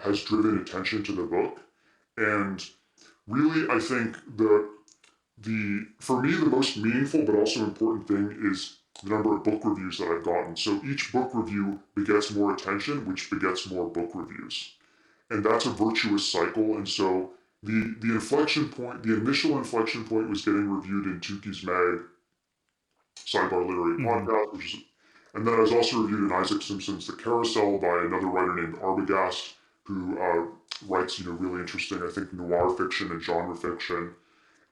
[SPEAKER 3] has driven attention to the book. And really, I think for me the most meaningful but also important thing is the number of book reviews that I've gotten. So each book review begets more attention, which begets more book reviews. And that's a virtuous cycle. And so the inflection point, the initial inflection point was getting reviewed in Tuki's Mag Sidebar Literary Podcast, and then I was also reviewed in Isaac Simpson's The Carousel by another writer named Arbogast, who writes, really interesting, I think, noir fiction and genre fiction.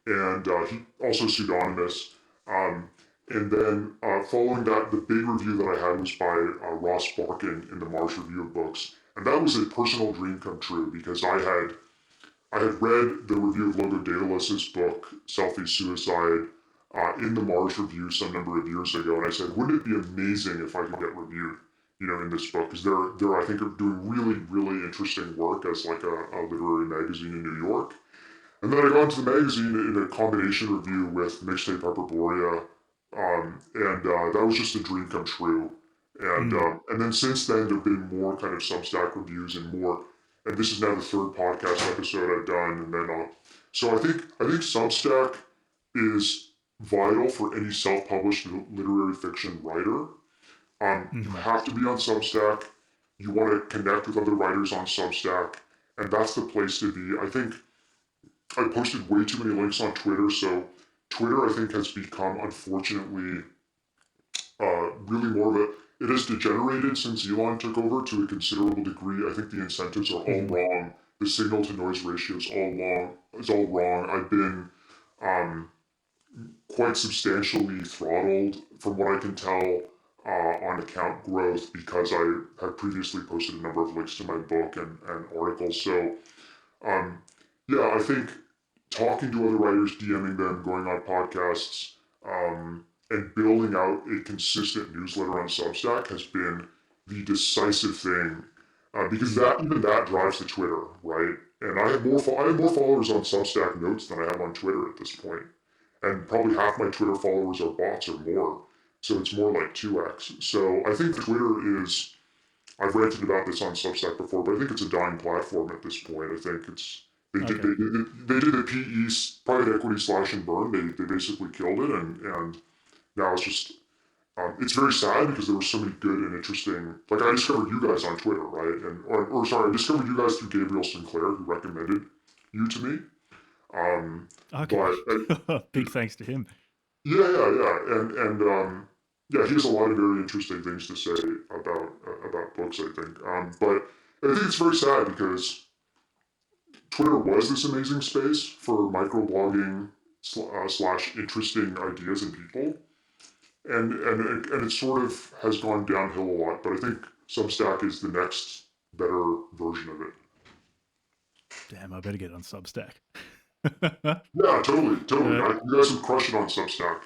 [SPEAKER 3] And he also pseudonymous. And then following that, the big review that I had was by Ross Barkin in the Mars Review of Books. And that was a personal dream come true because I had read the review of Logo Daedalus' book, Selfie Suicide, in the Mars Review some number of years ago. And I said, wouldn't it be amazing if I could get reviewed, in this book? Because they're, I think, are doing really, really interesting work as like a literary magazine in New York. And then I got into the magazine in a combination review with Mixtape Hyperborea, and that was just a dream come true. And then since then, there have been more kind of Substack reviews and more. And this is now the third podcast episode I've done. And then, so I think Substack is vital for any self-published literary fiction writer. You have to be on Substack. You want to connect with other writers on Substack, and that's the place to be. I think I posted way too many links on Twitter, so Twitter, I think, has become, unfortunately, really more of a... It has degenerated since Elon took over to a considerable degree. I think the incentives are all wrong the signal to noise ratio is all wrong. I've been quite substantially throttled, from what I can tell, on account growth, because I had previously posted a number of links to my book and articles. So, um, yeah, I think talking to other writers, DMing them, going on podcasts, and building out a consistent newsletter on Substack has been the decisive thing, because even that drives the Twitter, right? And I have more followers on Substack Notes than I have on Twitter at this point, and probably half my Twitter followers are bots or more. So it's more like 2x. So I think Twitter is. I've ranted about this on Substack before, but I think it's a dying platform at this point. I think it's they did the PE private equity slash and burn. They basically killed it, and now it's just it's very sad because there were so many good and interesting. Like, I discovered you guys on Twitter, right? Or sorry, I discovered you guys through Gabriel Sinclair, who recommended you to me.
[SPEAKER 1] Okay.
[SPEAKER 3] But
[SPEAKER 1] Big thanks to him.
[SPEAKER 3] yeah, and yeah, he has a lot of very interesting things to say about books, I think. But I think it's very sad because Twitter was this amazing space for microblogging slash interesting ideas and people, and it sort of has gone downhill a lot. But I think Substack is the next better version of it.
[SPEAKER 1] Damn, I better get on Substack.
[SPEAKER 3] Yeah, totally. You guys would crush it on Substack.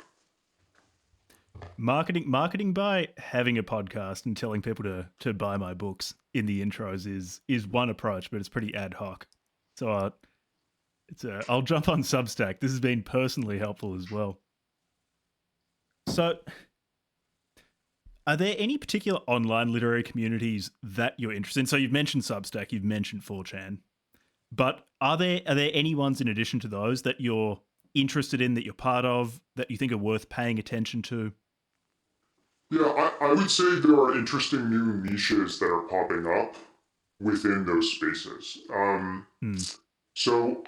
[SPEAKER 1] Marketing by having a podcast and telling people to buy my books in the intros is one approach, but it's pretty ad hoc. So I'll jump on Substack. This has been personally helpful as well. So, are there any particular online literary communities that you're interested in? So you've mentioned Substack, you've mentioned 4chan, but are there any ones in addition to those that you're interested in, that you're part of, that you think are worth paying attention to?
[SPEAKER 3] Yeah, I would say there are interesting new niches that are popping up within those spaces. So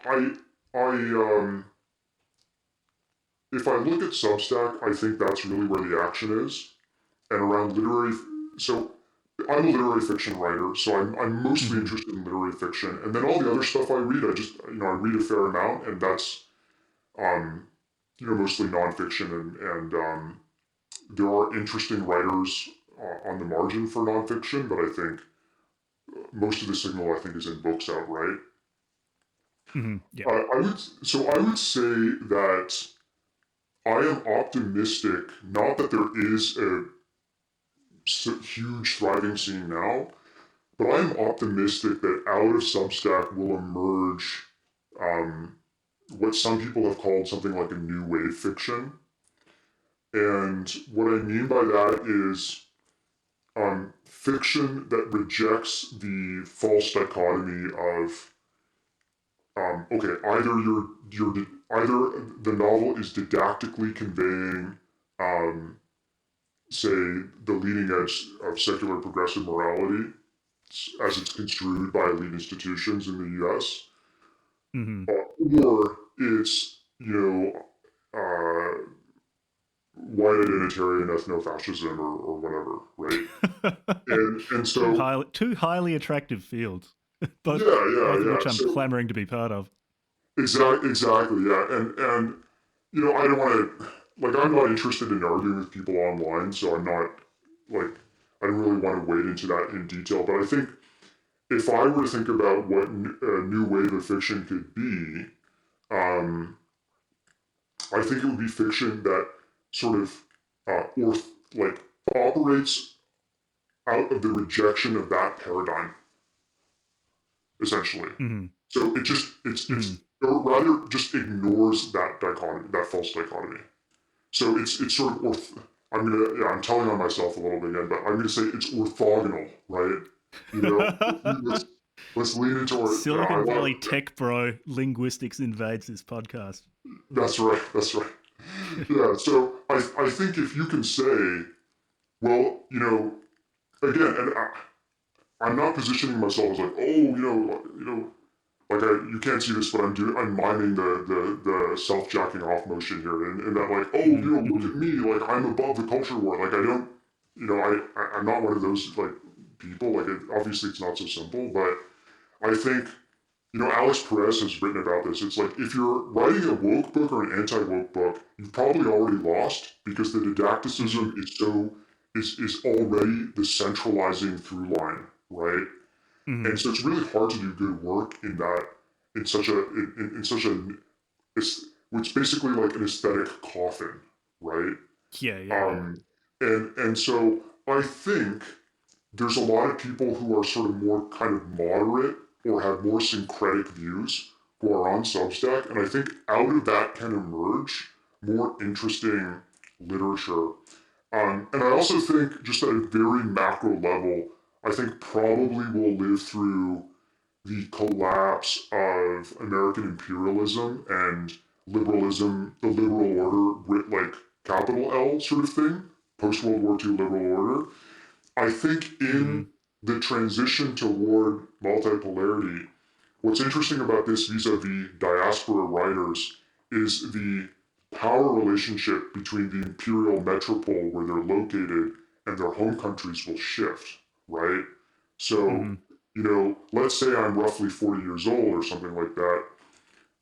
[SPEAKER 3] if I look at Substack, I think that's really where the action is, and around literary. So I'm a literary fiction writer, so I'm mostly interested in literary fiction, and then all the other stuff I read, I read a fair amount, and that's mostly nonfiction, and there are interesting writers on the margin for nonfiction, but I think most of the signal is in books outright.
[SPEAKER 1] Yeah.
[SPEAKER 3] I would say that I am optimistic, not that there is a huge thriving scene now, but I am optimistic that out of Substack will emerge what some people have called something like a new wave fiction. And what I mean by that is fiction that rejects the false dichotomy of either the novel is didactically conveying say the leading edge of secular progressive morality as it's construed by elite institutions in the U.S., or it's white identitarian ethno-fascism or whatever, right? and so
[SPEAKER 1] two highly attractive fields, both of which I'm clamoring to be part of.
[SPEAKER 3] Exactly, yeah, and I don't want to, I'm not interested in arguing with people online, so I'm not I don't really want to wade into that in detail. But I think if I were to think about what a new wave of fiction could be, I think it would be fiction that sort of operates out of the rejection of that paradigm, essentially. So or rather just ignores that dichotomy, that false dichotomy. So it's sort of I'm telling on myself a little bit again, but I'm gonna say it's orthogonal, right? Let's lean into our
[SPEAKER 1] Silicon Valley tech bro linguistics invades this podcast.
[SPEAKER 3] That's right. Yeah, so I think if you can say, well, again, and I'm not positioning myself as you can't see this, but I'm miming the self-jacking off motion here, and that look at me, I'm above the culture war, I don't, I'm not one of those people, obviously it's not so simple, but I think Alex Perez has written about this. It's like if you're writing a woke book or an anti-woke book, you've probably already lost because the didacticism is already the centralizing through line, right? And so it's really hard to do good work in that in such a in such a it's basically like an aesthetic coffin, right?
[SPEAKER 1] Yeah.
[SPEAKER 3] Um, and so I think there's a lot of people who are sort of more kind of moderate or have more syncretic views who are on Substack, and I think out of that can emerge more interesting literature. And I also think, just at a very macro level, I think probably we'll live through the collapse of American imperialism and liberalism, the liberal order, writ like capital L sort of thing, post World War II liberal order. I think in the transition toward multipolarity, what's interesting about this vis-a-vis diaspora writers is the power relationship between the imperial metropole where they're located and their home countries will shift, right? So, let's say I'm roughly 40 years old or something like that.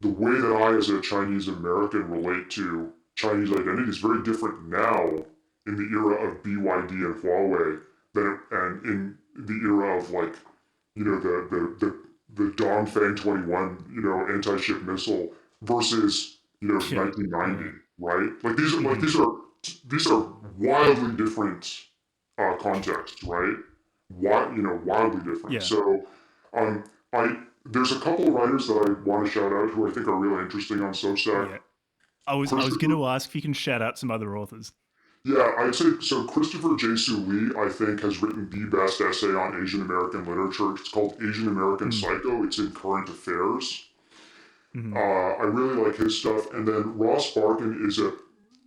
[SPEAKER 3] The way that I, as a Chinese American, relate to Chinese identity is very different now in the era of BYD and Huawei and in the era of like, the Dongfeng 21, anti-ship missile versus, 1990, right? Like these are wildly different contexts, right? Wildly different.
[SPEAKER 1] Yeah.
[SPEAKER 3] So, um, there's a couple of writers that I want to shout out who I think are really interesting on Substack.
[SPEAKER 1] Yeah. I was going
[SPEAKER 3] Christopher,
[SPEAKER 1] to ask if you can shout out some other authors.
[SPEAKER 3] yeah, I'd say so. Christopher J. Sue Lee, I think, has written the best essay on Asian American literature. It's called Asian American Psycho. It's in Current Affairs. I really like his stuff. And then Ross Barkan is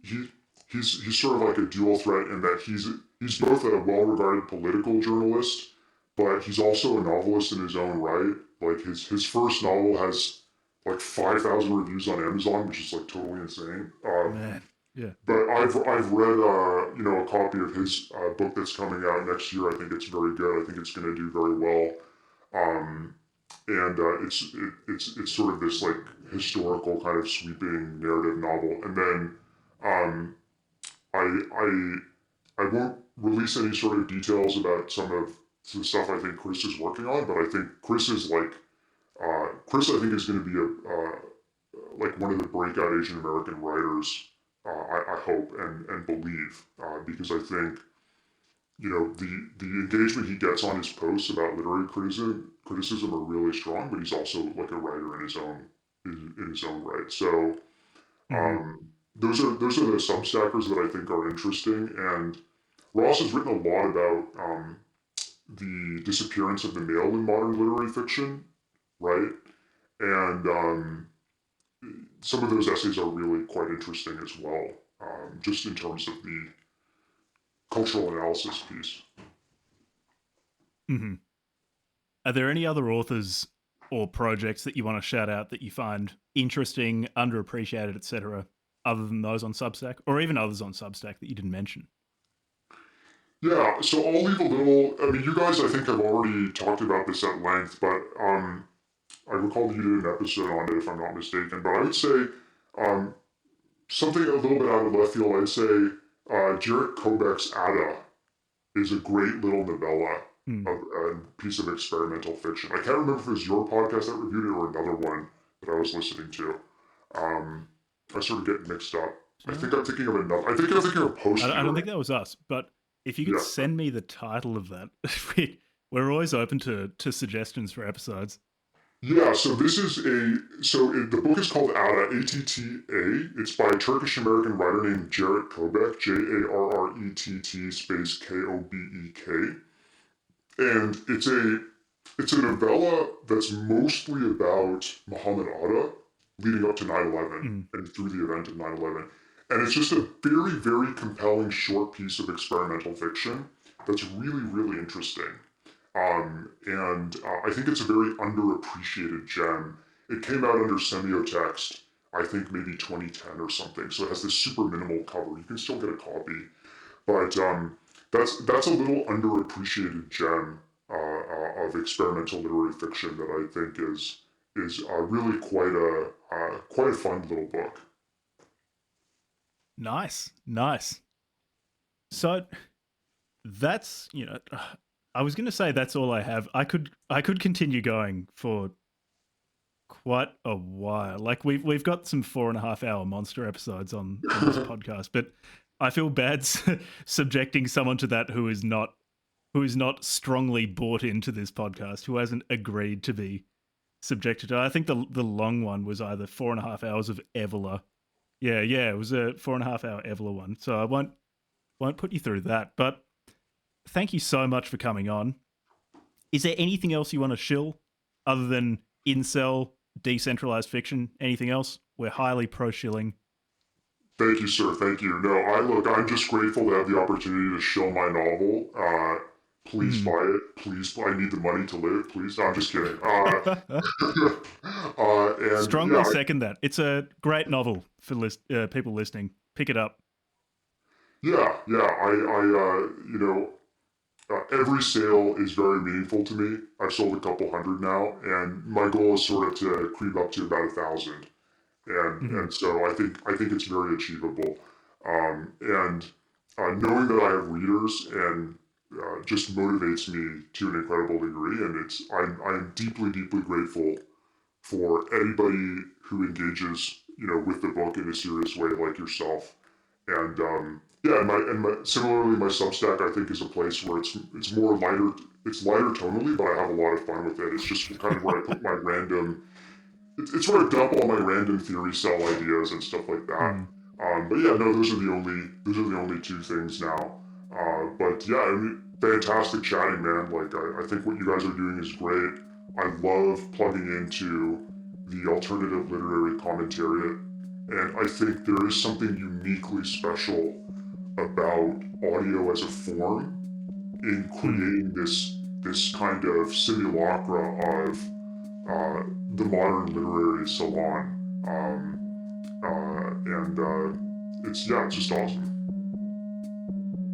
[SPEAKER 3] he he's sort of like a dual threat in that he's both a well-regarded political journalist, but he's also a novelist in his own right. Like his first novel has like 5,000 reviews on Amazon, which is like totally insane.
[SPEAKER 1] Man. Yeah.
[SPEAKER 3] But I've read a copy of his book that's coming out next year. I think it's very good. I think it's going to do very well. Um, and it's sort of this like historical kind of sweeping narrative novel. And then um, I won't release any sort of details about some of the stuff I think Chris is working on, but I think Chris is like Chris. I think is going to be like one of the breakout Asian American writers. I hope and believe because I think the engagement he gets on his posts about literary criticism are really strong, but he's also like a writer in his own right. So those are the substackers that I think are interesting. And Ross has written a lot about the disappearance of the male in modern literary fiction, right? And some of those essays are really quite interesting as well, just in terms of the cultural analysis piece.
[SPEAKER 1] Are there any other authors or projects that you want to shout out that you find interesting, underappreciated, etc., other than those on Substack, or even others on Substack that you didn't mention?
[SPEAKER 3] Yeah, so I'll leave a little. I mean, you guys, I think, have already talked about this at length, but I recall that you did an episode on it, if I'm not mistaken. But I would say um, something a little bit out of left field. I'd say Jarrett Kobek's Ada is a great little novella, a piece of experimental fiction. I can't remember if it was your podcast that reviewed it or another one that I was listening to. I sort of get mixed up. I think I'm thinking of another. I think I'm thinking of Post.
[SPEAKER 1] I don't think that was us, but if you could send me the title of that, we're always open to suggestions for episodes.
[SPEAKER 3] Yeah, so the book is called Ada, A-T-T-A. It's by a Turkish American writer named Jarrett Kobek, Jarrett space Kobek. And it's a novella that's mostly about Muhammad Atta leading up to 9/11 and through the event of 9/11. And it's just a very, very compelling short piece of experimental fiction that's really, really interesting. And I think it's a very underappreciated gem. It came out under Semiotext, I think maybe 2010 or something. So it has this super minimal cover. You can still get a copy, but that's a little underappreciated gem of experimental literary fiction that I think is really quite a fun little book.
[SPEAKER 1] Nice. So that's, I was going to say that's all I have. I could continue going for quite a while. Like we've got some 4.5 hour monster episodes on this podcast, but I feel bad subjecting someone to that who is not strongly bought into this podcast, who hasn't agreed to be subjected to it. I think the long one was either 4.5 hours of Evola. Yeah, it was a 4.5 hour Evola one. So I won't put you through that. But thank you so much for coming on. Is there anything else you want to shill other than incel, decentralized fiction? Anything else? We're highly pro shilling.
[SPEAKER 3] Thank you, sir. Thank you. No, I'm just grateful to have the opportunity to show my novel. Please buy it. Please, I need the money to live. Please, no, I'm just kidding. And
[SPEAKER 1] strongly second that. It's a great novel for people listening. Pick it up.
[SPEAKER 3] Yeah. Every sale is very meaningful to me. I've sold a couple hundred now, and my goal is sort of to creep up to about 1,000. And so I think it's very achievable. And knowing that I have readers and just motivates me to an incredible degree. And I'm deeply grateful for anybody who engages, with the book in a serious way, like yourself. And similarly, my Substack I think is a place where it's more lighter. It's lighter tonally, but I have a lot of fun with it. It's just kind of where I put my random. It's where I dump all my random theory cell ideas and stuff like that. But yeah, no, those are the only two things now. But yeah, I mean, fantastic chatting, man. Like I think what you guys are doing is great. I love plugging into the alternative literary commentariat, and I think there is something uniquely special about audio as a form in creating this kind of simulacra of the modern literary salon. It's just awesome.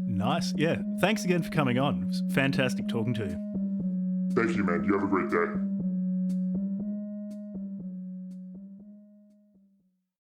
[SPEAKER 1] Nice. Yeah. Thanks again for coming on. It was fantastic talking to you.
[SPEAKER 3] Thank you, man. You have a great day.